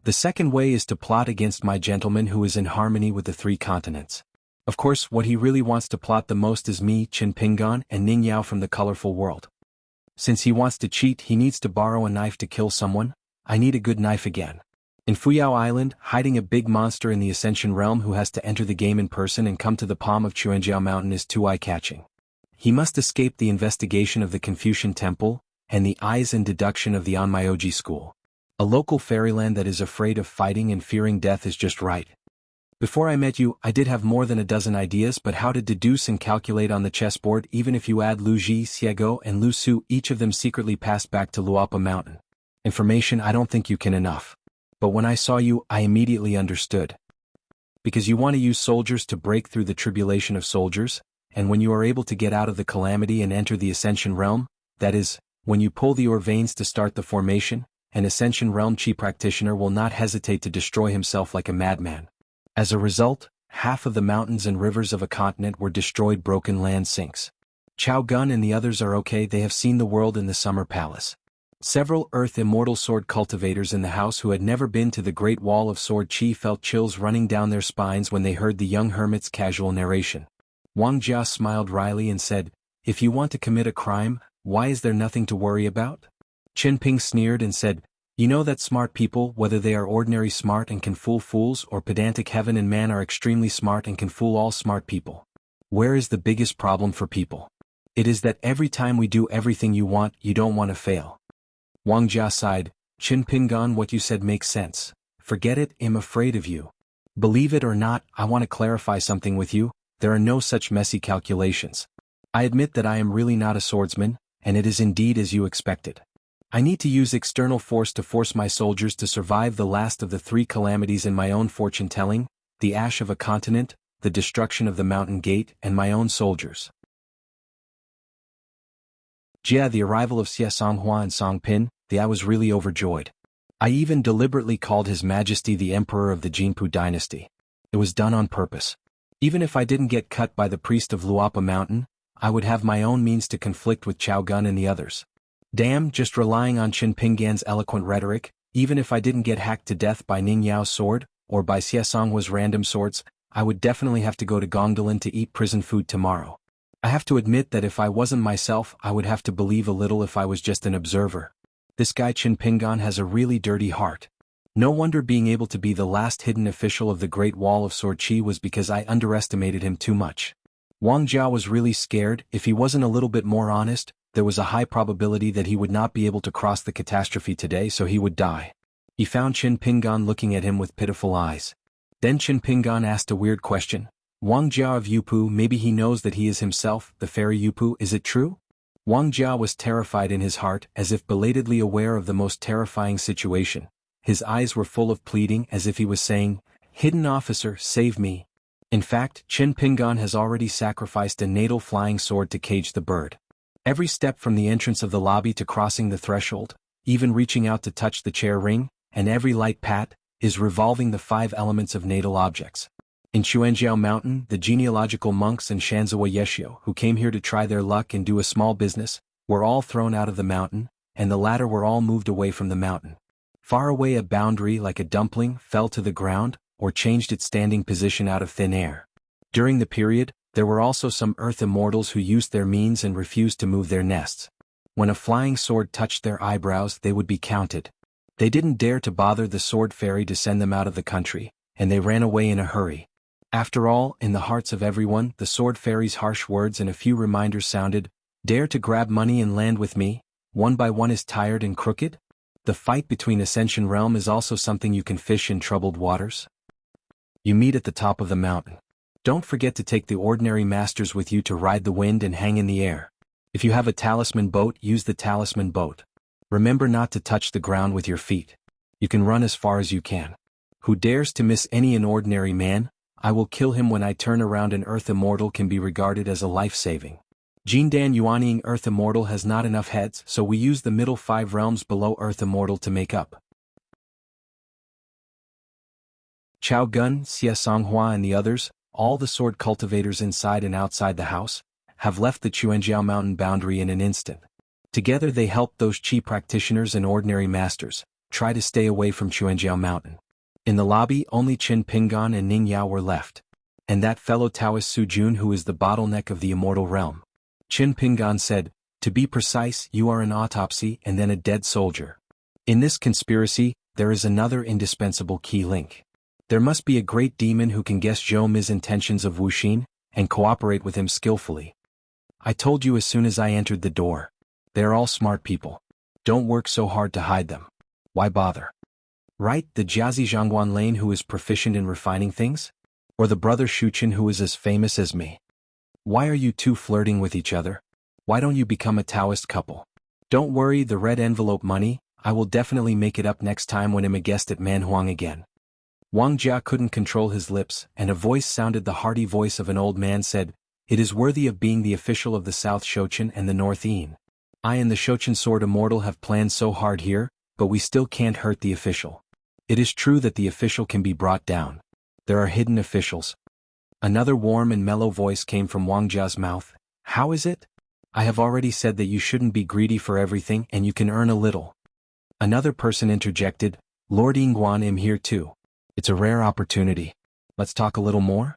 S1: The second way is to plot against my gentleman who is in harmony with the 3 continents. Of course, what he really wants to plot the most is me, Qin Pingan, and Ning Yao from the colorful world. Since he wants to cheat, he needs to borrow a knife to kill someone. I need a good knife again. In Fuyao Island, hiding a big monster in the Ascension realm who has to enter the game in person and come to the palm of Chuanjiao Mountain is too eye-catching. He must escape the investigation of the Confucian Temple, and the eyes and deduction of the Onmyoji school. A local fairyland that is afraid of fighting and fearing death is just right. Before I met you, I did have more than a dozen ideas, but how to deduce and calculate on the chessboard, even if you add Lu Ji, Xiego, and Lu Su, each of them secretly passed back to Luapa Mountain. Information I don't think you can enough. But when I saw you, I immediately understood. Because you want to use soldiers to break through the tribulation of soldiers, and when you are able to get out of the calamity and enter the Ascension realm, that is, when you pull the veins to start the formation, an Ascension realm chi practitioner will not hesitate to destroy himself like a madman. As a result, half of the mountains and rivers of a continent were destroyed. Broken land sinks. Chao Gun and the others are okay. They have seen the world in the Summer Palace. Several Earth Immortal sword cultivators in the house who had never been to the Great Wall of Sword Chi felt chills running down their spines when they heard the young hermit's casual narration. Wang Jia smiled wryly and said, "If you want to commit a crime, why is there nothing to worry about?" Qin Ping sneered and said, "You know that smart people, whether they are ordinary smart and can fool fools or pedantic heaven and man, are extremely smart and can fool all smart people. Where is the biggest problem for people? It is that every time we do everything you want, you don't want to fail." Wang Jia sighed, "Qin Pingan, what you said makes sense. Forget it, I'm afraid of you. Believe it or not, I want to clarify something with you. There are no such messy calculations. I admit that I am really not a swordsman, and it is indeed as you expected. I need to use external force to force my soldiers to survive the last of the 3 calamities in my own fortune-telling, the ash of a continent, the destruction of the mountain gate, and my own soldiers." Jia, the arrival of Xuanhuan and Song Pin, I was really overjoyed. I even deliberately called His Majesty the Emperor of the Jinpu dynasty. It was done on purpose. Even if I didn't get cut by the priest of Luapa Mountain, I would have my own means to conflict with Chao Gun and the others. Damn, just relying on Qin Pingan's eloquent rhetoric, even if I didn't get hacked to death by Ning Yao's sword, or by Xie Songhua's random swords, I would definitely have to go to Gongdalan to eat prison food tomorrow. I have to admit that if I wasn't myself, I would have to believe a little if I was just an observer. This guy Qin Pingan has a really dirty heart. No wonder being able to be the last hidden official of the Great Wall of Sword Chi was because I underestimated him too much. Wang Jia was really scared. If he wasn't a little bit more honest, there was a high probability that he would not be able to cross the catastrophe today, so he would die. He found Qin Pingan looking at him with pitiful eyes. Then Qin Pingan asked a weird question. "Wang Jia of Yupu, maybe he knows that he is himself, the fairy Yupu, is it true?" Wang Jia was terrified in his heart, as if belatedly aware of the most terrifying situation. His eyes were full of pleading, as if he was saying, "Hidden officer, save me." In fact, Qin Pingan has already sacrificed a natal flying sword to cage the bird. Every step from the entrance of the lobby to crossing the threshold, even reaching out to touch the chair ring, and every light pat, is revolving the 5 elements of natal objects. In Xuanjiao Mountain, the genealogical monks and Shanzhua Yeshio, who came here to try their luck and do a small business, were all thrown out of the mountain, and the latter were all moved away from the mountain. Far away, a boundary like a dumpling fell to the ground, or changed its standing position out of thin air. During the period, there were also some earth immortals who used their means and refused to move their nests. When a flying sword touched their eyebrows, they would be counted. They didn't dare to bother the sword fairy to send them out of the country, and they ran away in a hurry. After all, in the hearts of everyone, the sword fairy's harsh words and a few reminders sounded, "Dare to grab money and land with me, one by one is tired and crooked?" The fight between Ascension Realm is also something you can fish in troubled waters. You meet at the top of the mountain. Don't forget to take the ordinary masters with you to ride the wind and hang in the air. If you have a talisman boat, use the talisman boat. Remember not to touch the ground with your feet. You can run as far as you can. Who dares to miss any unordinary man, I will kill him when I turn around. An earth immortal can be regarded as a life-saving. Jindan Yuanying earth immortal has not enough heads, so we use the middle 5 realms below earth immortal to make up. Chao Gun, xuanhuan and the others, all the sword cultivators inside and outside the house, have left the Xuanjiao mountain boundary in an instant. Together they help those chi practitioners and ordinary masters try to stay away from Xuanjiao mountain. In the lobby only Qin Pingan and Ning Yao were left. And that fellow Taoist Su Jun who is the bottleneck of the immortal realm. Qin Pingan said, "To be precise, you are an autopsy and then a dead soldier. In this conspiracy, there is another indispensable key link. There must be a great demon who can guess Zhou Mi's intentions of Wuxin and cooperate with him skillfully. I told you as soon as I entered the door. They are all smart people. Don't work so hard to hide them. Why bother? Right, the Jiazi Zhangguan Lane who is proficient in refining things? Or the brother Shuqin who is as famous as me? Why are you two flirting with each other? Why don't you become a Taoist couple? Don't worry, the red envelope money, I will definitely make it up next time when I'm a guest at Manhuang again." Wang Jia couldn't control his lips, and a voice sounded, the hearty voice of an old man said, "It is worthy of being the official of the South Shochen and the North Yin. I and the Shochen Sword Immortal have planned so hard here, but we still can't hurt the official. It is true that the official can be brought down. There are hidden officials." Another warm and mellow voice came from Wang Jia's mouth. "How is it? I have already said that you shouldn't be greedy for everything and you can earn a little." Another person interjected, "Lord Yingguan am here too. It's a rare opportunity. Let's talk a little more?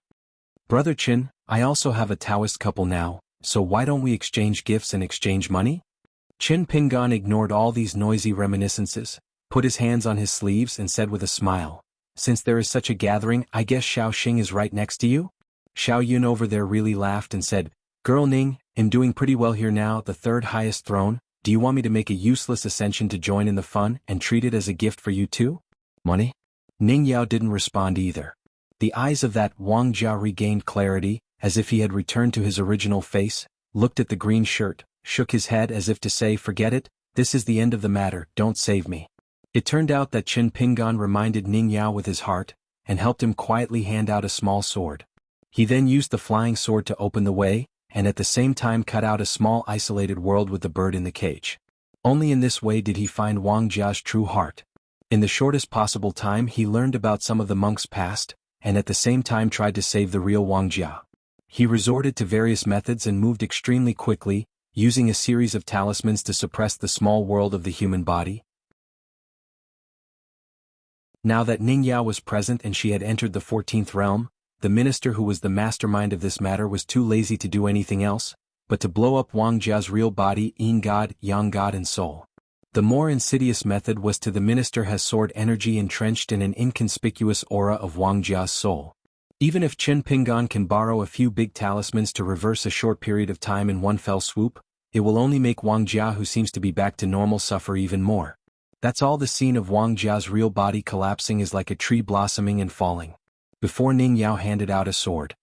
S1: Brother Qin, I also have a Taoist couple now, so why don't we exchange gifts and exchange money?" Qin Pingan ignored all these noisy reminiscences, put his hands on his sleeves and said with a smile, "Since there is such a gathering, I guess Xiao Xing is right next to you?" Xiao Yun over there really laughed and said, "Girl Ning, I'm doing pretty well here now, the third highest throne. Do you want me to make a useless ascension to join in the fun and treat it as a gift for you too? Money?" Ning Yao didn't respond either. The eyes of that Wang Jia regained clarity, as if he had returned to his original face, looked at the green shirt, shook his head as if to say, "Forget it, this is the end of the matter, don't save me." It turned out that Qin Pingan reminded Ning Yao with his heart, and helped him quietly hand out a small sword. He then used the flying sword to open the way, and at the same time cut out a small isolated world with the bird in the cage. Only in this way did he find Wang Jia's true heart. In the shortest possible time he learned about some of the monks' past, and at the same time tried to save the real Wang Jia. He resorted to various methods and moved extremely quickly, using a series of talismans to suppress the small world of the human body. Now that Ning Yao was present and she had entered the 14th realm, the minister who was the mastermind of this matter was too lazy to do anything else, but to blow up Wang Jia's real body, Yin God, Yang God and soul. The more insidious method was to the minister has sword energy entrenched in an inconspicuous aura of Wang Jia's soul. Even if Qin Pingan can borrow a few big talismans to reverse a short period of time in one fell swoop, it will only make Wang Jia, who seems to be back to normal, suffer even more. That's all. The scene of Wang Jia's real body collapsing is like a tree blossoming and falling. Before Ning Yao handed out a sword.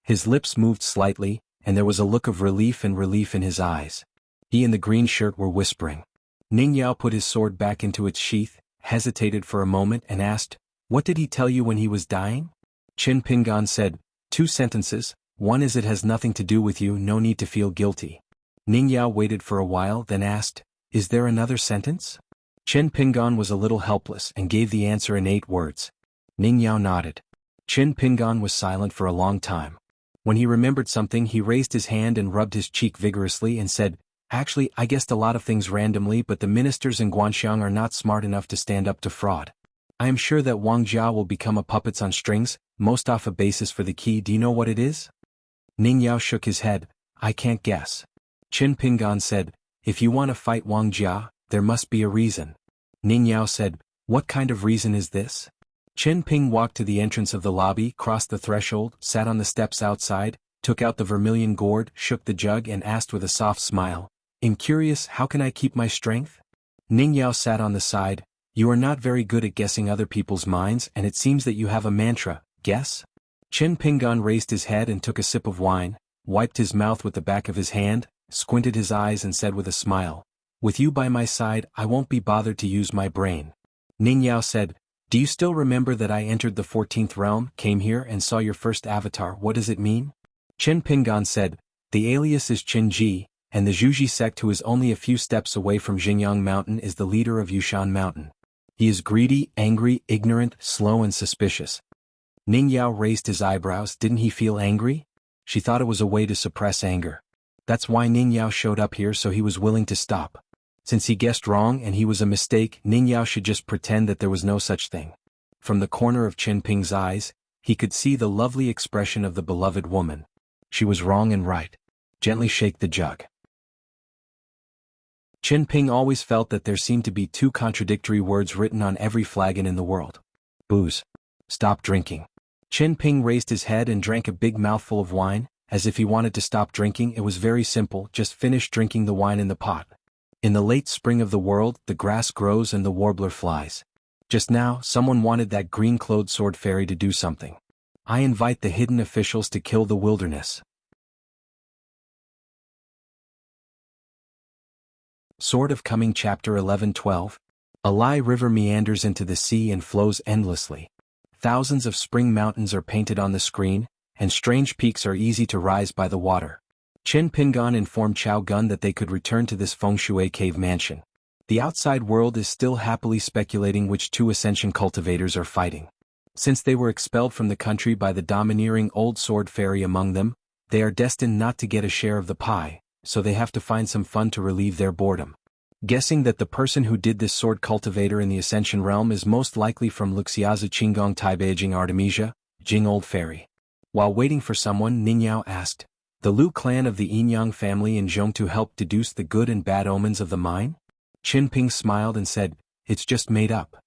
S1: His lips moved slightly, and there was a look of relief in his eyes. He and the green shirt were whispering. Ning Yao put his sword back into its sheath, hesitated for a moment and asked, "What did he tell you when he was dying?" Qin Pingan said, "2 sentences, one is it has nothing to do with you, no need to feel guilty." Ning Yao waited for a while then asked, "Is there another sentence?" Qin Pingan was a little helpless and gave the answer in 8 words. Ning Yao nodded. Qin Pingan was silent for a long time. When he remembered something he raised his hand and rubbed his cheek vigorously and said, "Actually, I guessed a lot of things randomly, but the ministers in Guanxiang are not smart enough to stand up to fraud. I am sure that Wang Jia will become a puppets on strings, most off a basis for the key. Do you know what it is?" Ning Yao shook his head, "I can't guess." Qin Pingan said, "If you want to fight Wang Jia, there must be a reason." Ning Yao said, "What kind of reason is this?" Qin Ping walked to the entrance of the lobby, crossed the threshold, sat on the steps outside, took out the vermilion gourd, shook the jug and asked with a soft smile, "I'm curious, how can I keep my strength?" Ning Yao sat on the side, "You are not very good at guessing other people's minds and it seems that you have a mantra, guess?" Qin Pingan raised his head and took a sip of wine, wiped his mouth with the back of his hand, squinted his eyes and said with a smile, With you by my side, I won't be bothered to use my brain. Ning Yao said, do you still remember that I entered the 14th realm, came here and saw your first avatar? What does it mean? Chen Pingan said, the alias is Qin Ji, and the Zhuji sect who is only a few steps away from Xingyang Mountain is the leader of Yushan Mountain. He is greedy, angry, ignorant, slow and suspicious. Ning Yao raised his eyebrows. Didn't he feel angry? She thought it was a way to suppress anger. That's why Ning Yao showed up here, so he was willing to stop. Since he guessed wrong and he was a mistake, Ning Yao should just pretend that there was no such thing. From the corner of Chen Ping's eyes, he could see the lovely expression of the beloved woman. She was wrong and right. Gently shake the jug. Chen Ping always felt that there seemed to be two contradictory words written on every flagon in the world. Booze. Stop drinking. Chen Ping raised his head and drank a big mouthful of wine, as if he wanted to stop drinking. It was very simple, just finish drinking the wine in the pot. In the late spring of the world, the grass grows and the warbler flies. Just now, someone wanted that green-clothed sword fairy to do something. I invite the hidden officials to kill the wilderness. Sword of Coming Chapter 11-12. A Lai river meanders into the sea and flows endlessly. Thousands of spring mountains are painted on the screen, and strange peaks are easy to rise by the water. Chen Pingan informed Chao Gun that they could return to this feng shui cave mansion. The outside world is still happily speculating which two ascension cultivators are fighting. Since they were expelled from the country by the domineering old sword fairy among them, they are destined not to get a share of the pie, so they have to find some fun to relieve their boredom. Guessing that the person who did this sword cultivator in the Ascension realm is most likely from Luxiaza Qinggong Taibeijing Artemisia, Jing Old Fairy. While waiting for someone, Ning Yao asked, the Lu clan of the Yinyang family in Zhongtu helped deduce the good and bad omens of the mine? Qin Ping smiled and said, it's just made up.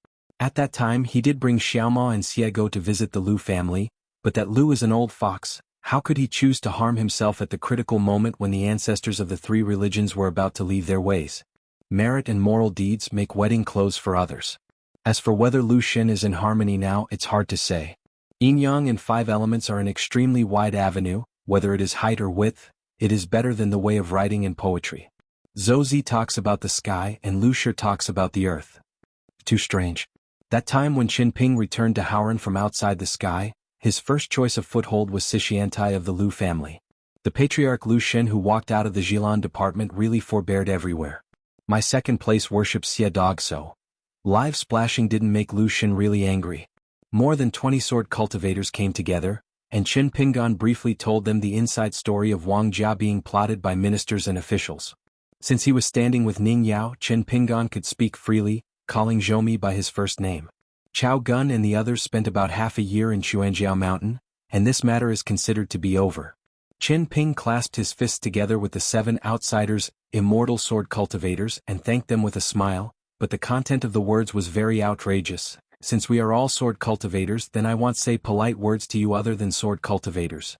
S1: At that time he did bring Xiaoma and Xiego to visit the Lu family, but that Lu is an old fox. How could he choose to harm himself at the critical moment when the ancestors of the three religions were about to leave their ways? Merit and moral deeds make wedding clothes for others. As for whether Lu Xun is in harmony now, it's hard to say. Yin Yang and five elements are an extremely wide avenue, whether it is height or width, it is better than the way of writing and poetry. Zhou Zi talks about the sky and Lu Shi talks about the earth. Too strange. That time when Qin Ping returned to Haoran from outside the sky, his first choice of foothold was Sishiantai of the Lu family. The patriarch Lu Xun who walked out of the Jilan department really forbeared everywhere. My second place worships Xia Dog, so live splashing didn't make Lu Xun really angry. More than 20 sword cultivators came together, and Chen Pingan briefly told them the inside story of Wang Jia being plotted by ministers and officials. Since he was standing with Ning Yao, Chen Pingan could speak freely, calling Zhou Mi by his first name. Chao Gun and the others spent about half a year in Xuanjiao Mountain, and this matter is considered to be over. Chen Ping clasped his fists together with the 7 outsiders, immortal sword cultivators, and thanked them with a smile, but the content of the words was very outrageous. Since we are all sword cultivators, then I want say polite words to you other than sword cultivators.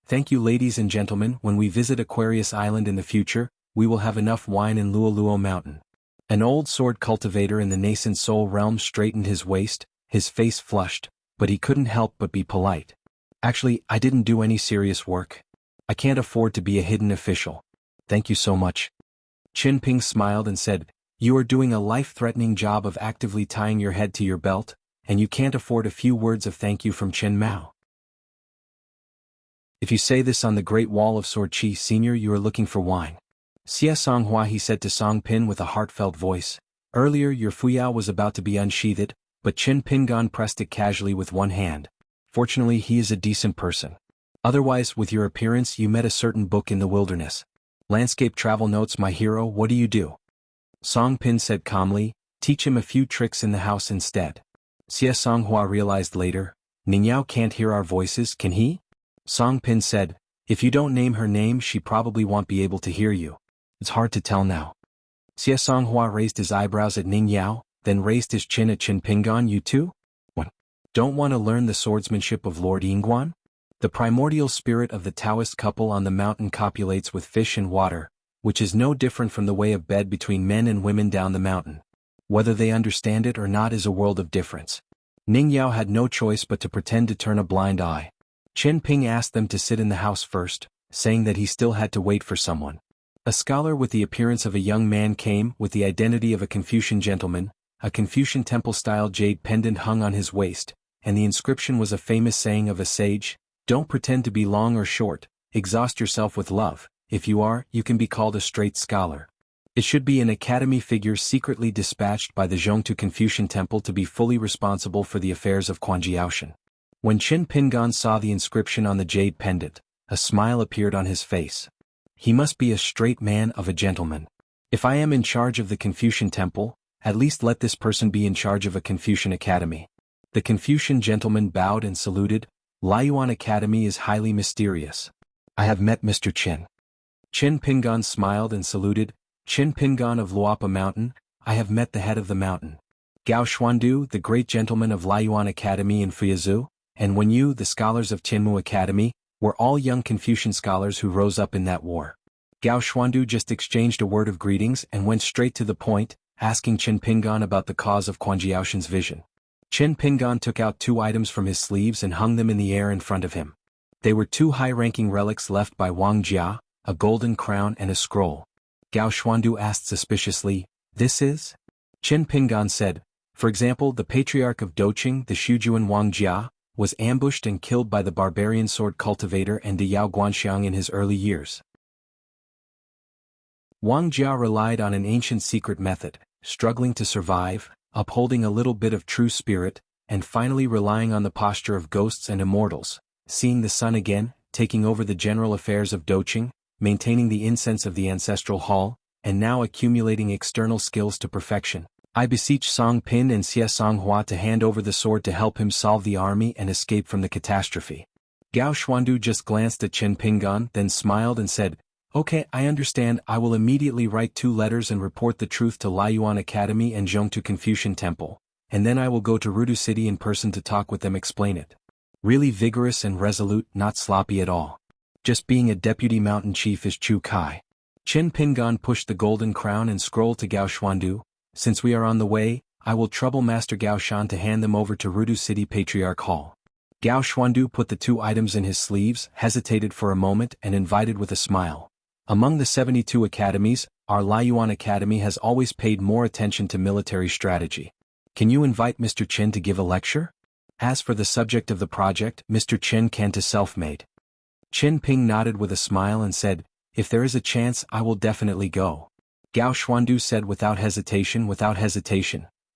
S1: Thank you, ladies and gentlemen. When we visit Aquarius Island in the future, we will have enough wine in Luoluo Mountain. An old sword cultivator in the nascent soul realm straightened his waist, his face flushed, but he couldn't help but be polite. Actually, I didn't do any serious work. I can't afford to be a hidden official. Thank you so much. Qin Ping smiled and said, you are doing a life-threatening job of actively tying your head to your belt, and you can't afford a few words of thank you from Chen Mao. If you say this on the Great Wall of Sword Chi Senior, you are looking for wine. Xia Songhua, he said to Song Pin with a heartfelt voice. Earlier your fuyao was about to be unsheathed, but Qin Pingan pressed it casually with one hand. Fortunately he is a decent person. Otherwise, with your appearance you met a certain book in the wilderness. Landscape travel notes, my hero. What do you do? Song Pin said calmly, teach him a few tricks in the house instead. Xia Songhua realized later, Ning Yao can't hear our voices, can he? Song Pin said, if you don't name her name she probably won't be able to hear you. It's hard to tell now. Xia Songhua raised his eyebrows at Ning Yao, then raised his chin at Qin Pingan. You too? What? Don't want to learn the swordsmanship of Lord Yingguan? The primordial spirit of the Taoist couple on the mountain copulates with fish and water, which is no different from the way of bed between men and women down the mountain. Whether they understand it or not is a world of difference. Ning Yao had no choice but to pretend to turn a blind eye. Qin Ping asked them to sit in the house first, saying that he still had to wait for someone. A scholar with the appearance of a young man came with the identity of a Confucian gentleman, a Confucian temple-style jade pendant hung on his waist, and the inscription was a famous saying of a sage: "Don't pretend to be long or short, exhaust yourself with love. If you are, you can be called a straight scholar." It should be an academy figure secretly dispatched by the Zhongtu Confucian temple to be fully responsible for the affairs of Quanjiaoshan. When Qin Pingan saw the inscription on the jade pendant, a smile appeared on his face. He must be a straight man of a gentleman. If I am in charge of the Confucian temple, at least let this person be in charge of a Confucian academy. The Confucian gentleman bowed and saluted. Liuyuan Academy is highly mysterious. I have met Mr. Qin. Qin Pingan smiled and saluted. Qin Pingan of Luapa Mountain, I have met the head of the mountain. Gao Xuandu, the great gentleman of Liuyuan Academy in Fuyazhou, and when you, the scholars of Tianmu Academy, were all young Confucian scholars who rose up in that war. Gao Xuandu just exchanged a word of greetings and went straight to the point, asking Qin Pingan about the cause of Quanjiaoshan's vision. Qin Pingan took out 2 items from his sleeves and hung them in the air in front of him. They were 2 high-ranking relics left by Wang Jia, a golden crown and a scroll. Gao Xuandu asked suspiciously, "This is?" Qin Pingan said, "For example, the patriarch of Doqing, the Shujuan Wang Jia, was ambushed and killed by the barbarian sword cultivator and De Yao Guanxiang in his early years. Wang Jia relied on an ancient secret method, struggling to survive, upholding a little bit of true spirit, and finally relying on the posture of ghosts and immortals, seeing the sun again, taking over the general affairs of Doqing, maintaining the incense of the ancestral hall, and now accumulating external skills to perfection. I beseech Song Pin and Xie Songhua to hand over the sword to help him solve the army and escape from the catastrophe." Gao Xuandu just glanced at Qin Pingan, then smiled and said, "Okay, I understand. I will immediately write 2 letters and report the truth to Liuyuan Academy and Zhongtu Confucian Temple, and then I will go to Rudu City in person to talk with them, explain it." Really vigorous and resolute, not sloppy at all. Just being a deputy mountain chief is Chu Kai. Qin Pingan pushed the golden crown and scroll to Gao Xuandu. "Since we are on the way, I will trouble Master Gao Shan to hand them over to Rudu City Patriarch Hall." Gao Xuandu put the 2 items in his sleeves, hesitated for a moment and invited with a smile. "Among the 72 academies, our Liuyuan Academy has always paid more attention to military strategy. Can you invite Mr. Qin to give a lecture? As for the subject of the project, Mr. Qin can to self-made." Qin Ping nodded with a smile and said, "If there is a chance, I will definitely go." Gao Xuandu said without hesitation,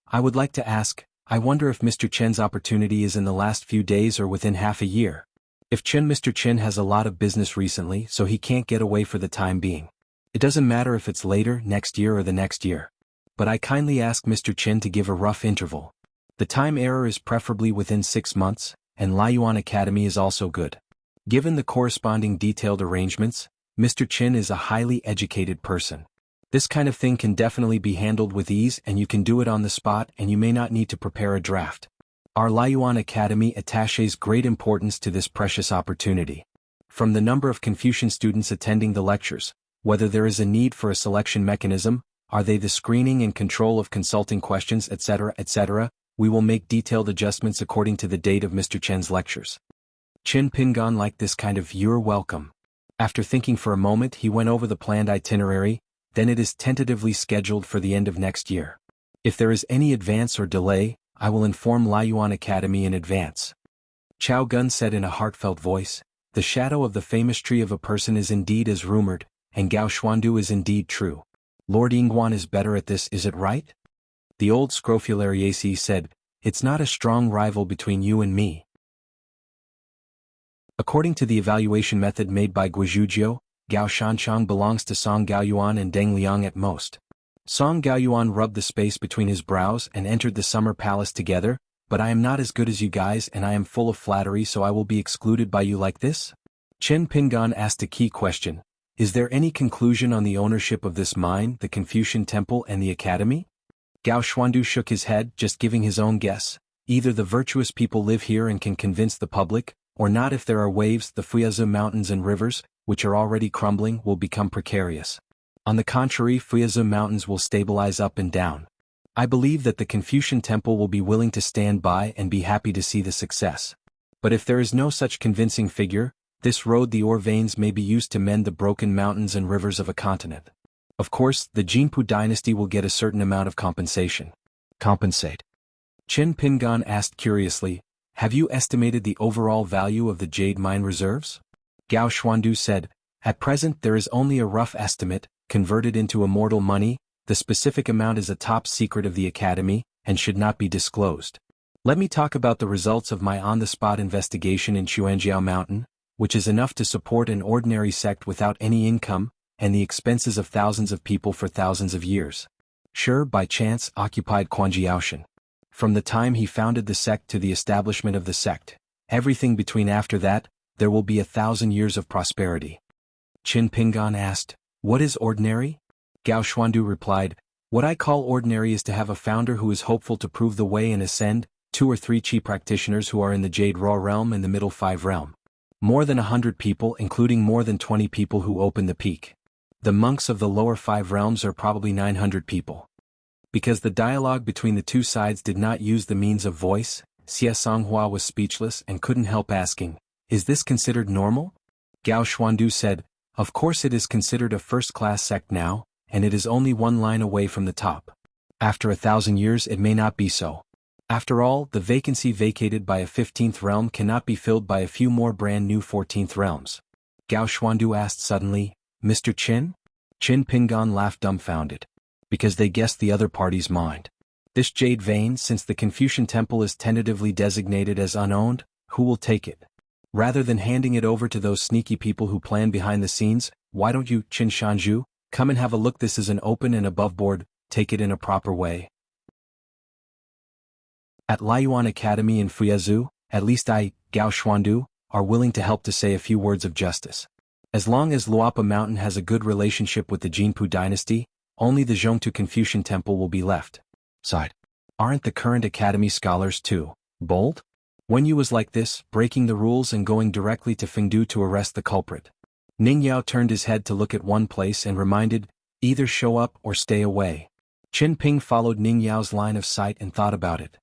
S1: "I would like to ask, I wonder if Mr. Chen's opportunity is in the last few days or within half a year. If Mr. Qin has a lot of business recently, so he can't get away for the time being. It doesn't matter if it's later, next year or the next year. But I kindly ask Mr. Qin to give a rough interval. The time error is preferably within 6 months, and Liuyuan Academy is also good. Given the corresponding detailed arrangements, Mr. Qin is a highly educated person. This kind of thing can definitely be handled with ease and you can do it on the spot and you may not need to prepare a draft. Our Liuyuan Academy attaches great importance to this precious opportunity. From the number of Confucian students attending the lectures, whether there is a need for a selection mechanism, are they the screening and control of consulting questions, etc., we will make detailed adjustments according to the date of Mr. Chen's lectures." Qin Pingan liked this kind of "you're welcome." After thinking for a moment, he went over the planned itinerary. Then it is tentatively scheduled for the end of next year. If there is any advance or delay, I will inform Liuyuan Academy in advance. Chao Gun said in a heartfelt voice, "The shadow of the famous tree of a person is indeed as rumored, and Gao Xuandu is indeed true. Lord Yingguan is better at this, is it right?" The old scrofulariaci said, "It's not a strong rival between you and me." According to the evaluation method made by Guizhuzhou, Gao Shanchang belongs to Song Gaoyuan and Deng Liang at most. Song Gaoyuan rubbed the space between his brows and entered the summer palace together, "But I am not as good as you guys and I am full of flattery, so I will be excluded by you like this?" Qin Pingan asked a key question. "Is there any conclusion on the ownership of this mine, the Confucian Temple and the Academy?" Gao Xuandu shook his head, just giving his own guess. "Either the virtuous people live here and can convince the public, or not. If there are waves, the Fuyazhou mountains and rivers, which are already crumbling, will become precarious. On the contrary, Fuyazhou mountains will stabilize up and down. I believe that the Confucian Temple will be willing to stand by and be happy to see the success. But if there is no such convincing figure, This road the ore veins may be used to mend the broken mountains and rivers of a continent. Of course, the Jinpu dynasty will get a certain amount of compensation. Compensate? Qin Pingan asked curiously, have you estimated the overall value of the jade mine reserves? Gao Xuandu said, at present there is only a rough estimate, converted into immortal money. The specific amount is a top secret of the academy, and should not be disclosed. Let me talk about the results of my on-the-spot investigation in Xuanjiao Mountain, which is enough to support an ordinary sect without any income, and the expenses of thousands of people for thousands of years. Sure, by chance, occupied Quanjiaoshan. From the time he founded the sect to the establishment of the sect, everything between after that, there will be 1,000 years of prosperity. Qin Pingan asked, what is ordinary? Gao Xuandu replied, what I call ordinary is to have a founder who is hopeful to prove the way and ascend, 2 or 3 chi practitioners who are in the Jade Raw realm and the Middle 5 realm. More than 100 people, including more than 20 people who open the peak. The monks of the lower 5 realms are probably 900 people. Because the dialogue between the two sides did not use the means of voice, Xuanhuan was speechless and couldn't help asking, is this considered normal? Gao Xuandu said, of course it is considered a first-class sect now, and it is only 1 line away from the top. After 1,000 years it may not be so. After all, the vacancy vacated by a 15th realm cannot be filled by a few more brand new 14th realms. Gao Xuandu asked suddenly, Mr. Qin? Qin Pingan laughed dumbfounded. Because they guessed the other party's mind. This jade vein, since the Confucian temple is tentatively designated as unowned, who will take it? Rather than handing it over to those sneaky people who plan behind the scenes, why don't you, Qin Shanzhu, come and have a look? This is an open and above board, take it in a proper way. At Liuyuan Academy in Fuyezhou, at least I, Gao Xuandu, are willing to help to say a few words of justice. As long as Luopa Mountain has a good relationship with the Jinpu dynasty, only the Zhongtu Confucian temple will be left. Side. Aren't the current academy scholars too bold? When you was like this, breaking the rules and going directly to Fengdu to arrest the culprit. Ning Yao turned his head to look at one place and reminded, either show up or stay away. Qin Ping followed Ning Yao's line of sight and thought about it.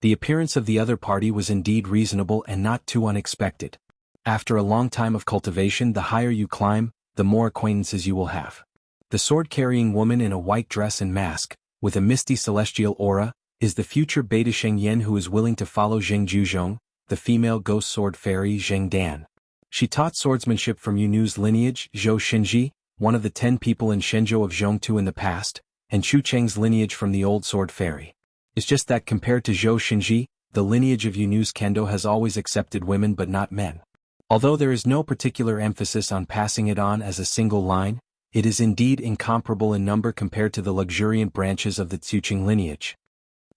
S1: The appearance of the other party was indeed reasonable and not too unexpected. After a long time of cultivation, the higher you climb, the more acquaintances you will have. The sword-carrying woman in a white dress and mask, with a misty celestial aura, is the future Beta Shengyan who is willing to follow Zheng Juzhong, the female ghost sword fairy Zheng Dan. She taught swordsmanship from Yunu's lineage, Zhou Xinji, one of the 10 people in Shenzhou of Zhongtu in the past, and Chu Cheng's lineage from the old sword fairy. It's just that compared to Zhou Xinji, the lineage of Yunu's kendo has always accepted women but not men. Although there is no particular emphasis on passing it on as a single line, it is indeed incomparable in number compared to the luxuriant branches of the Tsuching lineage.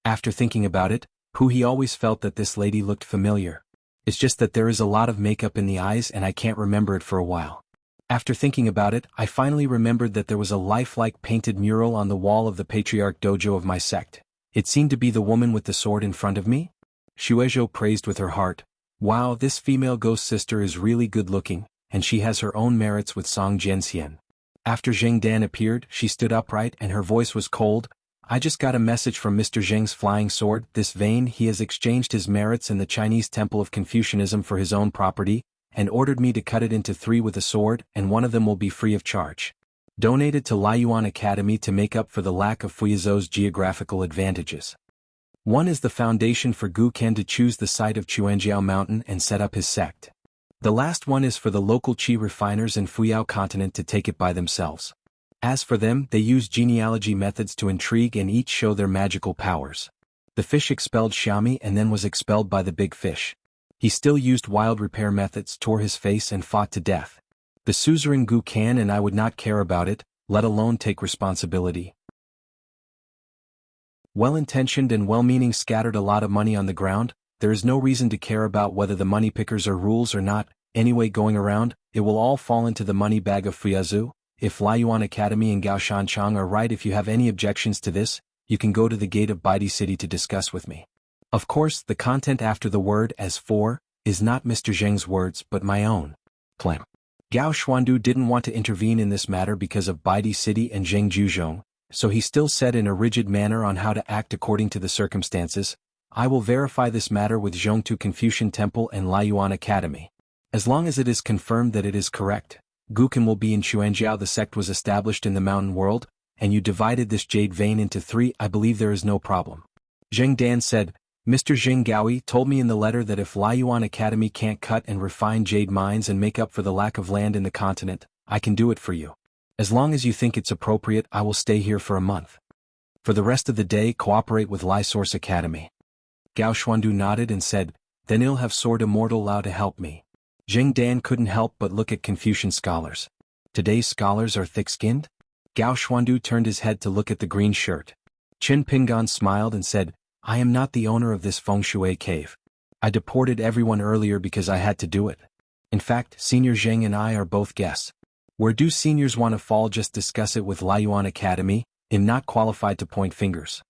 S1: After thinking about it, he always felt that this lady looked familiar. It's just that there is a lot of makeup in the eyes and I can't remember it for a while. After thinking about it, I finally remembered that there was a lifelike painted mural on the wall of the patriarch dojo of my sect. It seemed to be the woman with the sword in front of me. Shuezhou praised with her heart, wow, this female ghost sister is really good looking, and she has her own merits with Song Jianxian. After Zheng Dan appeared, she stood upright and her voice was cold. I just got a message from Mr. Zheng's flying sword. This vein, he has exchanged his merits in the Chinese temple of Confucianism for his own property, and ordered me to cut it into 3 with a sword, and one of them will be free of charge. Donated to Liuyuan Academy to make up for the lack of Fuyezhou's geographical advantages. One is the foundation for Gu Ken to choose the site of Xuanjiao Mountain and set up his sect. The last one is for the local qi refiners in Fuyao continent to take it by themselves. As for them, they use genealogy methods to intrigue and each show their magical powers. The fish expelled Xiami and then was expelled by the big fish. He still used wild repair methods, tore his face and fought to death. The suzerain Gu Kan and I would not care about it, let alone take responsibility. Well-intentioned and well-meaning scattered a lot of money on the ground. There is no reason to care about whether the money pickers are rules or not. Anyway, going around, it will all fall into the money bag of Fuyezhou. If Liuyuan Academy and Gao Shanchang are right, if you have any objections to this, you can go to the gate of Baidi City to discuss with me. Of course, the content after the word as for is not Mr. Zheng's words but my own. Claim. Gao Xuandu didn't want to intervene in this matter because of Baidi City and Zheng Juzhong, so he still said in a rigid manner on how to act according to the circumstances, I will verify this matter with Zhongtu Confucian Temple and Liuyuan Academy. As long as it is confirmed that it is correct, Gukan will be in Xianxia. The sect was established in the mountain world, and you divided this jade vein into 3. I believe there is no problem. Zheng Dan said, Mr. Jing Gaoi told me in the letter that if Liyuan Academy can't cut and refine jade mines and make up for the lack of land in the continent, I can do it for you. As long as you think it's appropriate, I will stay here for a month. For the rest of the day, cooperate with Lysource Academy. Gao Xuandu nodded and said, then I'll have Sword Immortal Lao to help me. Jing Dan couldn't help but look at Confucian scholars. Today's scholars are thick-skinned? Gao Xuandu turned his head to look at the green shirt. Qin Pingan smiled and said, I am not the owner of this feng shui cave. I deported everyone earlier because I had to do it. In fact, Senior Zheng and I are both guests. Where do seniors want to fall? Just discuss it with Liyuan Academy. I'm not qualified to point fingers.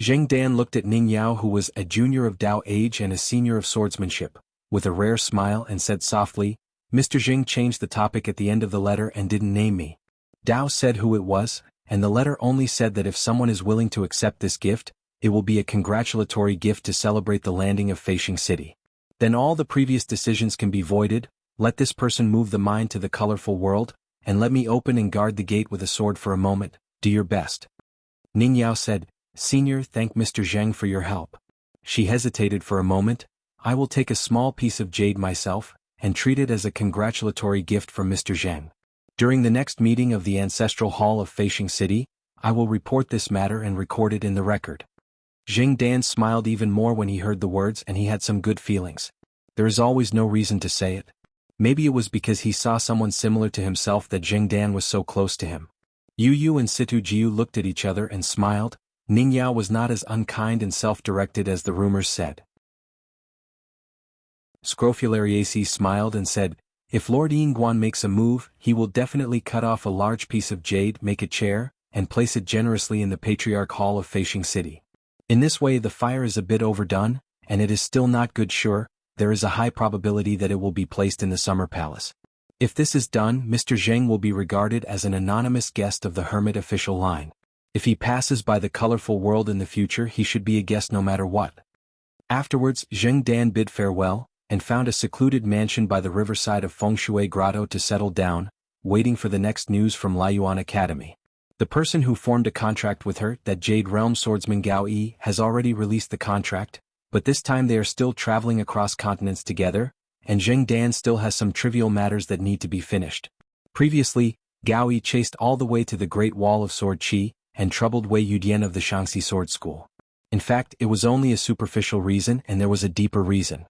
S1: Zheng Dan looked at Ning Yao, who was a junior of Dao age and a senior of swordsmanship, with a rare smile, and said softly, Mr. Zheng changed the topic at the end of the letter and didn't name me. Dao said who it was, and the letter only said that if someone is willing to accept this gift, it will be a congratulatory gift to celebrate the landing of Feishing City. Then all the previous decisions can be voided. Let this person move the mine to the colorful world, and let me open and guard the gate with a sword for a moment. Do your best. Ning Yao said, Senior, thank Mr. Zheng for your help. She hesitated for a moment. I will take a small piece of jade myself, and treat it as a congratulatory gift from Mr. Zheng. During the next meeting of the Ancestral Hall of Feishing City, I will report this matter and record it in the record. Zheng Dan smiled even more when he heard the words, and he had some good feelings. There is always no reason to say it. Maybe it was because he saw someone similar to himself that Zheng Dan was so close to him. Yu Yu and Situ Jiu looked at each other and smiled. Ning Yao was not as unkind and self-directed as the rumors said. Scrofulariaceae smiled and said, if Lord Yingguan makes a move, he will definitely cut off a large piece of jade, make a chair, and place it generously in the Patriarch Hall of Feishing City. In this way the fire is a bit overdone, and it is still not good. Sure, there is a high probability that it will be placed in the Summer Palace. If this is done, Mr. Zheng will be regarded as an anonymous guest of the Hermit official line. If he passes by the colorful world in the future, he should be a guest no matter what. Afterwards, Zheng Dan bid farewell, and found a secluded mansion by the riverside of Fengshui Grotto to settle down, waiting for the next news from Liyuan Academy. The person who formed a contract with her, that Jade Realm swordsman Gao Yi, has already released the contract, but this time they are still traveling across continents together, and Zheng Dan still has some trivial matters that need to be finished. Previously, Gao Yi chased all the way to the Great Wall of Sword Qi, and troubled Wei Yudian of the Xianxia Sword School. In fact, it was only a superficial reason, and there was a deeper reason.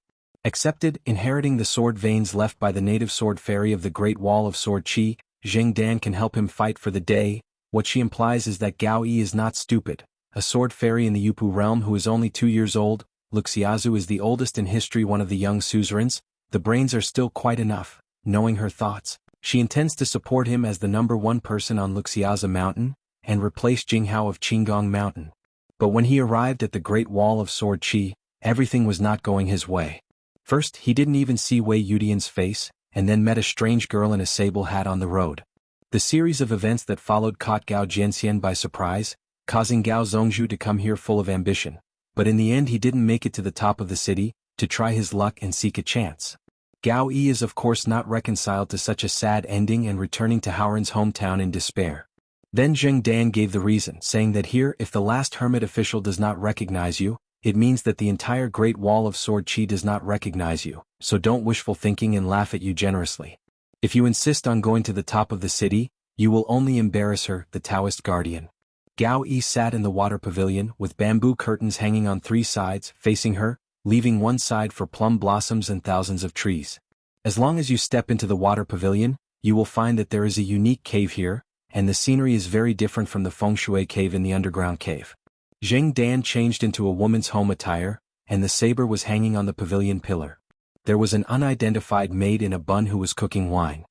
S1: Accepted, inheriting the sword veins left by the native sword fairy of the Great Wall of Sword Qi, Zheng Dan can help him fight for the day. What she implies is that Gao Yi is not stupid, a sword fairy in the Yupu realm who is only 2 years old. Luxiazu is the oldest in history, one of the young suzerains. The brains are still quite enough. Knowing her thoughts, she intends to support him as the #1 person on Luxiaza Mountain, and replace Jinghao of Qinggong Mountain. But when he arrived at the Great Wall of Sword Qi, everything was not going his way. First, he didn't even see Wei Yudian's face, and then met a strange girl in a sable hat on the road. The series of events that followed caught Gao Jianxian by surprise, causing Gao Zhongzhu to come here full of ambition. But in the end he didn't make it to the top of the city, to try his luck and seek a chance. Gao Yi is of course not reconciled to such a sad ending and returning to Howren's hometown in despair. Then Zheng Dan gave the reason, saying that here, if the last hermit official does not recognize you, it means that the entire Great Wall of Sword Qi does not recognize you, so don't wishful thinking and laugh at you generously. If you insist on going to the top of the city, you will only embarrass her, the Taoist guardian. Gao Yi sat in the water pavilion, with bamboo curtains hanging on 3 sides, facing her, leaving one side for plum blossoms and thousands of trees. As long as you step into the water pavilion, you will find that there is a unique cave here, and the scenery is very different from the feng shui cave in the underground cave. Zheng Dan changed into a woman's home attire, and the saber was hanging on the pavilion pillar. There was an unidentified maid in a bun who was cooking wine.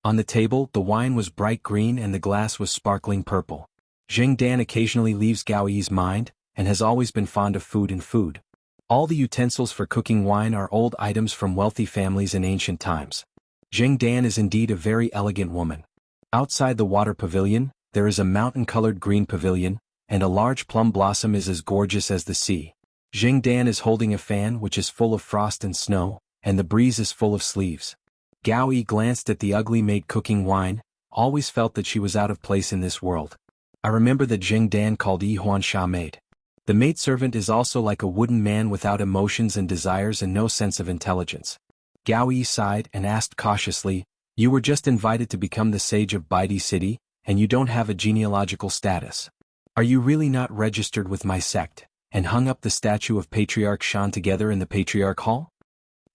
S1: On the table, the wine was bright green and the glass was sparkling purple. Zheng Dan occasionally leaves Gao Yi's mind, and has always been fond of food and food. All the utensils for cooking wine are old items from wealthy families in ancient times. Zheng Dan is indeed a very elegant woman. Outside the water pavilion, there is a mountain-colored green pavilion, and a large plum blossom is as gorgeous as the sea. Zheng Dan is holding a fan which is full of frost and snow, and the breeze is full of sleeves. Gao Yi glanced at the ugly maid cooking wine, always felt that she was out of place in this world. I remember that Jing Dan called Xuanhuan maid. The maidservant is also like a wooden man without emotions and desires and no sense of intelligence. Gao Yi sighed and asked cautiously, "You were just invited to become the sage of Baidi City, and you don't have a genealogical status. Are you really not registered with my sect, and hung up the statue of Patriarch Shan together in the Patriarch Hall?"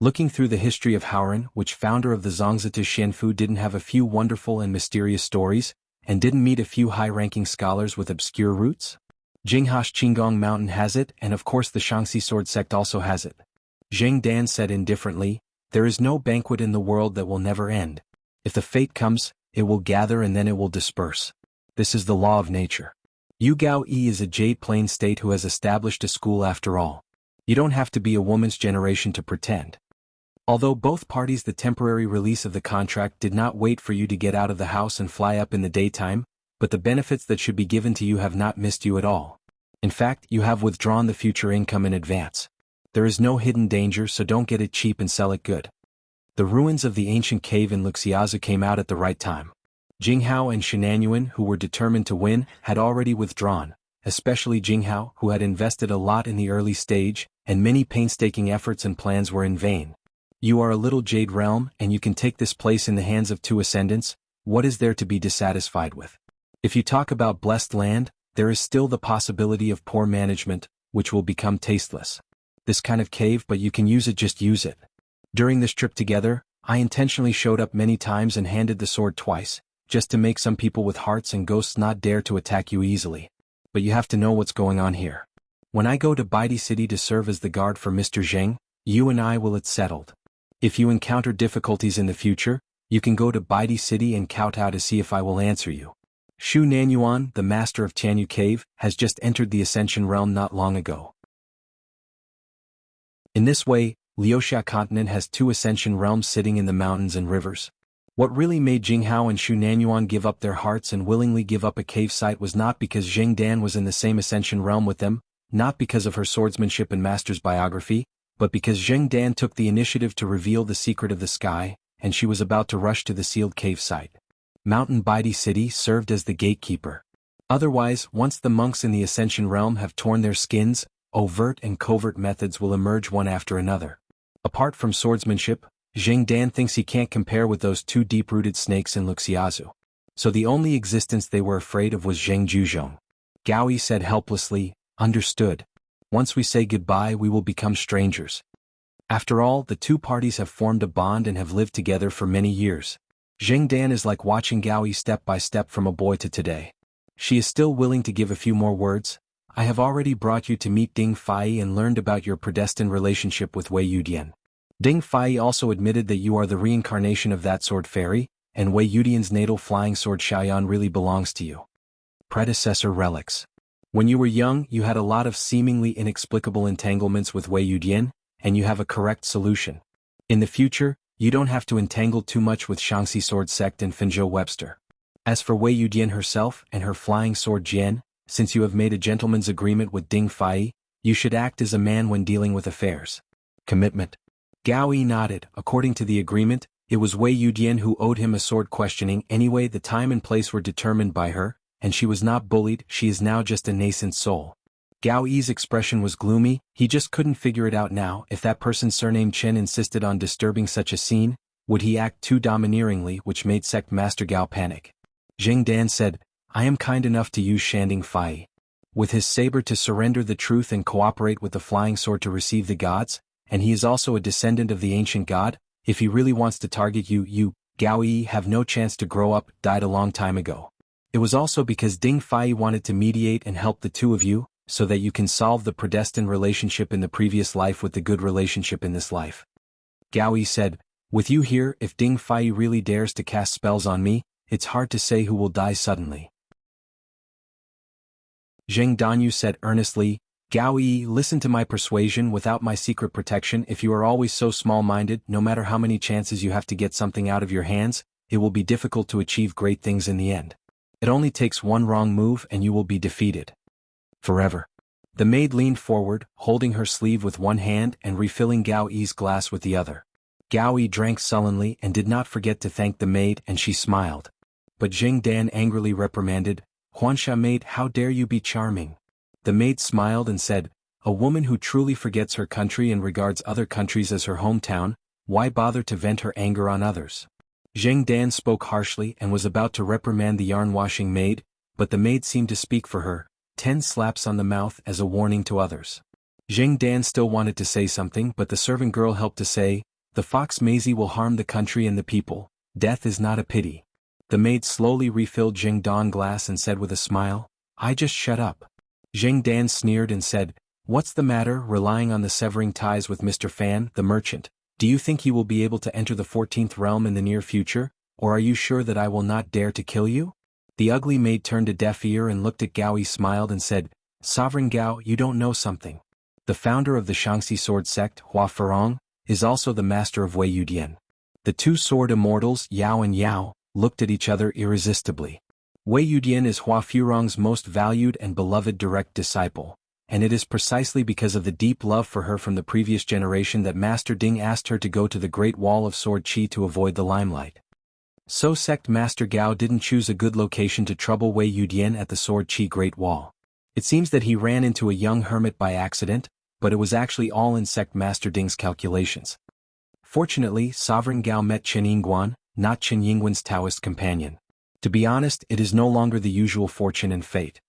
S1: Looking through the history of Haoran, which founder of the Zongzi to Xianfu didn't have a few wonderful and mysterious stories, and didn't meet a few high-ranking scholars with obscure roots? Jinghash Qinggong Mountain has it, and of course the Shaanxi sword sect also has it. Zheng Dan said indifferently, "There is no banquet in the world that will never end. If the fate comes, it will gather and then it will disperse. This is the law of nature." Yu Gao Yi is a Jade Plain state who has established a school after all. You don't have to be a woman's generation to pretend. Although both parties the temporary release of the contract did not wait for you to get out of the house and fly up in the daytime, but the benefits that should be given to you have not missed you at all. In fact, you have withdrawn the future income in advance. There is no hidden danger, so don't get it cheap and sell it good. The ruins of the ancient cave in Wuxialover came out at the right time. Jinghao and Xuanhuan, who were determined to win, had already withdrawn, especially Jinghao, who had invested a lot in the early stage, and many painstaking efforts and plans were in vain. You are a little jade realm, and you can take this place in the hands of two ascendants. What is there to be dissatisfied with? If you talk about blessed land, there is still the possibility of poor management, which will become tasteless. This kind of cave, but you can use it, just use it. During this trip together, I intentionally showed up many times and handed the sword twice, just to make some people with hearts and ghosts not dare to attack you easily. But you have to know what's going on here. When I go to Baidi City to serve as the guard for Mr. Zheng, you and I will it settled. If you encounter difficulties in the future, you can go to Baidi City and kowtow to see if I will answer you. Xuanhuan, the master of Tianyu Cave, has just entered the Ascension realm not long ago. In this way, Liuxia continent has two Ascension realms sitting in the mountains and rivers. What really made Jinghao and Xuanhuan give up their hearts and willingly give up a cave site was not because Zheng Dan was in the same Ascension realm with them, not because of her swordsmanship and master's biography, but because Zheng Dan took the initiative to reveal the secret of the sky, and she was about to rush to the sealed cave site. Mountain Baidi City served as the gatekeeper. Otherwise, once the monks in the Ascension realm have torn their skins, overt and covert methods will emerge one after another. Apart from swordsmanship, Zheng Dan thinks he can't compare with those two deep-rooted snakes in Wuxialover. So the only existence they were afraid of was Zheng Zhuzhong. Gao Yi said helplessly, "Understood. Once we say goodbye, we will become strangers." After all, the two parties have formed a bond and have lived together for many years. Zheng Dan is like watching Gao Yi step by step from a boy to today. She is still willing to give a few more words. "I have already brought you to meet Ding Fai and learned about your predestined relationship with Wei Yudian." Ding Fai also admitted that you are the reincarnation of that sword fairy, and Wei Yudian's natal flying sword Xiaoyan really belongs to you. Predecessor relics. When you were young, you had a lot of seemingly inexplicable entanglements with Wei Yudian, and you have a correct solution. In the future, you don't have to entangle too much with Shaanxi sword sect and Finzhou Webster. As for Wei Yudian herself and her flying sword Jian, since you have made a gentleman's agreement with Ding Fai, you should act as a man when dealing with affairs. Commitment. Gao Yi nodded. According to the agreement, it was Wei Yudian who owed him a sword questioning anyway. The time and place were determined by her, and she was not bullied. She is now just a nascent soul. Gao Yi's expression was gloomy. He just couldn't figure it out now. If that person's surname Chen insisted on disturbing such a scene, would he act too domineeringly, which made Sect Master Gao panic? Zheng Dan said, "I am kind enough to use Shanding Fai with his saber to surrender the truth and cooperate with the flying sword to receive the gods, and he is also a descendant of the ancient god. If he really wants to target you, Gao Yi, have no chance to grow up, died a long time ago. It was also because Ding Fai wanted to mediate and help the two of you, so that you can solve the predestined relationship in the previous life with the good relationship in this life." Gao Yi said, "With you here, if Ding Fai really dares to cast spells on me, it's hard to say who will die suddenly." Zheng Danyu said earnestly, "Gao Yi, listen to my persuasion. Without my secret protection, if you are always so small-minded, no matter how many chances you have to get something out of your hands, it will be difficult to achieve great things in the end. It only takes one wrong move and you will be defeated. Forever." The maid leaned forward, holding her sleeve with one hand and refilling Gao Yi's glass with the other. Gao Yi drank sullenly and did not forget to thank the maid, and she smiled. But Jing Dan angrily reprimanded, "Huansha maid, how dare you be charming?" The maid smiled and said, "A woman who truly forgets her country and regards other countries as her hometown, why bother to vent her anger on others?" Jing Dan spoke harshly and was about to reprimand the yarn-washing maid, but the maid seemed to speak for her, 10 slaps on the mouth as a warning to others. Jing Dan still wanted to say something, but the servant girl helped to say, "The fox Maisie will harm the country and the people. Death is not a pity." The maid slowly refilled Jing Dan's glass and said with a smile, "I just shut up." Jing Dan sneered and said, "What's the matter, relying on the severing ties with Mr. Fan, the merchant? Do you think you will be able to enter the 14th realm in the near future, or are you sure that I will not dare to kill you?" The ugly maid turned a deaf ear and looked at Gao Yi, smiled and said, "Sovereign Gao, you don't know something. The founder of the xianxia sword sect, Hua Ferong, is also the master of Wei Yudian." The two sword immortals, Yao and Yao, looked at each other irresistibly. Wei Yudian is Hua Ferong's most valued and beloved direct disciple, and it is precisely because of the deep love for her from the previous generation that Master Ding asked her to go to the Great Wall of Sword Qi to avoid the limelight. So Sect Master Gao didn't choose a good location to trouble Wei Yudian at the Sword Qi Great Wall. It seems that he ran into a young hermit by accident, but it was actually all in Sect Master Ding's calculations. Fortunately, Sovereign Gao met Chen Yingguan, not Chen Yingguan's Taoist companion. To be honest, it is no longer the usual fortune and fate.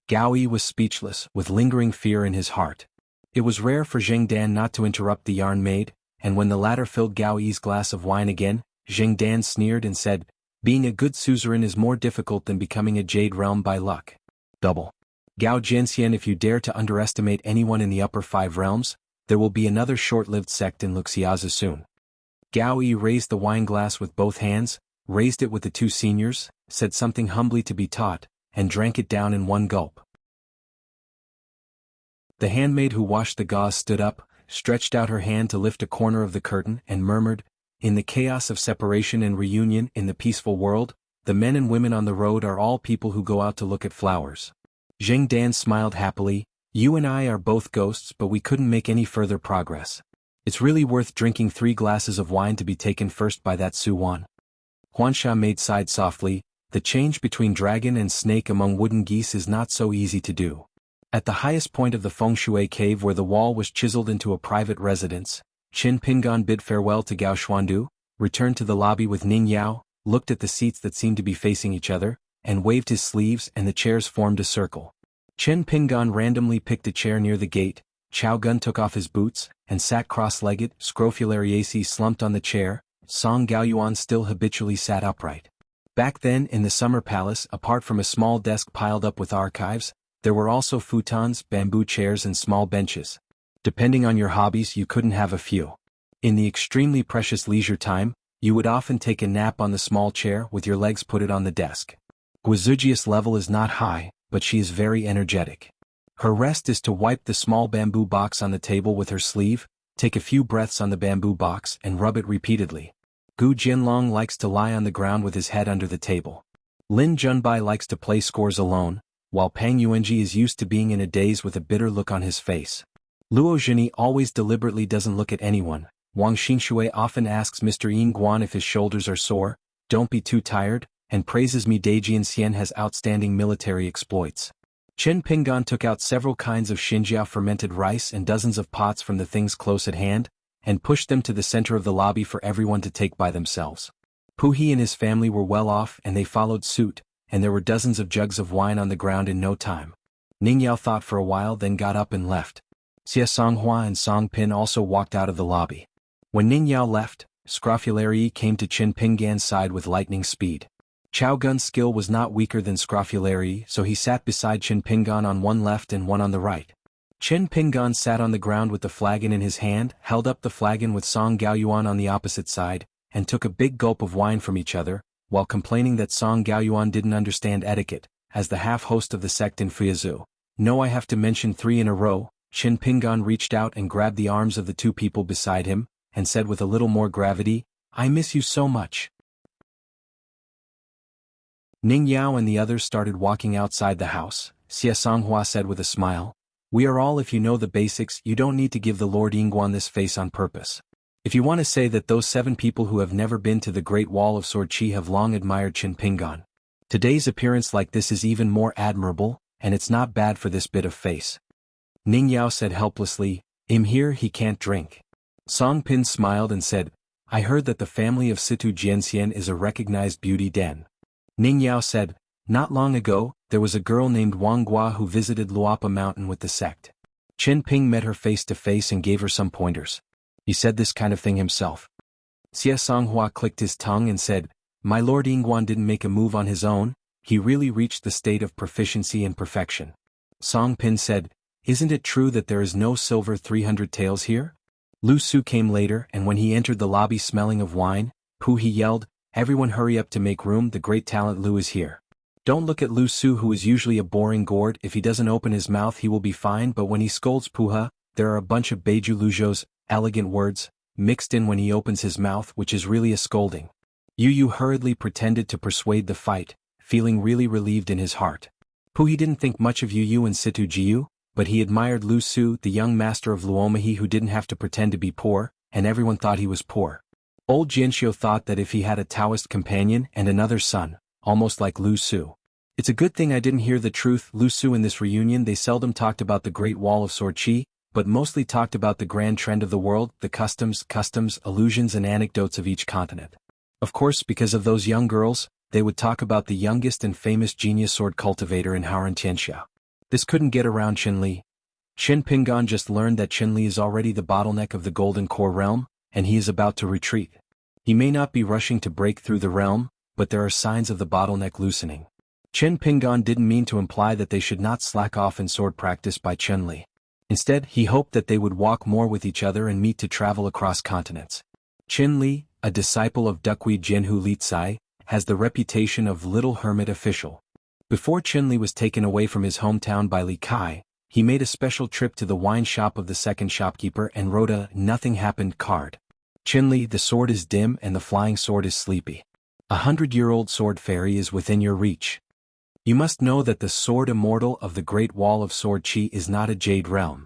S1: Gao Yi was speechless, with lingering fear in his heart. It was rare for Jing Dan not to interrupt the yarn maid, and when the latter filled Gao Yi's glass of wine again, Jing Dan sneered and said, "Being a good suzerain is more difficult than becoming a Jade Realm by luck. Double. Gao Jianxian, if you dare to underestimate anyone in the upper 5 realms, there will be another short-lived sect in Wuxiaza soon." Gao Yi raised the wine glass with both hands, raised it with the two seniors, said something humbly to be taught, and drank it down in one gulp. The handmaid who washed the gauze stood up, stretched out her hand to lift a corner of the curtain, and murmured, "In the chaos of separation and reunion in the peaceful world, the men and women on the road are all people who go out to look at flowers." Jing Dan smiled happily, "You and I are both ghosts, but we couldn't make any further progress. It's really worth drinking 3 glasses of wine to be taken first by that xuanhuan." Huansha maid sighed softly, "The change between dragon and snake among wooden geese is not so easy to do." At the highest point of the feng shui cave where the wall was chiseled into a private residence, Qin Pingan bid farewell to Gao Xuandu, returned to the lobby with Ning Yao, looked at the seats that seemed to be facing each other, and waved his sleeves, and the chairs formed a circle. Qin Pingan randomly picked a chair near the gate, Chao Gun took off his boots, and sat cross-legged, Scrofulariaceae slumped on the chair, Song Gaoyuan still habitually sat upright. Back then in the summer palace, apart from a small desk piled up with archives, there were also futons, bamboo chairs and small benches. Depending on your hobbies, you couldn't have a few. In the extremely precious leisure time, you would often take a nap on the small chair with your legs put on the desk. Guizugia's level is not high, but she is very energetic. Her rest is to wipe the small bamboo box on the table with her sleeve, take a few breaths on the bamboo box and rub it repeatedly. Gu Jianlong likes to lie on the ground with his head under the table. Lin Junbai likes to play scores alone, while Pang Yuanji is used to being in a daze with a bitter look on his face. Luo Zhini always deliberately doesn't look at anyone. Wang Xingxue often asks Mr. Yin Guan if his shoulders are sore, "Don't be too tired," and praises Mi Daijian Xian has outstanding military exploits. Chen Pingan took out several kinds of xinjia fermented rice and dozens of pots from the things close at hand, and pushed them to the center of the lobby for everyone to take by themselves. Puhi and his family were well off and they followed suit, and there were dozens of jugs of wine on the ground in no time. Ning Yao thought for a while, then got up and left. Xuanhuan and Song Pin also walked out of the lobby. When Ning Yao left, Scrofulary Qin Pingan's side with lightning speed. Chao Gun's skill was not weaker than Scrofulary, so he sat beside Qin Pingan on one left and one on the right. Qin Pingan sat on the ground with the flagon in his hand, held up the flagon with Song Gaoyuan on the opposite side, and took a big gulp of wine from each other, while complaining that Song Gaoyuan didn't understand etiquette, as the half-host of the sect in Fuyazu. "No, I have to mention 3 in a row." Qin Pingan reached out and grabbed the arms of the 2 people beside him, and said with a little more gravity, "I miss you so much." Ning Yao and the others started walking outside the house. Xuanhuan said with a smile, "We are all, if you know the basics, you don't need to give the Lord Yingguan this face on purpose." If you want to say that those 7 people who have never been to the Great Wall of Sword Chi have long admired Qin Pingan. Today's appearance like this is even more admirable, and it's not bad for this bit of face. Ning Yao said helplessly, here he can't drink. Song Pin smiled and said, I heard that the family of Situ Jianxian is a recognized beauty den. Ning Yao said, not long ago, there was a girl named Wang Gua who visited Luapa Mountain with the sect. Qin Ping met her face to face and gave her some pointers. He said this kind of thing himself. Xuanhuan clicked his tongue and said, my lord Yingguan didn't make a move on his own, he really reached the state of proficiency and perfection. Song Pin said, isn't it true that there is no silver 300 taels here? Lu Su came later, and when he entered the lobby smelling of wine, he yelled, everyone hurry up to make room, the great talent Lu is here. Don't look at Lu Su, who is usually a boring gourd. If he doesn't open his mouth he will be fine, but when he scolds Puha, there are a bunch of Beiju Luzhou's elegant words mixed in when he opens his mouth, which is really a scolding. Yu hurriedly pretended to persuade the fight, feeling really relieved in his heart. He didn't think much of Yu and Situ Jiu, but he admired Lu Su, the young master of Luomahi, who didn't have to pretend to be poor, and everyone thought he was poor. Old Jianxiu thought that if he had a Taoist companion and another son, almost like Lu Su. It's a good thing I didn't hear the truth, Lu Su. In this reunion they seldom talked about the Great Wall of Sword Chi, but mostly talked about the grand trend of the world, the customs, illusions and anecdotes of each continent. Of course, because of those young girls, they would talk about the youngest and famous genius sword cultivator in xianxia. This couldn't get around Qin Pingan just learned that Qin is already the bottleneck of the Golden Core realm, and he is about to retreat. He may not be rushing to break through the realm, but there are signs of the bottleneck loosening. Qin Pingan didn't mean to imply that they should not slack off in sword practice by Qin. Instead, he hoped that they would walk more with each other and meet to travel across continents. Qin, a disciple of Duqui Jianghu Li Tsai, has the reputation of little hermit official. Before Qin was taken away from his hometown by Li Kai, he made a special trip to the wine shop of the second shopkeeper and wrote a "Nothing Happened" card. Qin, the sword is dim and the flying sword is sleepy. 100-year-old sword fairy is within your reach. You must know that the sword immortal of the Great Wall of Sword Chi is not a jade realm.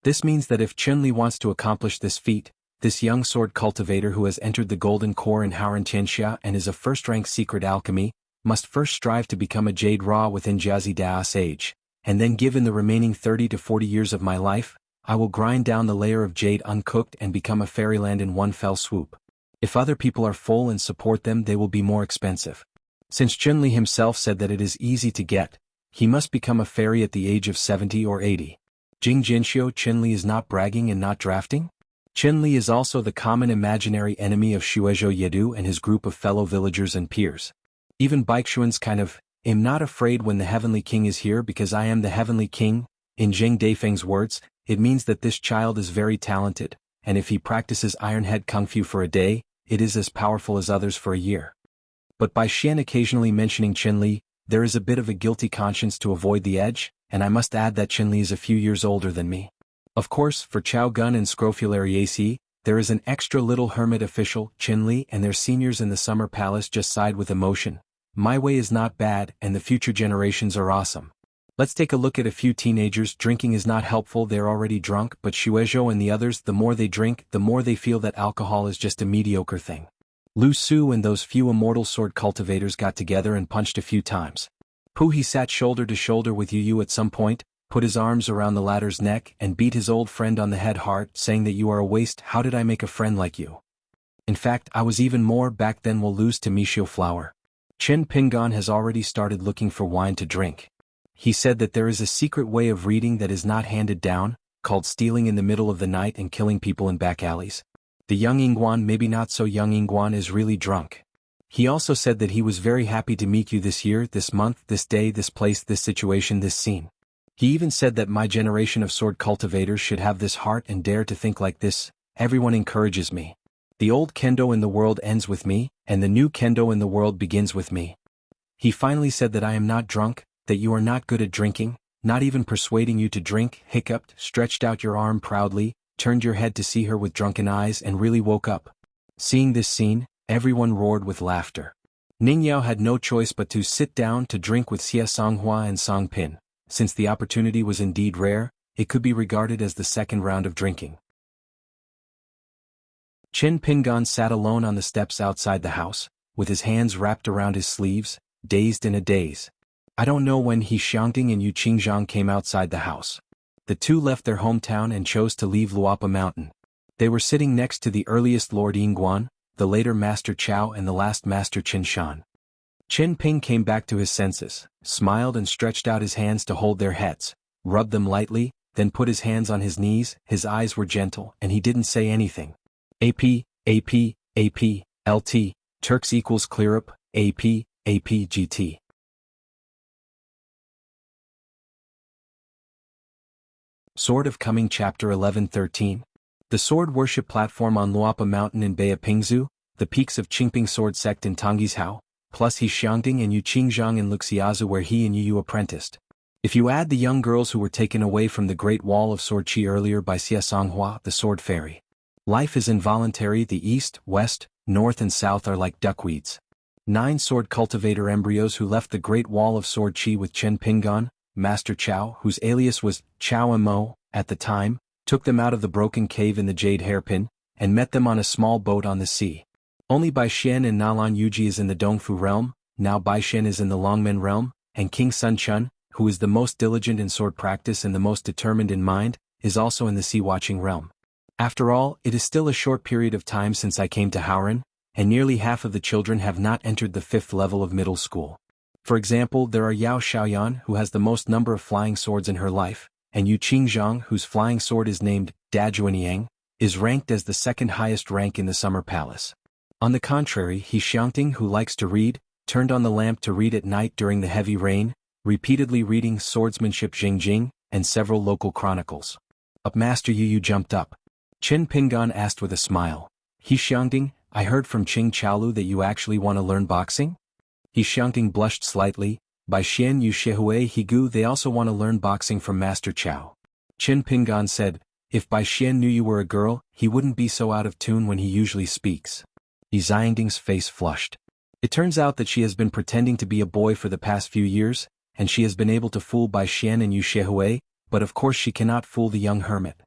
S1: This means that if Qin wants to accomplish this feat, this young sword cultivator who has entered the Golden Core in xianxia and is a first-rank secret alchemy, must first strive to become a jade raw within Jiazi Da's age, and then given the remaining 30 to 40 years of my life, I will grind down the layer of jade uncooked and become a fairyland in one fell swoop. If other people are full and support them, they will be more expensive. Since Qin himself said that it is easy to get, he must become a fairy at the age of 70 or 80. Jing Jinxiu, Qin is not bragging and not drafting? Qin is also the common imaginary enemy of Shuezhou Yedu and his group of fellow villagers and peers. Even Baixuan's kind of, am not afraid when the Heavenly King is here because I am the Heavenly King. In Zheng Deifeng's words, it means that this child is very talented, and if he practices Ironhead Kung Fu for a day, it is as powerful as others for a year. But by Xian occasionally mentioning Qin, there is a bit of a guilty conscience to avoid the edge, and I must add that Qin is a few years older than me. Of course, for Chao Gun and Scrofulariaceae, there is an extra little hermit official, Qin, and their seniors in the Summer Palace just sighed with emotion. My way is not bad, and the future generations are awesome. Let's take a look at a few teenagers. Drinking is not helpful, they're already drunk, but Shuezhou and the others, the more they drink, the more they feel that alcohol is just a mediocre thing. Lu Su and those few immortal sword cultivators got together and punched a few times. He sat shoulder to shoulder with Yu at some point, put his arms around the latter's neck and beat his old friend on the head hard, saying that you are a waste. How did I make a friend like you? In fact, I was even more back then. Will lose to Michio Flower. Qin Pingan has already started looking for wine to drink. He said that there is a secret way of reading that is not handed down, called stealing in the middle of the night and killing people in back alleys. The young Yingguan, maybe not so young Yingguan, is really drunk. He also said that he was very happy to meet you this year, this month, this day, this place, this situation, this scene. He even said that my generation of sword cultivators should have this heart and dare to think like this. Everyone encourages me. The old kendo in the world ends with me, and the new kendo in the world begins with me. He finally said that I am not drunk, that you are not good at drinking, not even persuading you to drink, hiccuped, stretched out your arm proudly, turned your head to see her with drunken eyes and really woke up. Seeing this scene, everyone roared with laughter. Ning Yao had no choice but to sit down to drink with Xia Songhua and Song Pin. Since the opportunity was indeed rare, it could be regarded as the second round of drinking. Qin Pingan sat alone on the steps outside the house, with his hands wrapped around his sleeves, dazed in a daze. I don't know when he Xiangting and Yu Qingzhang came outside the house. The two left their hometown and chose to leave Luapa Mountain. They were sitting next to the earliest Lord Yingguan, the later Master Chao and the last Master Qin Shan. Qin Ping came back to his senses, smiled and stretched out his hands to hold their heads, rubbed them lightly, then put his hands on his knees. His eyes were gentle and he didn't say anything. AP, AP, AP, LT, Turks equals clear up, AP, AP GT. Sword of Coming Chapter 11-13. The sword worship platform on Luapa Mountain in Baya Pingzu, the peaks of Qingping sword sect in Tonggishao, plus he Xiangting and Yu Qingzhang in Luxiazu where he and Yu apprenticed. If you add the young girls who were taken away from the Great Wall of Sword Qi earlier by xuanhuan, the sword fairy. Life is involuntary. The east, west, north and south are like duckweeds. 9 sword cultivator embryos who left the Great Wall of Sword Qi with Qin Pingan, Master Chao, whose alias was Chao Mo, at the time, took them out of the broken cave in the Jade Hairpin, and met them on a small boat on the sea. Only Bai Xian in Nalan Yuji is in the Dongfu realm, now Bai Xian is in the Longmen realm, and King Sun Chun, who is the most diligent in sword practice and the most determined in mind, is also in the sea-watching realm. After all, it is still a short period of time since I came to Howran, and nearly half of the children have not entered the 5th level of middle school. For example, there are Yao Xiaoyan, who has the most number of flying swords in her life, and Yu Qingzhang, whose flying sword is named Dajuanyang, is ranked as the 2nd highest rank in the Summer Palace. On the contrary, he Xiangting, who likes to read, turned on the lamp to read at night during the heavy rain, repeatedly reading Swordsmanship Jingjing, and several local chronicles. Up Master Yu jumped up. Qin Pingan asked with a smile. He Xiangting, I heard from Qing Chaolu that you actually want to learn boxing? He Xiangting blushed slightly. By Xian Yu Shihui Higu they also want to learn boxing from Master Chao. Qin Pingan said, if Bai Xian knew you were a girl, he wouldn't be so out of tune when he usually speaks. He Xiangting's face flushed. It turns out that she has been pretending to be a boy for the past few years, and she has been able to fool Bai Xian and Yu Shihui, but of course she cannot fool the young hermit.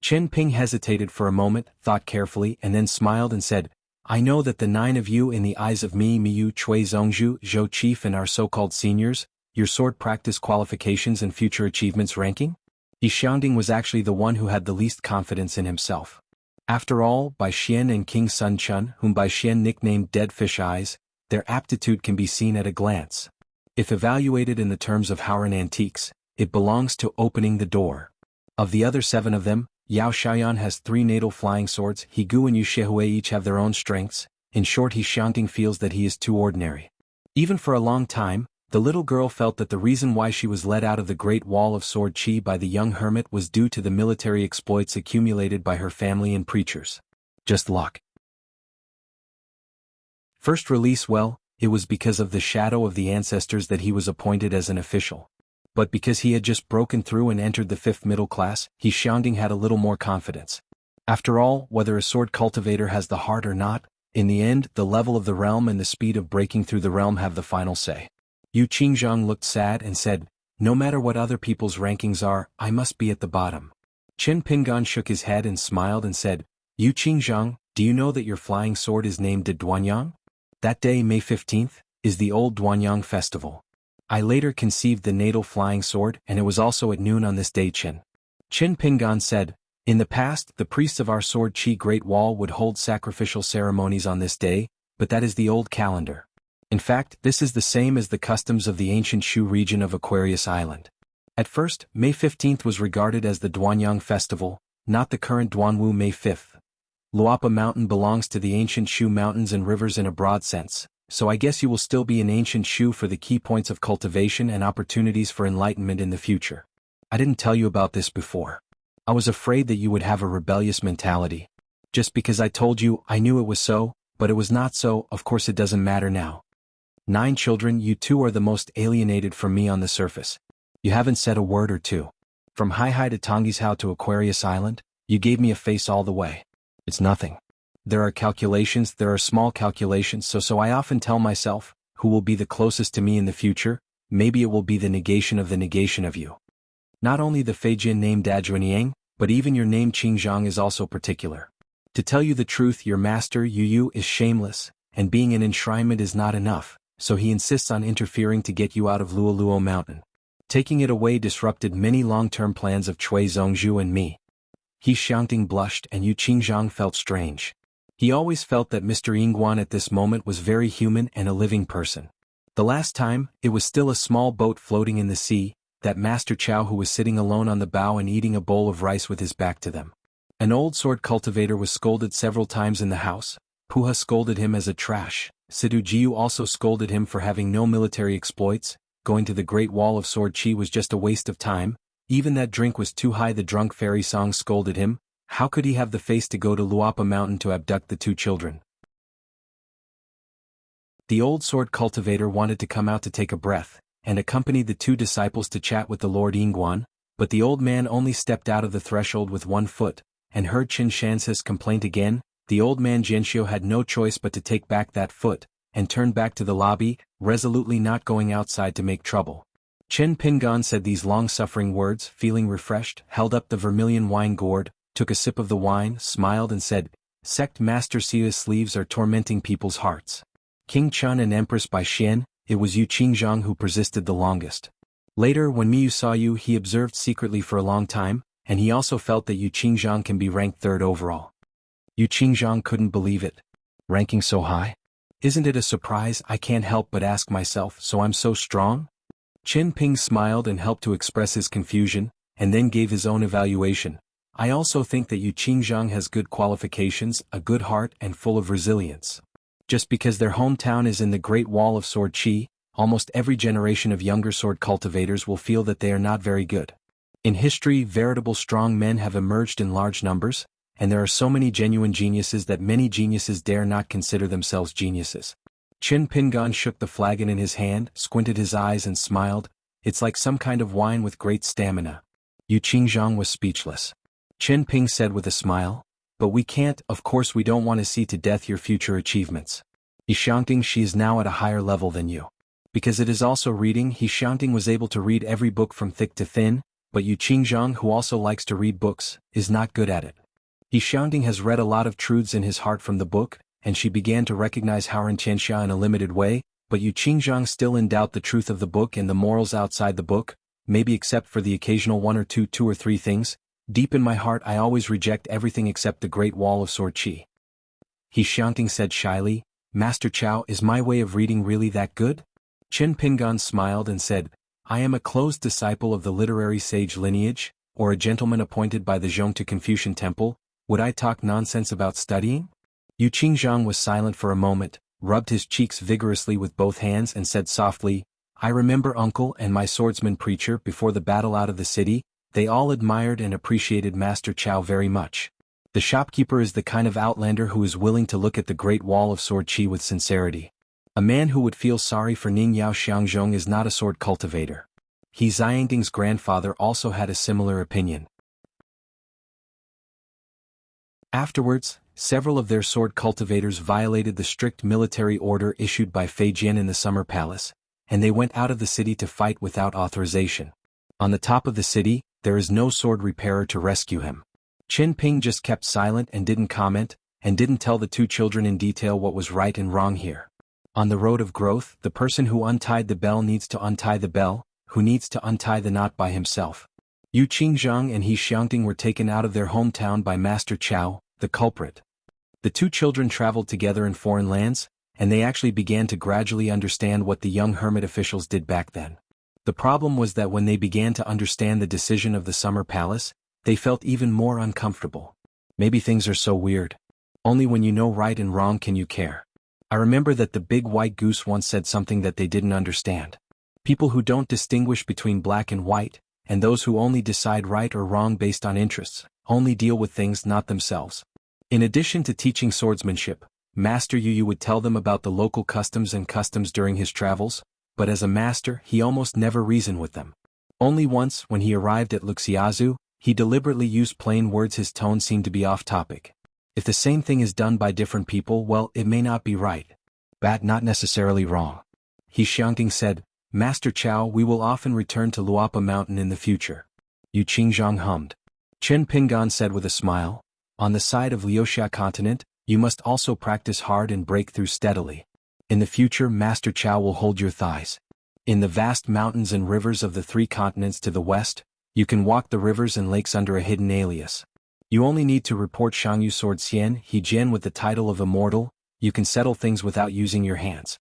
S1: Qin Ping hesitated for a moment, thought carefully, and then smiled and said, I know that the 9 of you in the eyes of me Miyu Chui Zhongzhu Zhou Chief and our so-called seniors, your sword practice qualifications and future achievements ranking? Yi Xiangting was actually the one who had the least confidence in himself. After all, Bai Xian and King Sun Chun, whom Bai Xian nicknamed Dead Fish Eyes, their aptitude can be seen at a glance. If evaluated in the terms of Howran antiques, it belongs to opening the door. Of the other 7 of them, Yao Xiaoyan has 3 natal flying swords, He Gu and Yu Shihui each have their own strengths. In short, He Xiangting feels that he is too ordinary. Even for a long time, the little girl felt that the reason why she was led out of the Great Wall of Sword Qi by the young hermit was due to the military exploits accumulated by her family and preachers. Just luck. First release, well, it was because of the shadow of the ancestors that he was appointed as an official. But because he had just broken through and entered the 5th middle class, He Xiangting had a little more confidence. After all, whether a sword cultivator has the heart or not, in the end, the level of the realm and the speed of breaking through the realm have the final say. Yu Qingzhang looked sad and said, no matter what other people's rankings are, I must be at the bottom. Qin Pingan shook his head and smiled and said, Yu Qingzhang, do you know that your flying sword is named de Duanyang? That day, May 15th, is the old Duanyang festival. I later conceived the natal flying sword and it was also at noon on this day. Qin Pingan said, in the past, the priests of our Sword Qi Great Wall would hold sacrificial ceremonies on this day, but that is the old calendar. In fact, this is the same as the customs of the ancient Shu region of Aquarius Island. At first, May 15th was regarded as the Duanyang festival, not the current Duanwu May 5th. Luapa Mountain belongs to the ancient Shu mountains and rivers in a broad sense, so I guess you will still be an ancient Shu for the key points of cultivation and opportunities for enlightenment in the future. I didn't tell you about this before. I was afraid that you would have a rebellious mentality. Just because I told you, I knew it was so, but it was not so. Of course it doesn't matter now. 9 children, you 2 are the most alienated from me on the surface. You haven't said a word or two. From Hai to Tonggishao to Aquarius Island, you gave me a face all the way. It's nothing. There are calculations, there are small calculations, so I often tell myself, who will be the closest to me in the future? Maybe it will be the negation of you. Not only the Feijin name Dajuanyang, but even your name Qingzhang is also particular. To tell you the truth, your master Yu is shameless, and being an enshrinement is not enough, so he insists on interfering to get you out of Luoluo Mountain. Taking it away disrupted many long-term plans of Cui Zongzhu and me. He Xiangting blushed and Yu Qingzhang felt strange. He always felt that Mr. Yingguan at this moment was very human and a living person. The last time, it was still a small boat floating in the sea, that Master Chow who was sitting alone on the bow and eating a bowl of rice with his back to them. An old sword cultivator was scolded several times in the house. Puha scolded him as a trash. Sidu Jiu also scolded him for having no military exploits. Going to the Great Wall of Sword Chi was just a waste of time. Even that drink was too high. The drunk fairy song scolded him. How could he have the face to go to Luapa Mountain to abduct the two children? The old sword cultivator wanted to come out to take a breath, and accompanied the two disciples to chat with the Lord Yingguan, but the old man only stepped out of the threshold with 1 foot, and heard Qin Shan's complaint again. The old man Jianxiu had no choice but to take back that foot, and turned back to the lobby, resolutely not going outside to make trouble. Chen Pingan said these long-suffering words, feeling refreshed, held up the vermilion wine gourd, took a sip of the wine, smiled and said, "Sect Master Sia's sleeves are tormenting people's hearts. King Chun and Empress Bai Xian, it was Yu Qingzhang who persisted the longest. Later when Miyu saw you, he observed secretly for a long time, and he also felt that Yu Qingzhang can be ranked 3rd overall." Yu Qingzhang couldn't believe it. Ranking so high? Isn't it a surprise? I can't help but ask myself, so I'm so strong? Qin Ping smiled and helped to express his confusion, and then gave his own evaluation. I also think that Yu Qingzhang has good qualifications, a good heart and full of resilience. Just because their hometown is in the Great Wall of Sword Chi, almost every generation of younger sword cultivators will feel that they are not very good. In history, veritable strong men have emerged in large numbers, and there are so many genuine geniuses that many geniuses dare not consider themselves geniuses. Qin Pingan shook the flagon in his hand, squinted his eyes and smiled. It's like some kind of wine with great stamina. Yu Qingzhang was speechless. Qin Ping said with a smile, "But we can't, of course we don't want to see to death your future achievements. He Xiangting, she is now at a higher level than you. Because it is also reading, He Xiangting was able to read every book from thick to thin, but Yu Qingzhang, who also likes to read books, is not good at it. He Xiangting has read a lot of truths in his heart from the book, and she began to recognize xianxia in a limited way, but Yu Qingzhang still in doubt the truth of the book and the morals outside the book, maybe except for the occasional one or two or three things. Deep in my heart I always reject everything except the Great Wall of Sword Chi." He Xiangting said shyly, "Master Chow, is my way of reading really that good?" Qin Pingan smiled and said, "I am a close disciple of the literary sage lineage, or a gentleman appointed by the Zhong to Confucian Temple. Would I talk nonsense about studying?" Yu Qingzhang was silent for a moment, rubbed his cheeks vigorously with both hands and said softly, "I remember uncle and my swordsman preacher before the battle out of the city. They all admired and appreciated Master Chow very much. The shopkeeper is the kind of outlander who is willing to look at the Great Wall of Sword Chi with sincerity. A man who would feel sorry for Ning Yao Xiangzhong is not a sword cultivator." He Xiangting's grandfather also had a similar opinion. Afterwards, several of their sword cultivators violated the strict military order issued by Fei Jian in the Summer Palace, and they went out of the city to fight without authorization. On the top of the city, there is no sword repairer to rescue him. Qin Ping just kept silent and didn't comment, and didn't tell the two children in detail what was right and wrong here. On the road of growth, the person who untied the bell needs to untie the bell, who needs to untie the knot by himself. Yu Qingzhang and He Xiangting were taken out of their hometown by Master Chow, the culprit. The two children traveled together in foreign lands, and they actually began to gradually understand what the young hermit officials did back then. The problem was that when they began to understand the decision of the Summer Palace, they felt even more uncomfortable. Maybe things are so weird. Only when you know right and wrong can you care. I remember that the big white goose once said something that they didn't understand. People who don't distinguish between black and white, and those who only decide right or wrong based on interests, only deal with things not themselves. In addition to teaching swordsmanship, Master Yu would tell them about the local customs during his travels, but as a master he almost never reasoned with them. Only once, when he arrived at Luxiazu, he deliberately used plain words. His tone seemed to be off topic. If the same thing is done by different people, well, it may not be right. But not necessarily wrong. He Xiangting said, "Master Chow, we will often return to Luapa Mountain in the future." Yu Qingzhang hummed. Qin Pingan said with a smile, On the side of Liuxia continent, you must also practice hard and break through steadily. In the future, Master Chao will hold your thighs. In the vast mountains and rivers of the 3 continents to the west, you can walk the rivers and lakes under a hidden alias. You only need to report xianxia sword Xian He Jian with the title of immortal. You can settle things without using your hands.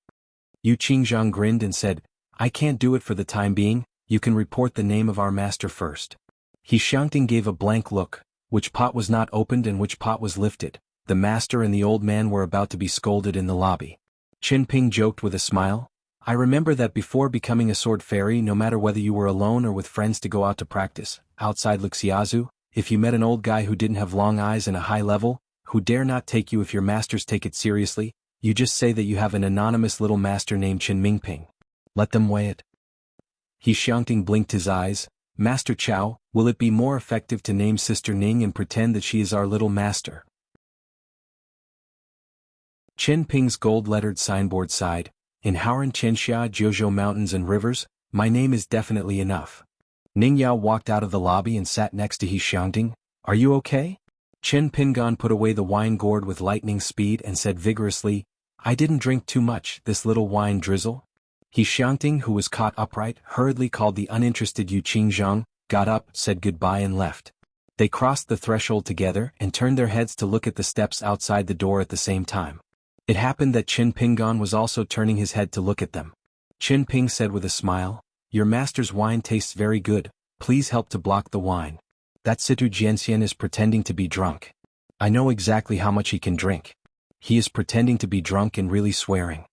S1: Yu Qingzhang grinned and said, I can't do it for the time being. You can report the name of our master first. He Xiangting gave a blank look. Which pot was not opened and which pot was lifted? The master and the old man were about to be scolded in the lobby. Qin Ping joked with a smile. I remember that before becoming a sword fairy, no matter whether you were alone or with friends to go out to practice, outside Luxiazu, if you met an old guy who didn't have long eyes and a high level, who dare not take you if your masters take it seriously, you just say that you have an anonymous little master named Qin Mingping. Let them weigh it. He Xiangting blinked his eyes. Master Chao, will it be more effective to name Sister Ning and pretend that she is our little master? Qin Ping's gold-lettered signboard sighed. In Haoran Xianxia Jiuzhou mountains and rivers, my name is definitely enough. Ning Yao walked out of the lobby and sat next to He Xiangting. Are you okay? Qin Pingan put away the wine gourd with lightning speed and said vigorously, I didn't drink too much, this little wine drizzle. He Xiangting, who was caught upright, hurriedly called the uninterested Yu Qingzhang, got up, said goodbye and left. They crossed the threshold together and turned their heads to look at the steps outside the door at the same time. It happened that Qin Pingan was also turning his head to look at them. Qin Ping said with a smile, Your master's wine tastes very good, please help to block the wine. That Situ Jianxian is pretending to be drunk. I know exactly how much he can drink. He is pretending to be drunk and really swearing.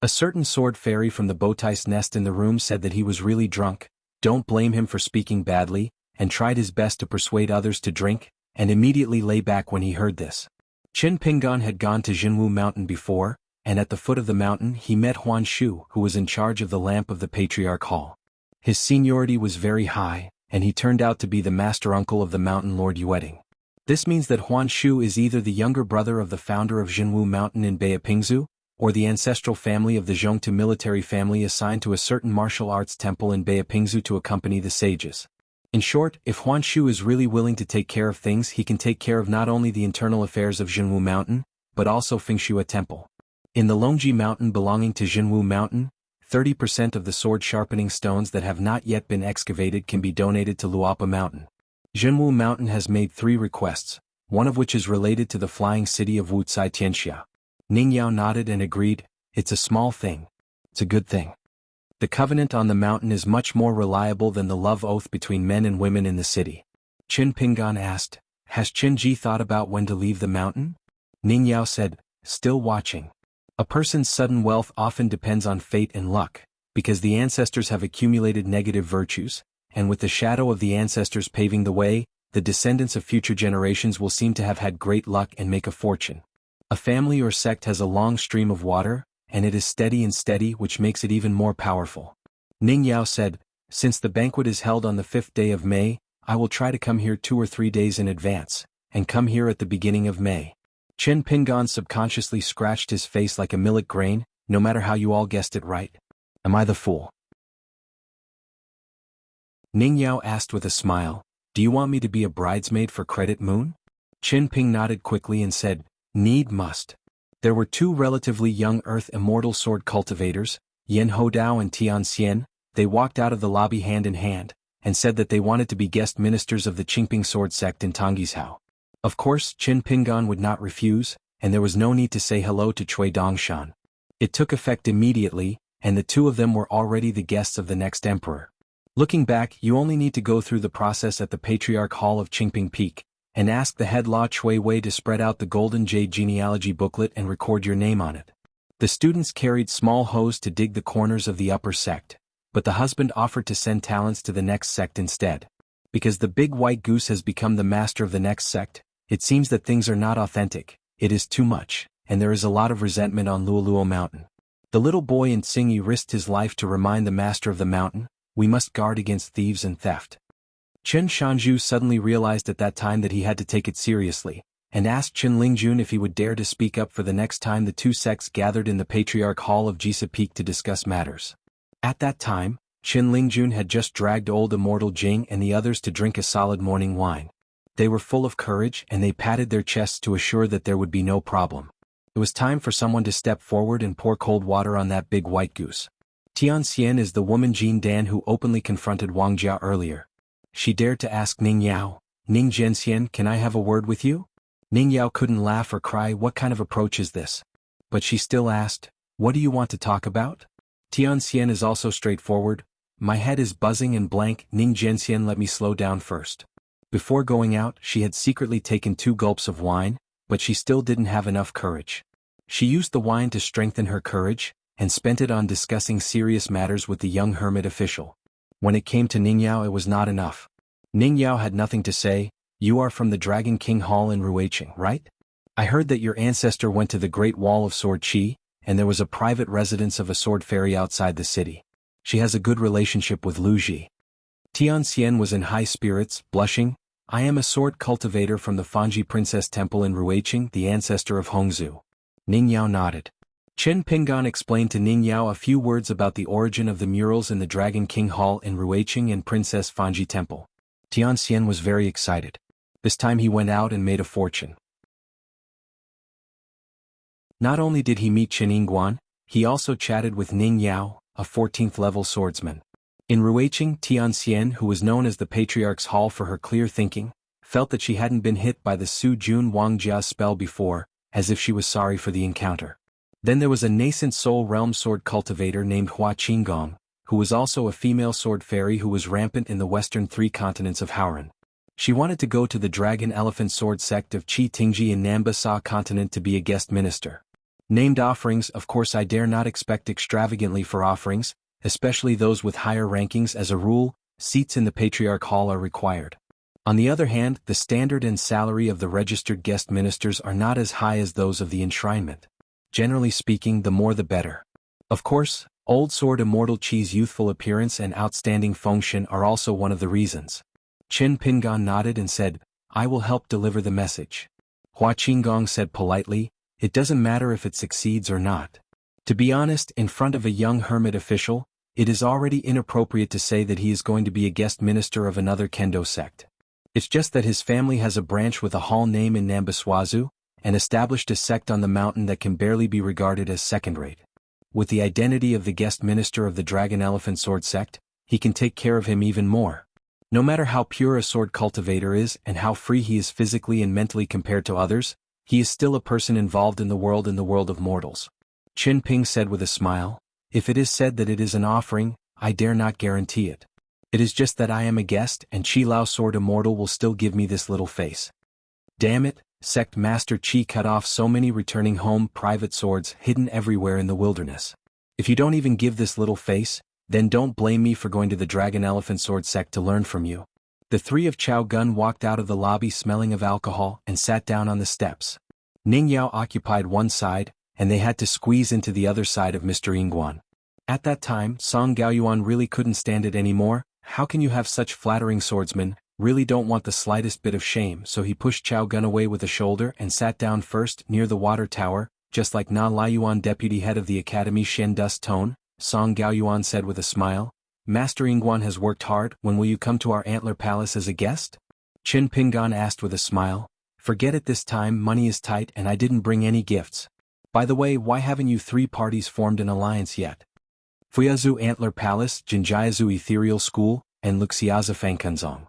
S1: A certain sword fairy from the bowtie's nest in the room said that he was really drunk, don't blame him for speaking badly, and tried his best to persuade others to drink, and immediately lay back when he heard this. Qin Pingan had gone to Jianghu mountain before, and at the foot of the mountain he met Huan Shu, who was in charge of the lamp of the Patriarch Hall. His seniority was very high, and he turned out to be the master uncle of the mountain lord Yueting. This means that Huan Shu is either the younger brother of the founder of Jianghu mountain in Beipingzu, or the ancestral family of the Zhongtu military family assigned to a certain martial arts temple in Beipingzu to accompany the sages. In short, if Huan Shu is really willing to take care of things, he can take care of not only the internal affairs of Jianghu mountain, but also Fengshua temple. In the Longji mountain belonging to Jianghu mountain, 30% of the sword sharpening stones that have not yet been excavated can be donated to Luopa mountain. Jianghu mountain has made 3 requests, one of which is related to the flying city of Wuxia Tianxia. Ning Yao nodded and agreed, it's a small thing. It's a good thing. The covenant on the mountain is much more reliable than the love oath between men and women in the city. Qin Pingan asked, has Qin Ji thought about when to leave the mountain? Ning Yao said, still watching. A person's sudden wealth often depends on fate and luck, because the ancestors have accumulated negative virtues, and with the shadow of the ancestors paving the way, the descendants of future generations will seem to have had great luck and make a fortune. A family or sect has a long stream of water, and it is steady and steady, which makes it even more powerful. Ning Yao said, since the banquet is held on the 5th day of May, I will try to come here 2 or 3 days in advance, and come here at the beginning of May. Qin Pingan subconsciously scratched his face like a millet grain, no matter how you all guessed it right. Am I the fool? Ning Yao asked with a smile, do you want me to be a bridesmaid for Credit Moon? Qin Ping nodded quickly and said, need must. There were 2 relatively young earth immortal sword cultivators, Yan Hodao and Tian Xian. They walked out of the lobby hand in hand, and said that they wanted to be guest ministers of the Qingping sword sect in Tonggishao. Of course, Qin Pingan would not refuse, and there was no need to say hello to Cui Dongshan. It took effect immediately, and the 2 of them were already the guests of the next emperor. Looking back, you only need to go through the process at the Patriarch Hall of Qingping Peak, and ask the head Law Chui Wei to spread out the Golden Jade genealogy booklet and record your name on it. The students carried small hoes to dig the corners of the upper sect, but the husband offered to send talents to the next sect instead. Because the big white goose has become the master of the next sect, it seems that things are not authentic, it is too much, and there is a lot of resentment on Luoluo mountain. The little boy in Tsingyi risked his life to remind the master of the mountain, we must guard against thieves and theft. Chen Shanzhu suddenly realized at that time that he had to take it seriously, and asked Chen Lingjun if he would dare to speak up for the next time the 2 sects gathered in the Patriarch Hall of Jisa Peak to discuss matters. At that time, Chen Lingjun had just dragged old immortal Jing and the others to drink a solid morning wine. They were full of courage and they patted their chests to assure that there would be no problem. It was time for someone to step forward and pour cold water on that big white goose. Tianxian is the woman Jin Dan who openly confronted Wang Jia earlier. She dared to ask Ning Yao, "Ning Zhenxian, can I have a word with you?" Ning Yao couldn't laugh or cry, "What kind of approach is this?" But she still asked, "What do you want to talk about?" Tianxian is also straightforward. "My head is buzzing and blank, Ning Zhenxian, let me slow down first." Before going out, she had secretly taken 2 gulps of wine, but she still didn't have enough courage. She used the wine to strengthen her courage, and spent it on discussing serious matters with the young hermit official. When it came to Ning Yao, it was not enough. Ning Yao had nothing to say. "You are from the Dragon King Hall in Ruiqing, right? I heard that your ancestor went to the Great Wall of Sword Qi, and there was a private residence of a sword fairy outside the city. She has a good relationship with Lu Ji." Tianxian was in high spirits, blushing. "I am a sword cultivator from the Fanji Princess Temple in Ruiqing, the ancestor of Hongzhu." Ning Yao nodded. Chen Pingan explained to Ning Yao a few words about the origin of the murals in the Dragon King Hall in Ruiqing and Princess Fanji Temple. Tianxian was very excited. This time he went out and made a fortune. Not only did he meet Chen Yingguan, he also chatted with Ning Yao, a 14th-level swordsman. In Ruiqing, Tianxian, who was known as the Patriarch's Hall for her clear thinking, felt that she hadn't been hit by the Su Jun Wang Jia spell before, as if she was sorry for the encounter. Then there was a nascent soul realm sword cultivator named Hua Qinggong, who was also a female sword fairy who was rampant in the western 3 continents of Hauran. She wanted to go to the Dragon Elephant Sword sect of Qi Tingji in Nambasa continent to be a guest minister. Named offerings, of course I dare not expect extravagantly for offerings, especially those with higher rankings. As a rule, seats in the Patriarch Hall are required. On the other hand, the standard and salary of the registered guest ministers are not as high as those of the enshrinement. Generally speaking, the more the better. Of course, Old Sword Immortal Qi's youthful appearance and outstanding function are also one of the reasons. Chen Pingan nodded and said, "I will help deliver the message." Hua Qinggong said politely, "It doesn't matter if it succeeds or not. To be honest, in front of a young hermit official, it is already inappropriate to say that he is going to be a guest minister of another kendo sect. It's just that his family has a branch with a hall name in Nambaswazu, and established a sect on the mountain that can barely be regarded as second-rate. With the identity of the guest minister of the Dragon Elephant Sword sect, he can take care of him even more. No matter how pure a sword cultivator is and how free he is physically and mentally compared to others, he is still a person involved in the world of mortals." Qin Ping said with a smile, "If it is said that it is an offering, I dare not guarantee it. It is just that I am a guest and Qi Lao Sword Immortal will still give me this little face." Damn it, Sect Master Qi cut off so many returning home private swords hidden everywhere in the wilderness. If you don't even give this little face, then don't blame me for going to the Dragon Elephant Sword sect to learn from you. The 3 of Chao Gun walked out of the lobby smelling of alcohol and sat down on the steps. Ning Yao occupied one side, and they had to squeeze into the other side of Mr. Yingguan. At that time, Song Gaoyuan really couldn't stand it anymore. How can you have such flattering swordsmen? Really don't want the slightest bit of shame, so he pushed Chao Gun away with a shoulder and sat down first near the water tower, just like Na Liuyuan, deputy head of the academy. Shen Dus Tone, Song Gaoyuan said with a smile. "Master Yingguan has worked hard. When will you come to our Antler Palace as a guest?" Qin Pingan asked with a smile. "Forget it this time, money is tight and I didn't bring any gifts. By the way, why haven't you 3 parties formed an alliance yet? Fuyazu Antler Palace, Jinjiazu Ethereal School, and Luxiaza Fangkenzong.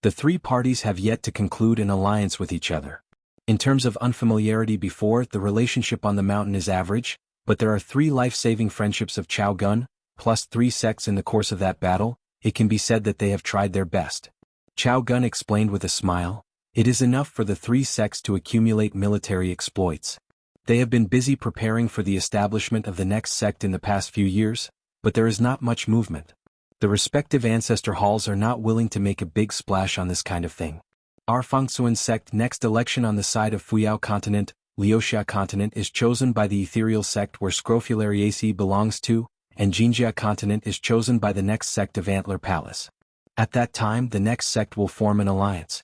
S1: The 3 parties have yet to conclude an alliance with each other. In terms of unfamiliarity before, the relationship on the mountain is average, but there are 3 life-saving friendships of Chao Gun, plus 3 sects in the course of that battle. It can be said that they have tried their best." Chao Gun explained with a smile, "It is enough for the 3 sects to accumulate military exploits. They have been busy preparing for the establishment of the next sect in the past few years, but there is not much movement. The respective ancestor halls are not willing to make a big splash on this kind of thing. Our Fangsuan sect next election on the side of Fuyao continent, Liuxia continent is chosen by the ethereal sect where Scrofulariaceae belongs to, and Jinjia continent is chosen by the next sect of Antler Palace. At that time the next sect will form an alliance."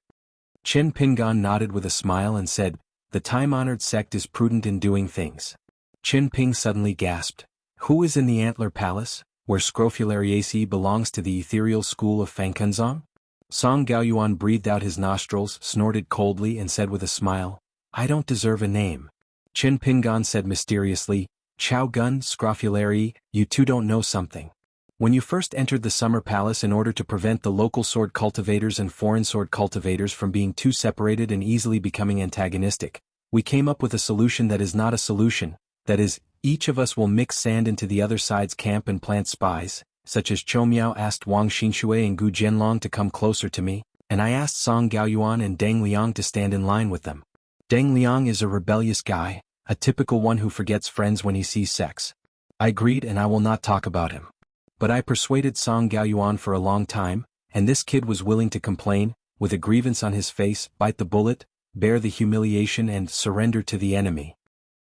S1: Chen Pingan nodded with a smile and said, "The time-honored sect is prudent in doing things." Qin Ping suddenly gasped. "Who is in the Antler Palace, where Scrofulariaceae belongs to the ethereal school of Fangkenzong?" Song Gaoyuan breathed out his nostrils, snorted coldly and said with a smile, I don't deserve a name. Qin Pingan said mysteriously, Chao Gun, Scrofulary, you two don't know something. When you first entered the Summer Palace in order to prevent the local sword cultivators and foreign sword cultivators from being too separated and easily becoming antagonistic, we came up with a solution that is not a solution, that is, each of us will mix sand into the other side's camp and plant spies, such as Chou Miao asked Wang Xinshui and Gu Jianlong to come closer to me, and I asked Song Gaoyuan and Deng Liang to stand in line with them. Deng Liang is a rebellious guy, a typical one who forgets friends when he sees sex. I agreed and I will not talk about him. But I persuaded Song Gaoyuan for a long time, and this kid was willing to complain, with a grievance on his face, bite the bullet, bear the humiliation and surrender to the enemy.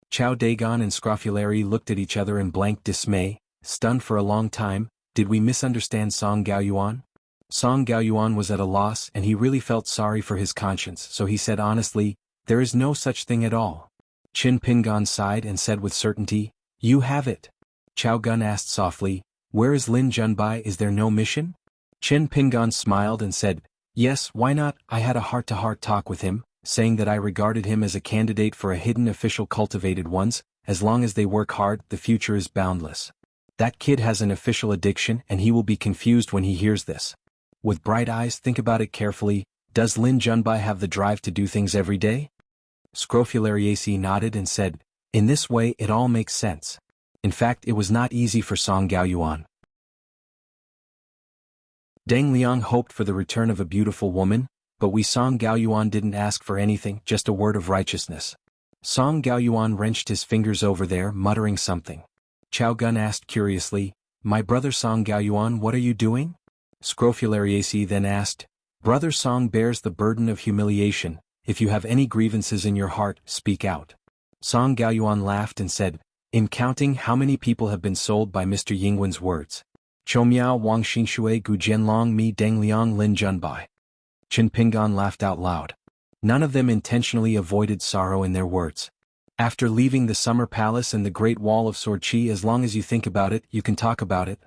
S1: Chao Dagon and Scrofulary looked at each other in blank dismay, stunned for a long time. Did we misunderstand Song Gaoyuan? Song Gaoyuan was at a loss and he really felt sorry for his conscience, so he said honestly, there is no such thing at all. Qin Pingan sighed and said with certainty, you have it. Chao Gun asked softly, where is Lin Junbai? Is there no mission? Qin Pingan smiled and said, yes, why not? I had a heart-to-heart talk with him, saying that I regarded him as a candidate for a hidden official cultivated ones, as long as they work hard, the future is boundless. That kid has an official addiction and he will be confused when he hears this. With bright eyes, think about it carefully, does Lin Junbai have the drive to do things every day? Scrofulariaceae nodded and said, in this way it all makes sense. In fact, it was not easy for Song Gaoyuan. Deng Liang hoped for the return of a beautiful woman, but Song Gaoyuan didn't ask for anything, just a word of righteousness. Song Gaoyuan wrenched his fingers over there, muttering something. Chao Gun asked curiously, my brother Song Gaoyuan, what are you doing? Scrofulariaceae then asked, brother Song bears the burden of humiliation, if you have any grievances in your heart, speak out. Song Gaoyuan laughed and said, in counting how many people have been sold by Mr. Yingwen's words. Chou Miao, Wang Xinshui, Gu Jianlong, Mi Deng Liang, Lin Junbai. Qin Pingan laughed out loud. None of them intentionally avoided sorrow in their words. After leaving the Summer Palace and the Great Wall of Sword Qi, as long as you think about it, you can talk about it.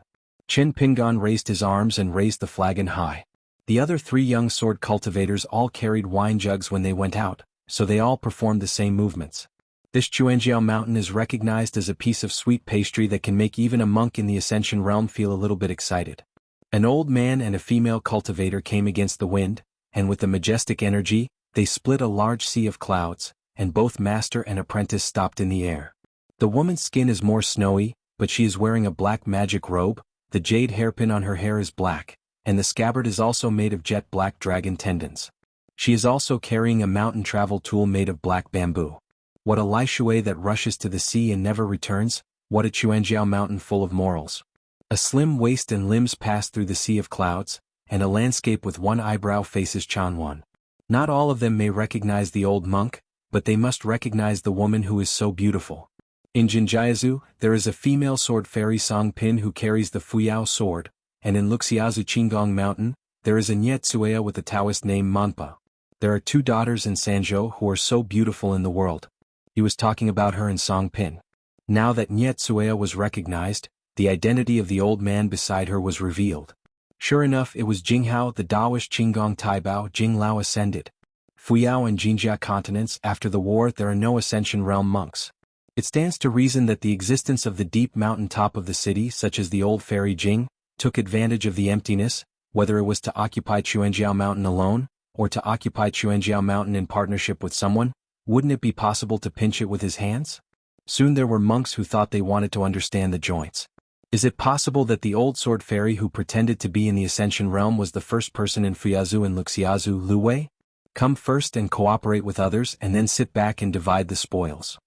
S1: Qin Pingan raised his arms and raised the flagon high. The other 3 young sword cultivators all carried wine jugs when they went out, so they all performed the same movements. This Xuanjiao mountain is recognized as a piece of sweet pastry that can make even a monk in the Ascension realm feel a little bit excited. An old man and a female cultivator came against the wind, and with the majestic energy, they split a large sea of clouds, and both master and apprentice stopped in the air. The woman's skin is more snowy, but she is wearing a black magic robe, the jade hairpin on her hair is black, and the scabbard is also made of jet black dragon tendons. She is also carrying a mountain travel tool made of black bamboo. What a Lai Shui that rushes to the sea and never returns, what a Xuanjiao mountain full of morals. A slim waist and limbs pass through the sea of clouds, and a landscape with one eyebrow faces xuanhuan. Not all of them may recognize the old monk, but they must recognize the woman who is so beautiful. In Jinjiazu, there is a female sword fairy Song Pin who carries the Fuyao sword, and in Luxiazu Qinggong Mountain, there is a Nyetsuea with a Taoist named Manpa. There are 2 daughters in Sanzhou who are so beautiful in the world. He was talking about her in Song Pin. Now that Nyetsuea was recognized, the identity of the old man beside her was revealed. Sure enough, it was Jinghao, the Daoist Qinggong Taibao. Jinglao ascended. Fuyao and Jinjia continents. After the war, there are no Ascension realm monks. It stands to reason that the existence of the deep mountain top of the city, such as the old fairy Jing, took advantage of the emptiness, whether it was to occupy Xuanjiao Mountain alone, or to occupy Xuanjiao Mountain in partnership with someone. Wouldn't it be possible to pinch it with his hands? Soon there were monks who thought they wanted to understand the joints. Is it possible that the old sword fairy who pretended to be in the Ascension realm was the first person in Fuyazu and Luxiazu Luwei? Come first and cooperate with others and then sit back and divide the spoils.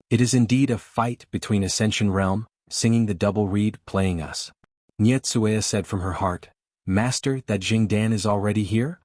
S1: It is indeed a fight between Ascension realm, singing the double reed, playing us. Nyetsuea said from her heart, Master, that Jing Dan is already here?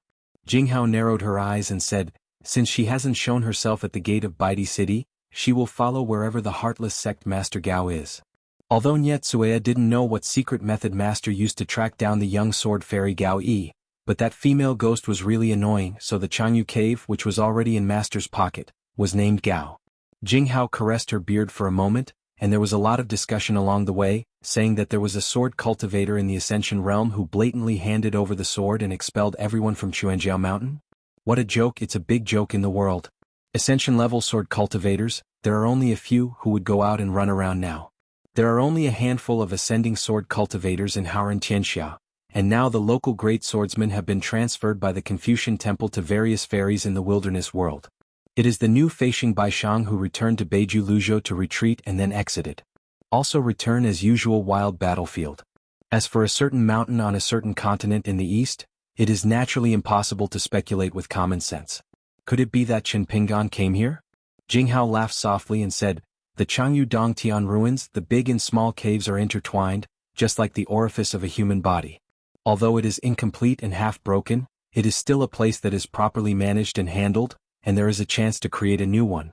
S1: Jinghao narrowed her eyes and said, since she hasn't shown herself at the gate of Baidi City, she will follow wherever the heartless sect Master Gao is. Although Nyetsuea didn't know what secret method Master used to track down the young sword fairy Gao Yi, but that female ghost was really annoying, so the Changyu cave, which was already in Master's pocket, was named Gao. Jinghao caressed her beard for a moment, and there was a lot of discussion along the way, saying that there was a sword cultivator in the Ascension realm who blatantly handed over the sword and expelled everyone from Xuanjiao Mountain. What a joke! It's a big joke in the world. Ascension level sword cultivators, there are only a few who would go out and run around now. There are only a handful of ascending sword cultivators in Haoran Xianxia, and now the local great swordsmen have been transferred by the Confucian Temple to various fairies in the wilderness world. It is the new Feishing Baishang who returned to Beiju Luzhou to retreat and then exited. Also return as usual wild battlefield. As for a certain mountain on a certain continent in the east, it is naturally impossible to speculate with common sense. Could it be that Qinpingan came here? Jinghao laughed softly and said, the Changyu Dongtian ruins, the big and small caves are intertwined, just like the orifice of a human body. Although it is incomplete and half-broken, it is still a place that is properly managed and handled, and there is a chance to create a new one.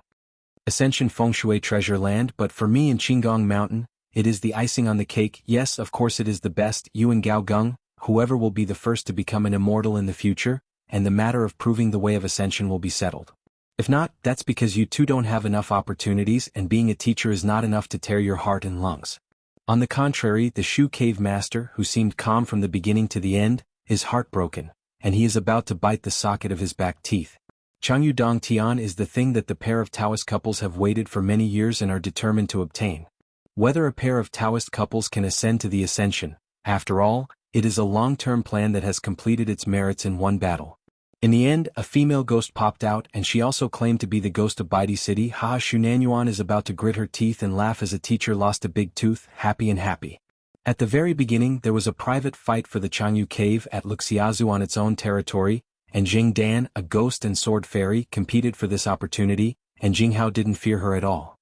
S1: Ascension Feng Shui treasure land, but for me in Qinggong Mountain, it is the icing on the cake. Yes, of course it is the best. Yuan Gao Gung, whoever will be the first to become an immortal in the future, and the matter of proving the way of ascension will be settled. If not, that's because you two don't have enough opportunities and being a teacher is not enough to tear your heart and lungs. On the contrary, the Shu Cave Master, who seemed calm from the beginning to the end, is heartbroken, and he is about to bite the socket of his back teeth. Changyu Dong Tian is the thing that the pair of Taoist couples have waited for many years and are determined to obtain. Whether a pair of Taoist couples can ascend to the ascension, after all, it is a long-term plan that has completed its merits in one battle. In the end, a female ghost popped out and she also claimed to be the ghost of Baidi City. Xuanhuan is about to grit her teeth and laugh as a teacher lost a big tooth, happy and happy. At the very beginning there was a private fight for the Changyu Cave at Luxiazu on its own territory, and Jing Dan, a ghost and sword fairy, competed for this opportunity, and Jinghao didn't fear her at all.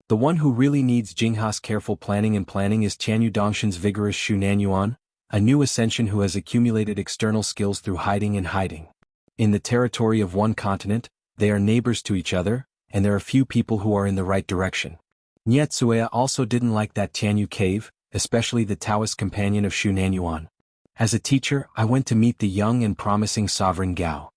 S1: The one who really needs Jinghao's careful planning is Tianyu Dongshan's vigorous Xuanhuan, a new ascension who has accumulated external skills through hiding and hiding. In the territory of one continent, they are neighbors to each other, and there are few people who are in the right direction. Nietzue also didn't like that Tianyu cave, especially the Taoist companion of Xuanhuan. As a teacher, I went to meet the young and promising sovereign Gao.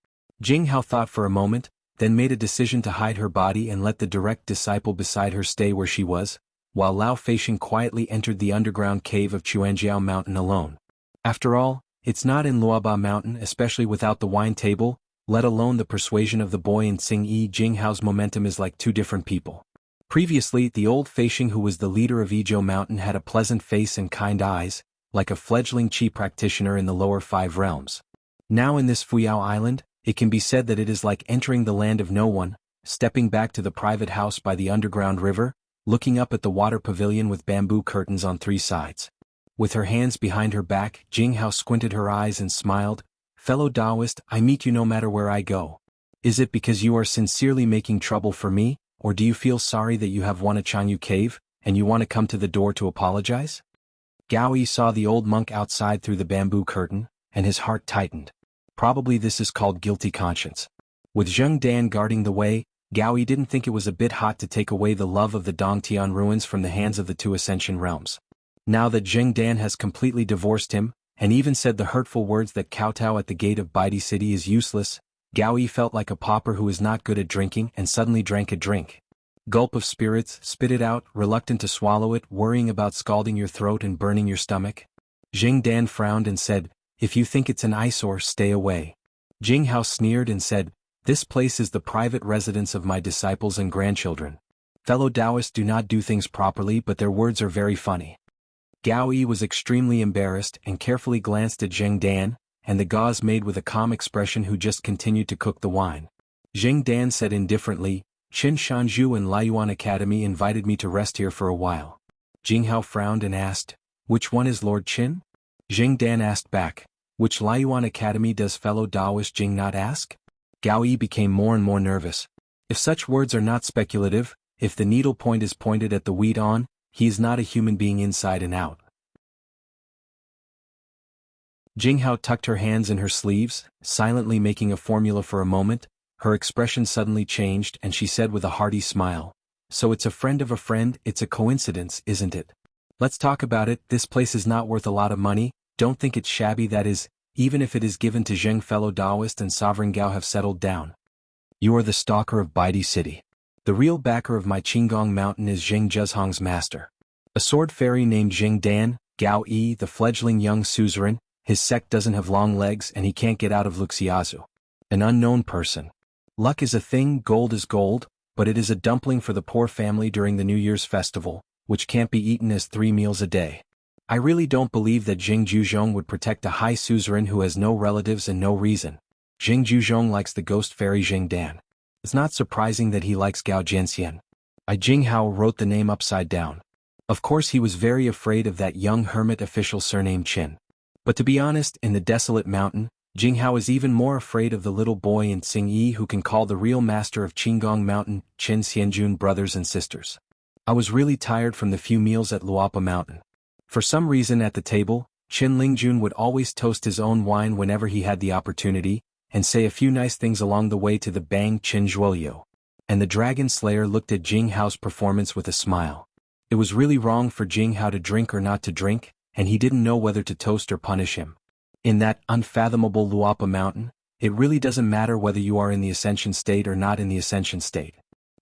S1: Jinghao thought for a moment, then made a decision to hide her body and let the direct disciple beside her stay where she was, while Lao Feishing quietly entered the underground cave of Xuanjiao Mountain alone. After all, it's not in Luoba Mountain, especially without the wine table, let alone the persuasion of the boy in Tsing-Yi. Jinghao's momentum is like two different people. Previously, the old Feishing who was the leader of Yizhou Mountain had a pleasant face and kind eyes, like a fledgling chi practitioner in the lower five realms. Now in this Fuyao Island, it can be said that it is like entering the land of no one, stepping back to the private house by the underground river, looking up at the water pavilion with bamboo curtains on three sides. With her hands behind her back, Jinghao squinted her eyes and smiled, "Fellow Taoist, I meet you no matter where I go. Is it because you are sincerely making trouble for me, or do you feel sorry that you have won a Changyu cave, and you want to come to the door to apologize?" Gao Yi saw the old monk outside through the bamboo curtain, and his heart tightened. Probably this is called guilty conscience. With Zheng Dan guarding the way, Gao Yi didn't think it was a bit hot to take away the love of the Dongtian ruins from the hands of the two Ascension realms. Now that Zheng Dan has completely divorced him, and even said the hurtful words that kowtow at the gate of Baidi City is useless, Gao Yi felt like a pauper who is not good at drinking and suddenly drank a drink. Gulp of spirits, spit it out, reluctant to swallow it, worrying about scalding your throat and burning your stomach. Zheng Dan frowned and said, "If you think it's an eyesore, stay away." Jinghao sneered and said, "This place is the private residence of my disciples and grandchildren. Fellow Taoists do not do things properly, but their words are very funny." Gao Yi was extremely embarrassed and carefully glanced at Zheng Dan, and the gauze maid with a calm expression who just continued to cook the wine. Zheng Dan said indifferently, "Qin Shanzhu and Laiyuan Academy invited me to rest here for a while." Jinghao frowned and asked, "Which one is Lord Qin?" Zheng Dan asked back, "Which Laiyuan Academy does fellow Taoist Jing not ask?" Gao Yi became more and more nervous. If such words are not speculative, if the needle point is pointed at the wheat on, he is not a human being inside and out. Jinghao tucked her hands in her sleeves, silently making a formula for a moment. Her expression suddenly changed and she said with a hearty smile, "So it's a friend of a friend, it's a coincidence, isn't it? Let's talk about it. This place is not worth a lot of money, don't think it's shabby, that is, even if it is given to Zheng. Fellow Taoist and Sovereign Gao have settled down. You are the stalker of Baidi City. The real backer of my Qinggong mountain is Jing Zhezhong's master. A sword fairy named Jing Dan, Gao Yi, the fledgling young suzerain. His sect doesn't have long legs and he can't get out of Luxiazu. An unknown person. Luck is a thing, gold is gold, but it is a dumpling for the poor family during the New Year's festival, which can't be eaten as 3 meals a day. I really don't believe that Jing Zhuzhong would protect a high suzerain who has no relatives and no reason. Jing Zhuzhong likes the ghost fairy Jing Dan. It's not surprising that he likes Gao Jianxian. Jinghao wrote the name upside down. Of course he was very afraid of that young hermit official surnamed Qin. But to be honest, in the desolate mountain, Jinghao is even more afraid of the little boy in Xingyi who can call the real master of Qinggong Mountain, Qin Xianjun brothers and sisters. I was really tired from the few meals at Luapa Mountain. For some reason at the table, Qin Lingjun would always toast his own wine whenever he had the opportunity, and say a few nice things along the way to the Bang Qin Zhuoliu. And the Dragon Slayer looked at Jinghao's performance with a smile. It was really wrong for Jinghao to drink or not to drink, and he didn't know whether to toast or punish him. In that unfathomable Luapa Mountain, it really doesn't matter whether you are in the Ascension state or not in the Ascension state.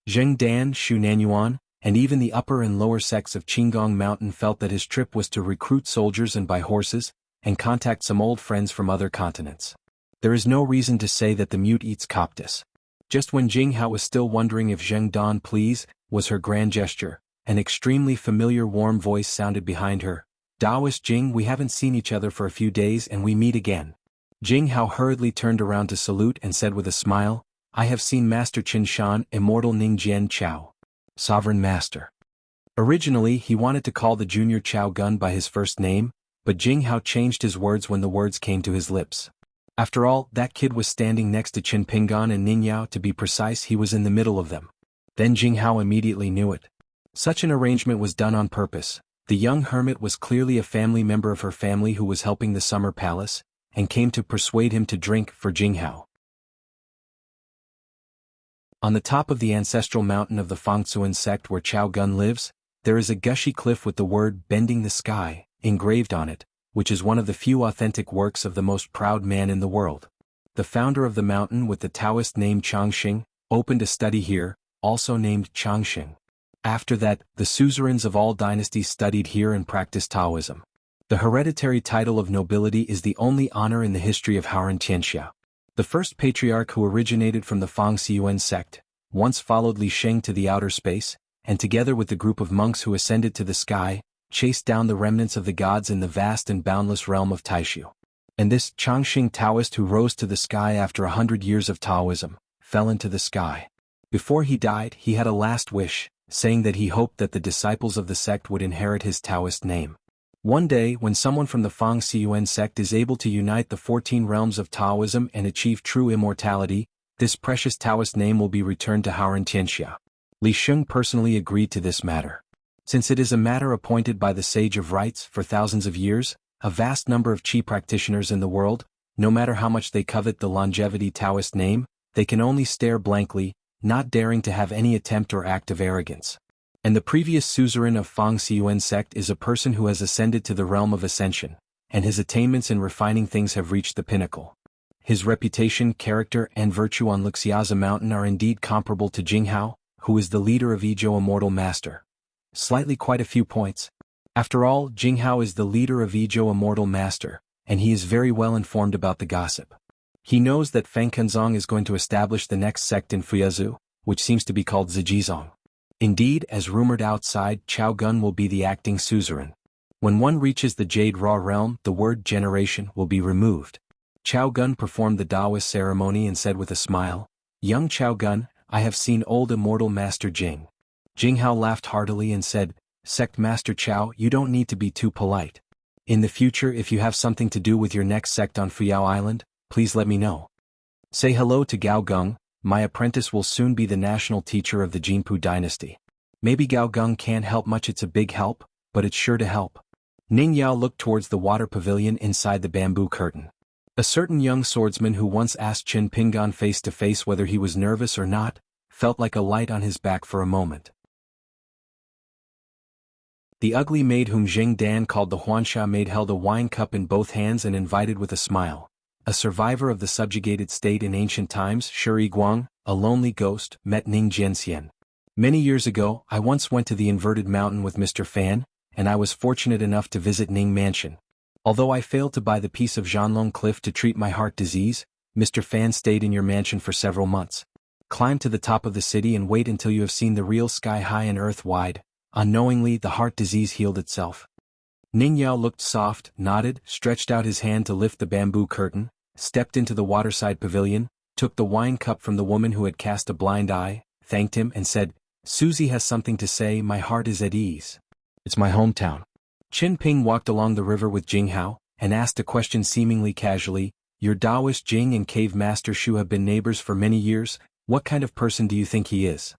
S1: Zheng Dan, xuanhuan, and even the upper and lower sects of Qinggong Mountain felt that his trip was to recruit soldiers and buy horses, and contact some old friends from other continents. There is no reason to say that the mute eats coptis. Just when Jinghao was still wondering if Zheng Dan please was her grand gesture, an extremely familiar warm voice sounded behind her. Daoist Jing, we haven't seen each other for a few days and we meet again. Jinghao hurriedly turned around to salute and said with a smile, I have seen Master Qin Shan, Immortal Ningjian Chao. Sovereign Master. Originally he wanted to call the junior Chao Gun by his first name, but Jinghao changed his words when the words came to his lips. After all, that kid was standing next to Qin Pingan and Ningyao, to be precise he was in the middle of them. Then Jinghao immediately knew it. Such an arrangement was done on purpose. The young hermit was clearly a family member of her family who was helping the summer palace, and came to persuade him to drink for Jinghao. On the top of the ancestral mountain of the Fangzuan sect where Chao Gun lives, there is a gushy cliff with the word "Bending the Sky" engraved on it, which is one of the few authentic works of the most proud man in the world. The founder of the mountain with the Taoist name Changxing, opened a study here, also named Changxing. After that, the suzerains of all dynasties studied here and practiced Taoism. The hereditary title of nobility is the only honor in the history of xianxia. The first patriarch who originated from the Fangxiuan sect, once followed Li Sheng to the outer space, and together with the group of monks who ascended to the sky, chased down the remnants of the gods in the vast and boundless realm of Taishu. And this Changxing Taoist who rose to the sky after 100 years of Taoism, fell into the sky. Before he died, he had a last wish, saying that he hoped that the disciples of the sect would inherit his Taoist name. One day, when someone from the Fangxiuan sect is able to unite the 14 realms of Taoism and achieve true immortality, this precious Taoist name will be returned to xianxia. Li Sheng personally agreed to this matter. Since it is a matter appointed by the Sage of Rites for thousands of years, a vast number of Qi practitioners in the world, no matter how much they covet the longevity Taoist name, they can only stare blankly, not daring to have any attempt or act of arrogance. And the previous suzerain of Fangxiuan sect is a person who has ascended to the realm of ascension, and his attainments in refining things have reached the pinnacle. His reputation, character, and virtue on Luxiaza Mountain are indeed comparable to Jinghao, who is the leader of Ijo Immortal Master. Slightly quite a few points. After all, Jinghao is the leader of Ijo Immortal Master, and he is very well informed about the gossip. He knows that Feng Kenzong is going to establish the next sect in Fuyazu, which seems to be called Zijizong. Indeed, as rumored outside, Chao Gun will be the acting suzerain. When one reaches the Jade Raw realm, the word generation will be removed. Chao Gun performed the Taoist ceremony and said with a smile, Young Chao Gun, I have seen old immortal Master Jing. Jinghao laughed heartily and said, Sect Master Chao, you don't need to be too polite. In the future, if you have something to do with your next sect on Fuyao Island, please let me know. Say hello to Gao Gung, my apprentice will soon be the national teacher of the Jinpu dynasty. Maybe Gao Gung can't help much, it's a big help, but it's sure to help. Ning Yao looked towards the water pavilion inside the bamboo curtain. A certain young swordsman who once asked Qin Pingan face to face whether he was nervous or not, felt like a light on his back for a moment. The ugly maid whom Jing Dan called the Huansha maid held a wine cup in both hands and invited with a smile. A survivor of the subjugated state in ancient times, Shuri Guang, a lonely ghost, met Ning Jianxian. Many years ago, I once went to the inverted mountain with Mr. Fan, and I was fortunate enough to visit Ning Mansion. Although I failed to buy the piece of Xianlong cliff to treat my heart disease, Mr. Fan stayed in your mansion for several months. Climb to the top of the city and wait until you have seen the real sky high and earth wide. Unknowingly, the heart disease healed itself. Ning Yao looked soft, nodded, stretched out his hand to lift the bamboo curtain, stepped into the waterside pavilion, took the wine cup from the woman who had cast a blind eye, thanked him and said, "Susie has something to say, my heart is at ease. It's my hometown." Qin Ping walked along the river with Jinghao, and asked a question seemingly casually, "Your Taoist Jing and Cave Master Shu have been neighbors for many years, what kind of person do you think he is?"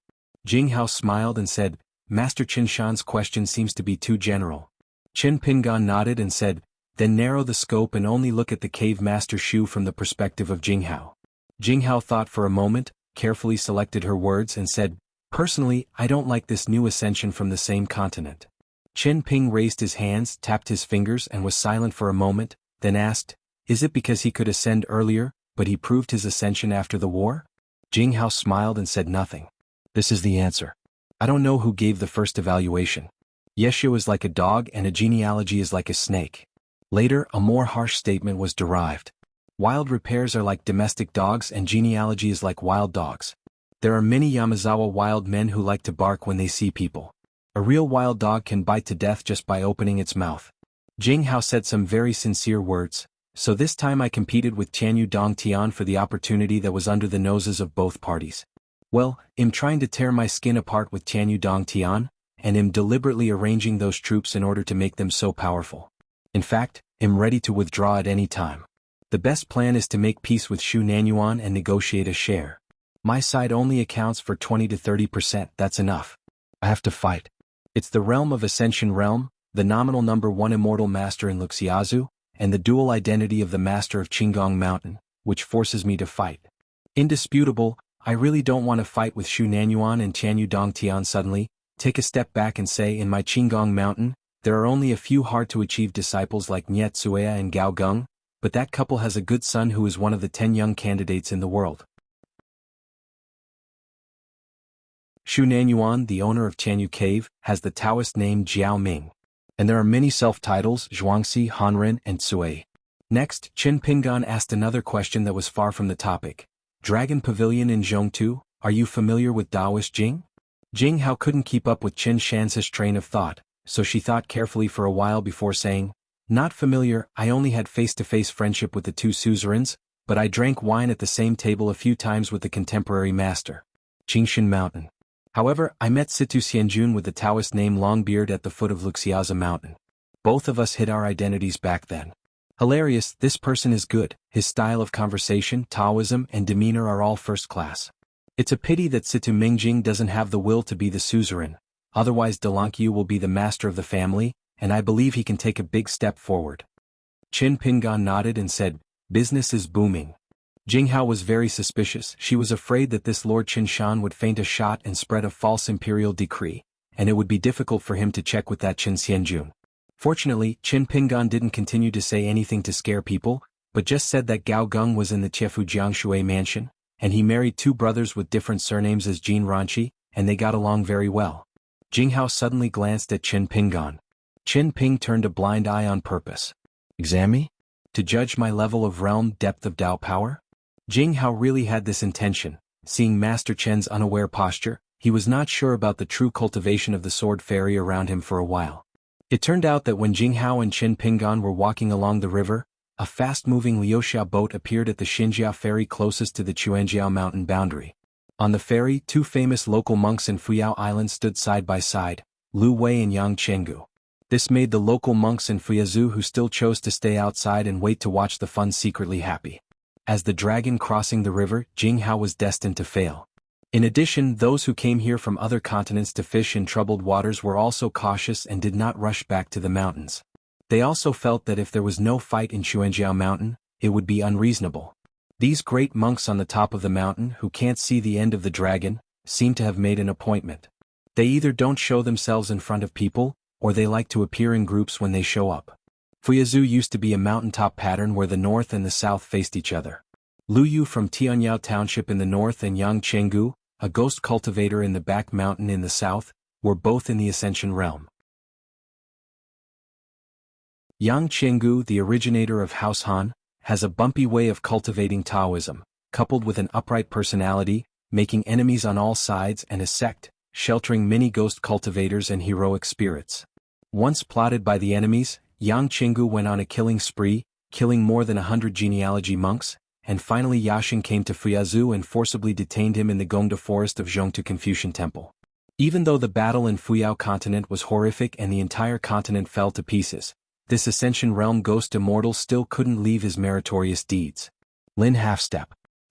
S1: Jinghao smiled and said, "Master Qin Shan's question seems to be too general." Qin Pingan nodded and said, "Then narrow the scope and only look at the Cave Master Shu from the perspective of Jinghao." Jinghao thought for a moment, carefully selected her words and said, "Personally, I don't like this new ascension from the same continent." Qin Ping raised his hands, tapped his fingers and was silent for a moment, then asked, "Is it because he could ascend earlier, but he proved his ascension after the war?" Jinghao smiled and said nothing. "This is the answer. I don't know who gave the first evaluation. Yeshua is like a dog and a genealogy is like a snake." Later, a more harsh statement was derived. "Wild repairs are like domestic dogs and genealogy is like wild dogs. There are many Yamazawa wild men who like to bark when they see people. A real wild dog can bite to death just by opening its mouth." Jinghao said some very sincere words, "So this time I competed with Tianyu Dongtian for the opportunity that was under the noses of both parties. Well, I'm trying to tear my skin apart with Tianyu Dongtian, and am deliberately arranging those troops in order to make them so powerful. In fact, I'm ready to withdraw at any time. The best plan is to make peace with xuanhuan and negotiate a share. My side only accounts for 20 to 30%, that's enough. I have to fight. It's the realm of Ascension Realm, the nominal number 1 immortal master in Luxiazu, and the dual identity of the master of Qinggong Mountain, which forces me to fight. Indisputable, I really don't want to fight with xuanhuan and Tianyu Dongtian suddenly, take a step back and say in my Qinggong Mountain, there are only a few hard-to-achieve disciples like Niet Suea and Gao Gung, but that couple has a good son who is one of the 10 young candidates in the world. Xuanhuan, the owner of Tianyu Cave, has the Taoist name Jiao Ming. And there are many self-titles, Zhuangxi, Hanren, and Tsui. Next, Qin Pingan asked another question that was far from the topic. Dragon Pavilion in Zhongtu, are you familiar with Taoist Jing? Jinghao couldn't keep up with Qin Shan's train of thought, so she thought carefully for a while before saying, "Not familiar, I only had face-to-face friendship with the two suzerains, but I drank wine at the same table a few times with the contemporary master. Qingshan Mountain. However, I met Situ Xianjun with the Taoist name Longbeard at the foot of Luxiaza Mountain. Both of us hid our identities back then. Hilarious, this person is good, his style of conversation, Taoism, and demeanor are all first class. It's a pity that Situ Mingjing doesn't have the will to be the suzerain, otherwise Delankyu will be the master of the family, and I believe he can take a big step forward." Qin Pingan nodded and said, "Business is booming." Jinghao was very suspicious. She was afraid that this Lord Qin Shan would feint a shot and spread a false imperial decree, and it would be difficult for him to check with that Qin Xianjun. Fortunately, Qin Pingan didn't continue to say anything to scare people, but just said that Gao Gung was in the Chiefu Jiangshui mansion, and he married two brothers with different surnames as Jin Ranchi, and they got along very well. Jinghao suddenly glanced at Qin Pingan. Qin Ping turned a blind eye on purpose. "Examine me? To judge my level of realm depth of Dao power?" Jinghao really had this intention. Seeing Master Chen's unaware posture, he was not sure about the true cultivation of the sword fairy around him for a while. It turned out that when Jinghao and Qin Pingan were walking along the river, a fast-moving Liuxia boat appeared at the Xinjia ferry closest to the Chuanjiao mountain boundary. On the ferry, two famous local monks in Fuyao Island stood side by side, Lu Wei and Yang Chenggu. This made the local monks in Fuyazu who still chose to stay outside and wait to watch the fun secretly happy. As the dragon crossing the river, Jinghao was destined to fail. In addition, those who came here from other continents to fish in troubled waters were also cautious and did not rush back to the mountains. They also felt that if there was no fight in Xuanjiao Mountain, it would be unreasonable. These great monks on the top of the mountain who can't see the end of the dragon, seem to have made an appointment. They either don't show themselves in front of people, or they like to appear in groups when they show up. Fuyazu used to be a mountaintop pattern where the north and the south faced each other. Lu Yu from Tianyao Township in the north and Yang Chenggu, a ghost cultivator in the back mountain in the south, were both in the ascension realm. Yang Qiangu, the originator of xuanhuan, has a bumpy way of cultivating Taoism, coupled with an upright personality, making enemies on all sides, and a sect, sheltering many ghost cultivators and heroic spirits. Once plotted by the enemies, Yang Qiangu went on a killing spree, killing more than 100 genealogy monks, and finally Yaxing came to Fuyazhou and forcibly detained him in the Gongda forest of Zhongtu Confucian Temple. Even though the battle in Fuyao continent was horrific and the entire continent fell to pieces, this Ascension Realm ghost immortal still couldn't leave his meritorious deeds. Lin Halfstep.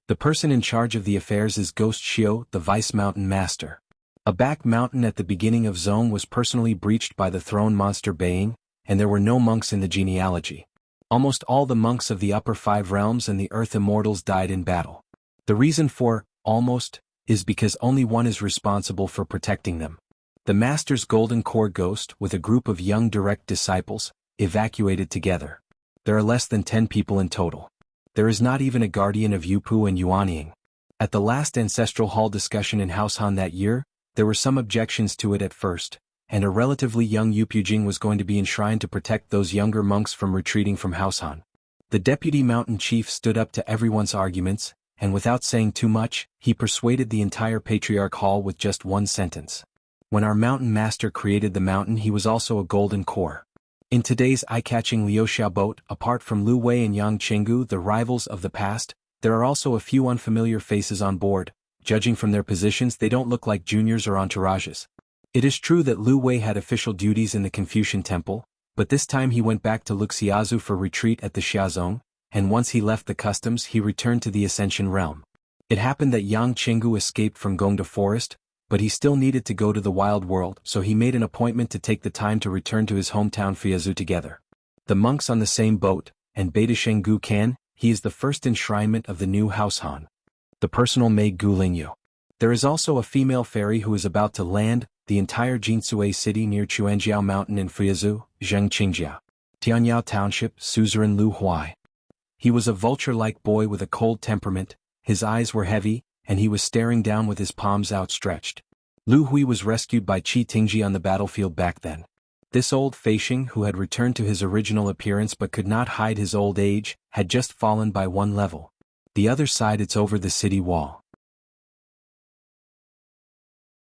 S1: The person in charge of the affairs is Ghost Xiao, the Vice Mountain Master. A back mountain at the beginning of Zone was personally breached by the throne monster baying, and there were no monks in the genealogy. Almost all the monks of the upper 5 realms and the earth immortals died in battle. The reason for almost is because only one is responsible for protecting them. The Master's Golden Core Ghost, with a group of young direct disciples, evacuated together. There are less than 10 people in total. There is not even a guardian of Yupu and Yuanying. At the last Ancestral Hall discussion in xuanhuan that year, there were some objections to it at first, and a relatively young Yupujing was going to be enshrined to protect those younger monks from retreating from xuanhuan. The deputy mountain chief stood up to everyone's arguments, and without saying too much, he persuaded the entire Patriarch Hall with just one sentence. When our mountain master created the mountain, he was also a golden core. In today's eye-catching Liuxiao boat, apart from Lu Wei and Yang Qiangu, the rivals of the past, there are also a few unfamiliar faces on board. Judging from their positions, they don't look like juniors or entourages. It is true that Lu Wei had official duties in the Confucian Temple, but this time he went back to Luxiazu for retreat at the Xiazong, and once he left the customs he returned to the Ascension Realm. It happened that Yang Qiangu escaped from Gongda Forest, but he still needed to go to the wild world, so he made an appointment to take the time to return to his hometown Fuyazhou together. The monks on the same boat, and Beta Shenggu Kan, he is the first enshrinement of the new xuanhuan. The personal maid Gu Lingyu. There is also a female fairy who is about to land the entire Jinsui city near Chuanjiao Mountain in Fuyazhou, Zhengqingjia. Tianyao Township, suzerain Lu Huai. He was a vulture-like boy with a cold temperament, his eyes were heavy, and he was staring down with his palms outstretched. Lu Hui was rescued by Qi Tingji on the battlefield back then. This old Feishing, who had returned to his original appearance but could not hide his old age, had just fallen by 1 level. The other side, it's over the city wall.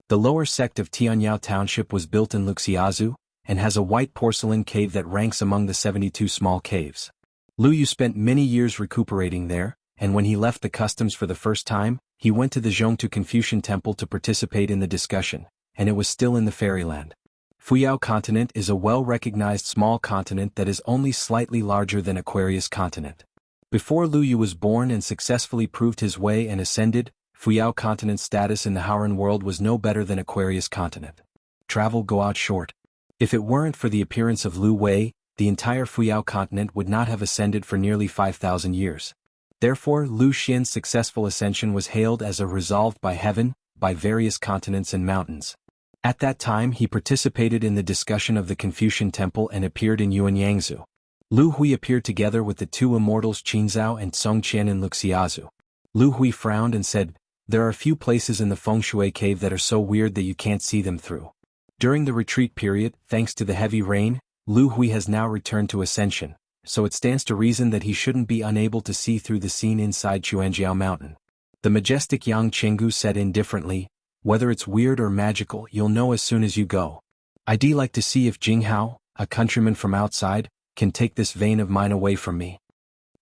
S1: The lower sect of Tianyao Township was built in Luxiazu, and has a white porcelain cave that ranks among the 72 small caves. Lu Yu spent many years recuperating there, and when he left the customs for the first time, he went to the Zhongtu Confucian Temple to participate in the discussion, and it was still in the fairyland. Fuyao continent is a well-recognized small continent that is only slightly larger than Aquarius continent. Before Lu Yu was born and successfully proved his way and ascended, Fuyao continent's status in the Howran world was no better than Aquarius continent. Travel go out short. If it weren't for the appearance of Lu Wei, the entire Fuyao continent would not have ascended for nearly 5,000 years. Therefore, Lu Xian's successful ascension was hailed as a resolve by heaven, by various continents and mountains. At that time he participated in the discussion of the Confucian Temple and appeared in Yuanyangzu. Lu Hui appeared together with the 2 immortals Qinzhao and Songqian in Luxiazu. Lu Hui frowned and said, "There are few places in the Fengshui cave that are so weird that you can't see them through." During the retreat period, thanks to the heavy rain, Lu Hui has now returned to ascension, so it stands to reason that he shouldn't be unable to see through the scene inside Chuanjiao Mountain. The majestic Yang Qiangu said indifferently, "Whether it's weird or magical, you'll know as soon as you go. I'd like to see if Jinghao, a countryman from outside, can take this vein of mine away from me."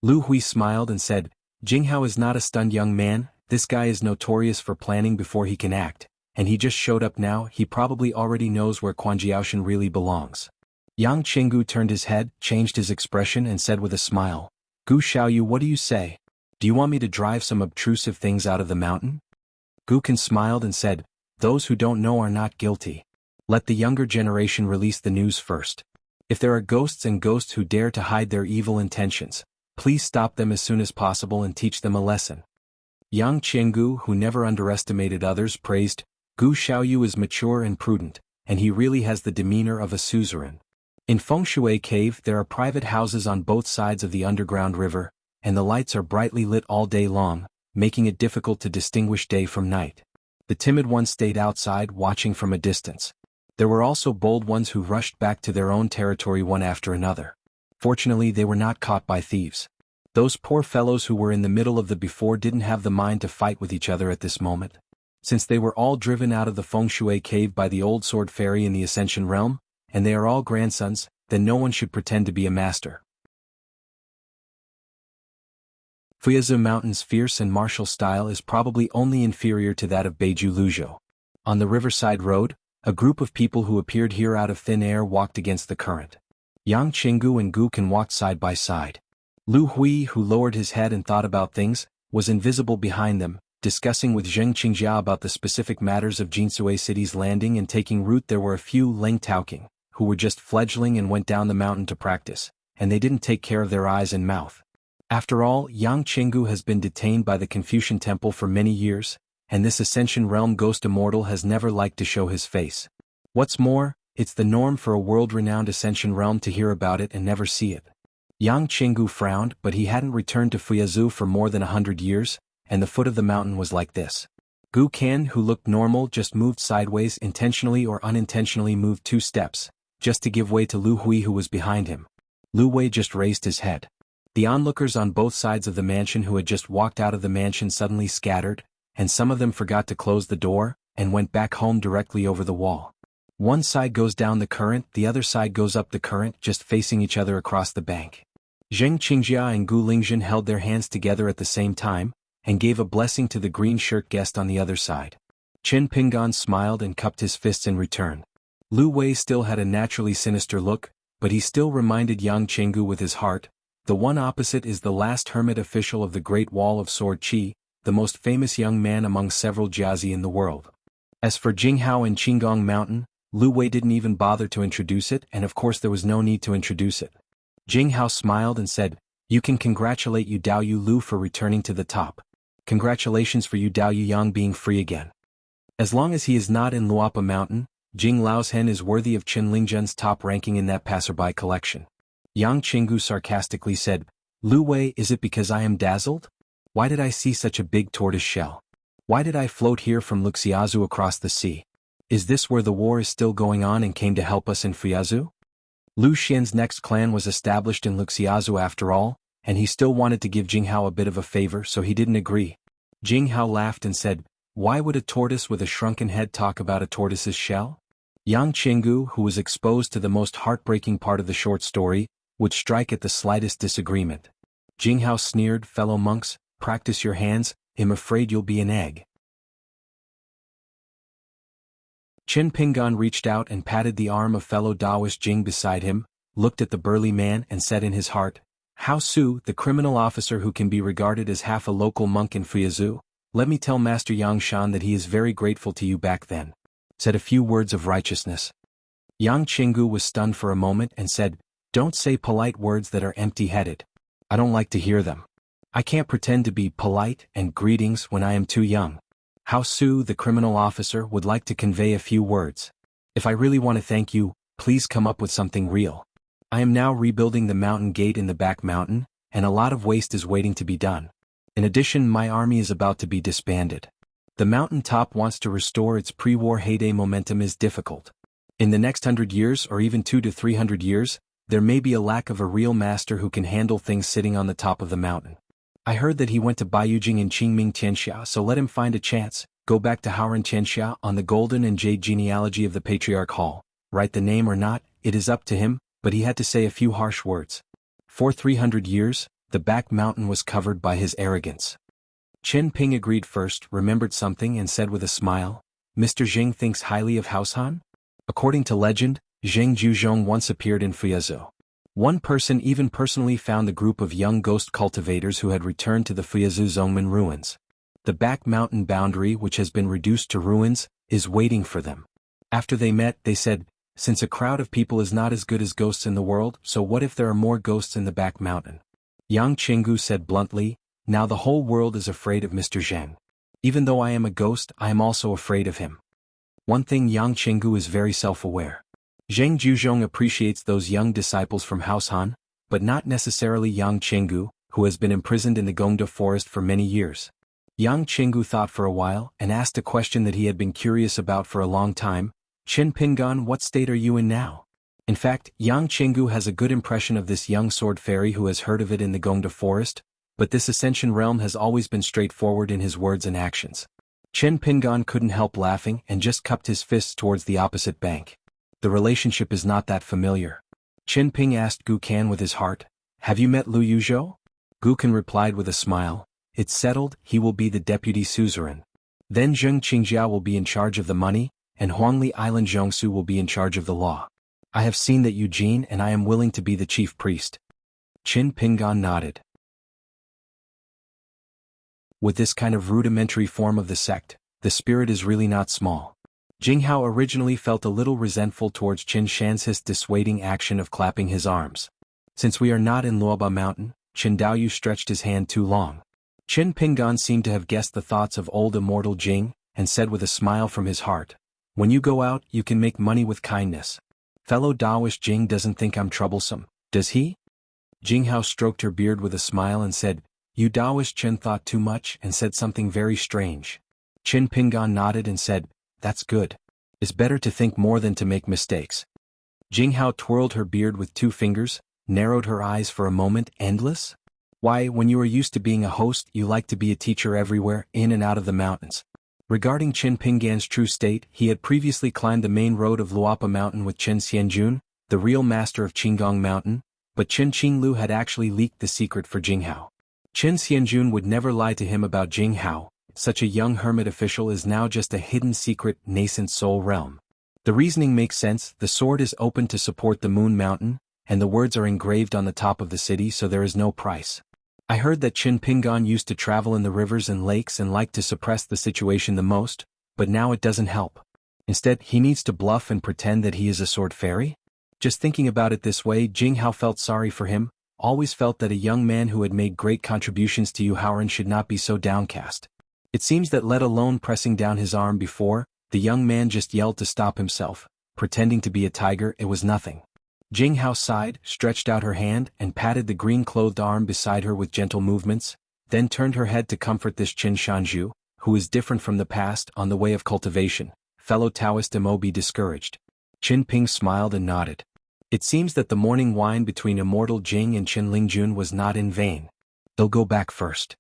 S1: Lu Hui smiled and said, "Jinghao is not a stunned young man, this guy is notorious for planning before he can act, and he just showed up now, he probably already knows where Quanjiaoshan really belongs." Yang Qiangu turned his head, changed his expression and said with a smile, "Gu Xiaoyu, what do you say? Do you want me to drive some obtrusive things out of the mountain?" Gu Kan smiled and said, "Those who don't know are not guilty. Let the younger generation release the news first. If there are ghosts and ghosts who dare to hide their evil intentions, please stop them as soon as possible and teach them a lesson." Yang Qiangu, who never underestimated others, praised, "Gu Xiaoyu is mature and prudent, and he really has the demeanor of a suzerain." In Fengshui Cave there are private houses on both sides of the underground river, and the lights are brightly lit all day long, making it difficult to distinguish day from night. The timid ones stayed outside watching from a distance. There were also bold ones who rushed back to their own territory one after another. Fortunately, they were not caught by thieves. Those poor fellows who were in the middle of the before didn't have the mind to fight with each other at this moment. Since they were all driven out of the Feng Shui cave by the old sword fairy in the Ascension realm, and they are all grandsons, then no one should pretend to be a master. Fuyazu Mountain's fierce and martial style is probably only inferior to that of Beiju Luzhou. On the riverside road, a group of people who appeared here out of thin air walked against the current. Yang Qinggu and Gu Kan walked side by side. Lu Hui, who lowered his head and thought about things, was invisible behind them, discussing with Zheng Qingjia about the specific matters of Jinsui City's landing and taking root. There were a few Leng Taoqing, who were just fledgling and went down the mountain to practice, and they didn't take care of their eyes and mouth. After all, Yang Qinggu has been detained by the Confucian Temple for many years, and this Ascension Realm ghost immortal has never liked to show his face. What's more, it's the norm for a world-renowned Ascension Realm to hear about it and never see it. Yang Qinggu frowned, but he hadn't returned to Fuyazu for more than 100 years, and the foot of the mountain was like this. Gu Kan, who looked normal, just moved sideways, intentionally or unintentionally moved 2 steps, just to give way to Lu Hui, who was behind him. Lu Wei just raised his head. The onlookers on both sides of the mansion who had just walked out of the mansion suddenly scattered, and some of them forgot to close the door, and went back home directly over the wall. One side goes down the current, the other side goes up the current, just facing each other across the bank. Zheng Qingjia and Gu Lingjun held their hands together at the same time, and gave a blessing to the green shirt guest on the other side. Qin Pingan smiled and cupped his fists in return. Lu Wei still had a naturally sinister look, but he still reminded Yang Qinggu with his heart. The one opposite is the last hermit official of the Great Wall of Sword Qi, the most famous young man among several jiazi in the world. As for Jinghao and Qinggong Mountain, Lu Wei didn't even bother to introduce it, and of course there was no need to introduce it. Jinghao smiled and said, "You can congratulate Yu Dao Yu Lu for returning to the top. Congratulations for Yu Dao Yu Yang being free again. As long as he is not in Luapa Mountain, Jing Lao's hen is worthy of Qin Lingjun's top ranking in that passerby collection." Yang Qinggu sarcastically said, "Lu Wei, is it because I am dazzled? Why did I see such a big tortoise shell? Why did I float here from Luxiazu across the sea? Is this where the war is still going on and came to help us in Fuyazu?" Lu Xian's next clan was established in Luxiazu after all, and he still wanted to give Jinghao a bit of a favor, so he didn't agree. Jinghao laughed and said, "Why would a tortoise with a shrunken head talk about a tortoise's shell?" Yang Qinggu, who was exposed to the most heartbreaking part of the short story, would strike at the slightest disagreement. Jinghao sneered, "Fellow monks, practice your hands, I'm afraid you'll be an egg." Qin Pingan reached out and patted the arm of fellow Taoist Jing beside him, looked at the burly man and said in his heart, "Hao Su, the criminal officer who can be regarded as half a local monk in Fuyazu, let me tell Master Yangshan that he is very grateful to you back then." Said a few words of righteousness. Yang Qinggu was stunned for a moment and said, "Don't say polite words that are empty-headed. I don't like to hear them. I can't pretend to be polite and greetings when I am too young. Hao Su, the criminal officer, would like to convey a few words. If I really want to thank you, please come up with something real. I am now rebuilding the mountain gate in the back mountain, and a lot of waste is waiting to be done. In addition, my army is about to be disbanded. The mountain top wants to restore its pre-war heyday. Momentum is difficult. In the next 100 years or even 200 to 300 years, there may be a lack of a real master who can handle things sitting on the top of the mountain. I heard that he went to Baiyujing in Qingming Tianxia, so let him find a chance, go back to Haoran Tianxia on the golden and jade genealogy of the Patriarch Hall, write the name or not, it is up to him, but he had to say a few harsh words. For 300 years, the back mountain was covered by his arrogance." Chen Ping agreed first, remembered something and said with a smile, "Mr. Jing thinks highly of Haosan?" According to legend, Zheng Juzhong once appeared in Fuyazu. One person even personally found the group of young ghost cultivators who had returned to the Fuyazu Zongmen ruins. The back mountain boundary, which has been reduced to ruins, is waiting for them. After they met, they said, "Since a crowd of people is not as good as ghosts in the world, so what if there are more ghosts in the back mountain?" Yang Qinggu said bluntly, "Now the whole world is afraid of Mr. Zheng. Even though I am a ghost, I am also afraid of him." One thing, Yang Qinggu is very self-aware. Zheng Juzhong appreciates those young disciples from Haosan, but not necessarily Yang Qinggu, who has been imprisoned in the Gongda forest for many years. Yang Qinggu thought for a while and asked a question that he had been curious about for a long time. Qin Pingan, what state are you in now? In fact, Yang Qinggu has a good impression of this young sword fairy who has heard of it in the Gongda forest, but this ascension realm has always been straightforward in his words and actions. Qin Pingan couldn't help laughing and just cupped his fists towards the opposite bank. The relationship is not that familiar. Qin Ping asked Gu Kan with his heart, have you met Lu Yuzhou? Gu Kan replied with a smile, it's settled, he will be the deputy suzerain. Then Zheng Qingjia will be in charge of the money, and Huangli Island Zhongsu will be in charge of the law. I have seen that Eugene and I am willing to be the chief priest. Qin Pingan nodded. With this kind of rudimentary form of the sect, the spirit is really not small. Jinghao originally felt a little resentful towards Qin Shan's dissuading action of clapping his arms. Since we are not in Luoba Mountain, Qin Daoyu stretched his hand too long. Qin Pingan seemed to have guessed the thoughts of old immortal Jing, and said with a smile from his heart, when you go out, you can make money with kindness. Fellow Daoist Jing doesn't think I'm troublesome, does he? Jinghao stroked her beard with a smile and said, you Daoist Qin thought too much and said something very strange. Qin Pingan nodded and said, that's good. It's better to think more than to make mistakes. Jinghao twirled her beard with 2 fingers, narrowed her eyes for a moment. Endless? Why, when you are used to being a host, you like to be a teacher everywhere, in and out of the mountains. Regarding Qin Pingan's true state, he had previously climbed the main road of Luopa Mountain with Qin Xianjun, the real master of Qinggong Mountain, but Qin Qinglu had actually leaked the secret for Jinghao. Qin Xianjun would never lie to him about Jinghao. Such a young hermit official is now just a hidden secret, nascent soul realm. The reasoning makes sense, the sword is open to support the Moon Mountain, and the words are engraved on the top of the city so there is no price. I heard that Qin Pingan used to travel in the rivers and lakes and liked to suppress the situation the most, but now it doesn't help. Instead, he needs to bluff and pretend that he is a sword fairy? Just thinking about it this way, Jinghao felt sorry for him, always felt that a young man who had made great contributions to Yuhaoren should not be so downcast. It seems that let alone pressing down his arm before, the young man just yelled to stop himself, pretending to be a tiger. It was nothing. Jinghao sighed, stretched out her hand, and patted the green-clothed arm beside her with gentle movements, then turned her head to comfort this Qin Shanju, who is different from the past, on the way of cultivation. Fellow Taoist Mo, be discouraged. Qin Ping smiled and nodded. It seems that the morning wine between immortal Jing and Qin Lingjun was not in vain. They'll go back first.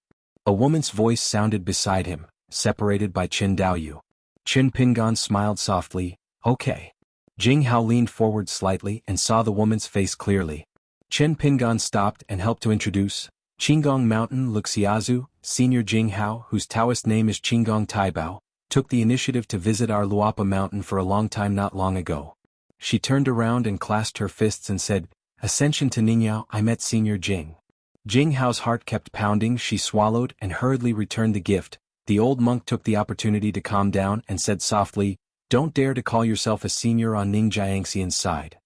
S1: A woman's voice sounded beside him, separated by Qin Daoyu. Qin Pingan smiled softly, okay. Jinghao leaned forward slightly and saw the woman's face clearly. Qin Pingan stopped and helped to introduce Qinggong Mountain Luxiazu, Senior Jinghao, whose Taoist name is Qinggong Taibao, took the initiative to visit our Luopa Mountain for a long time not long ago. She turned around and clasped her fists and said, Ascension to Ningyao, I met Senior Jing. Jinghao's heart kept pounding. She swallowed and hurriedly returned the gift. The old monk took the opportunity to calm down and said softly, don't dare to call yourself a senior on Ning Jiangxian's side.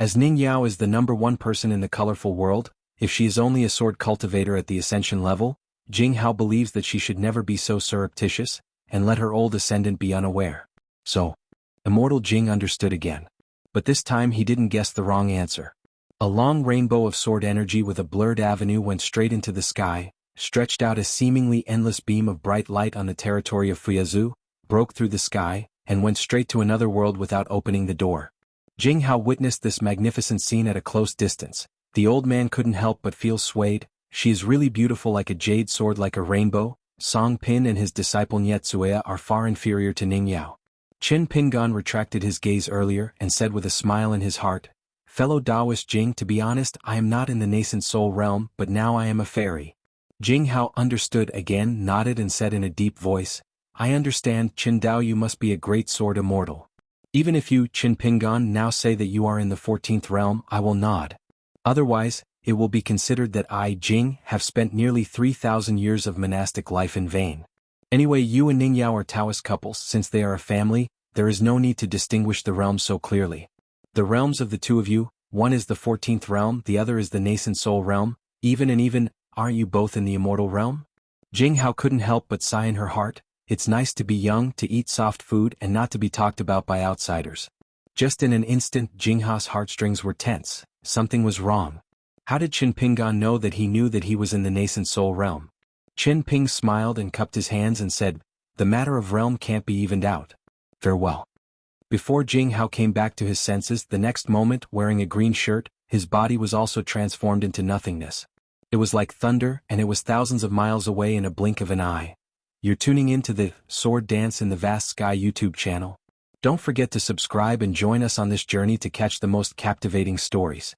S1: As Ning Yao is the #1 person in the colorful world, if she is only a sword cultivator at the ascension level, Jinghao believes that she should never be so surreptitious, and let her old ascendant be unaware. So, immortal Jing understood again. But this time he didn't guess the wrong answer. A long rainbow of sword energy with a blurred avenue went straight into the sky, stretched out a seemingly endless beam of bright light on the territory of Fuyazu, broke through the sky, and went straight to another world without opening the door. Jinghao witnessed this magnificent scene at a close distance. The old man couldn't help but feel swayed. She is really beautiful, like a jade sword, like a rainbow. Song Pin and his disciple Nyetsuea are far inferior to Ning Yao. Qin Pingan retracted his gaze earlier and said with a smile in his heart, Fellow Taoist Jing, to be honest, I am not in the nascent soul realm, but now I am a fairy. Jinghao understood again, nodded and said in a deep voice, I understand, Qin Dao, you must be a great sword immortal. Even if you, Qin Pingan, now say that you are in the 14th realm, I will nod. Otherwise, it will be considered that I, Jing, have spent nearly 3,000 years of monastic life in vain. Anyway, you and Ning Yao are Taoist couples. Since they are a family, there is no need to distinguish the realms so clearly. The realms of the two of you, one is the 14th realm, the other is the nascent soul realm. Even, aren't you both in the immortal realm? Jinghao couldn't help but sigh in her heart. It's nice to be young, to eat soft food, and not to be talked about by outsiders. Just in an instant, Jinghao's heartstrings were tense. Something was wrong. How did Qin Pingan know that he knew that he was in the nascent soul realm? Qin Ping smiled and cupped his hands and said, "The matter of realm can't be evened out. Farewell." Before Jianghu came back to his senses the next moment, wearing a green shirt, his body was also transformed into nothingness. It was like thunder, and it was thousands of miles away in a blink of an eye. You're tuning into the Sword Dance in the Vast Sky YouTube channel. Don't forget to subscribe and join us on this journey to catch the most captivating stories.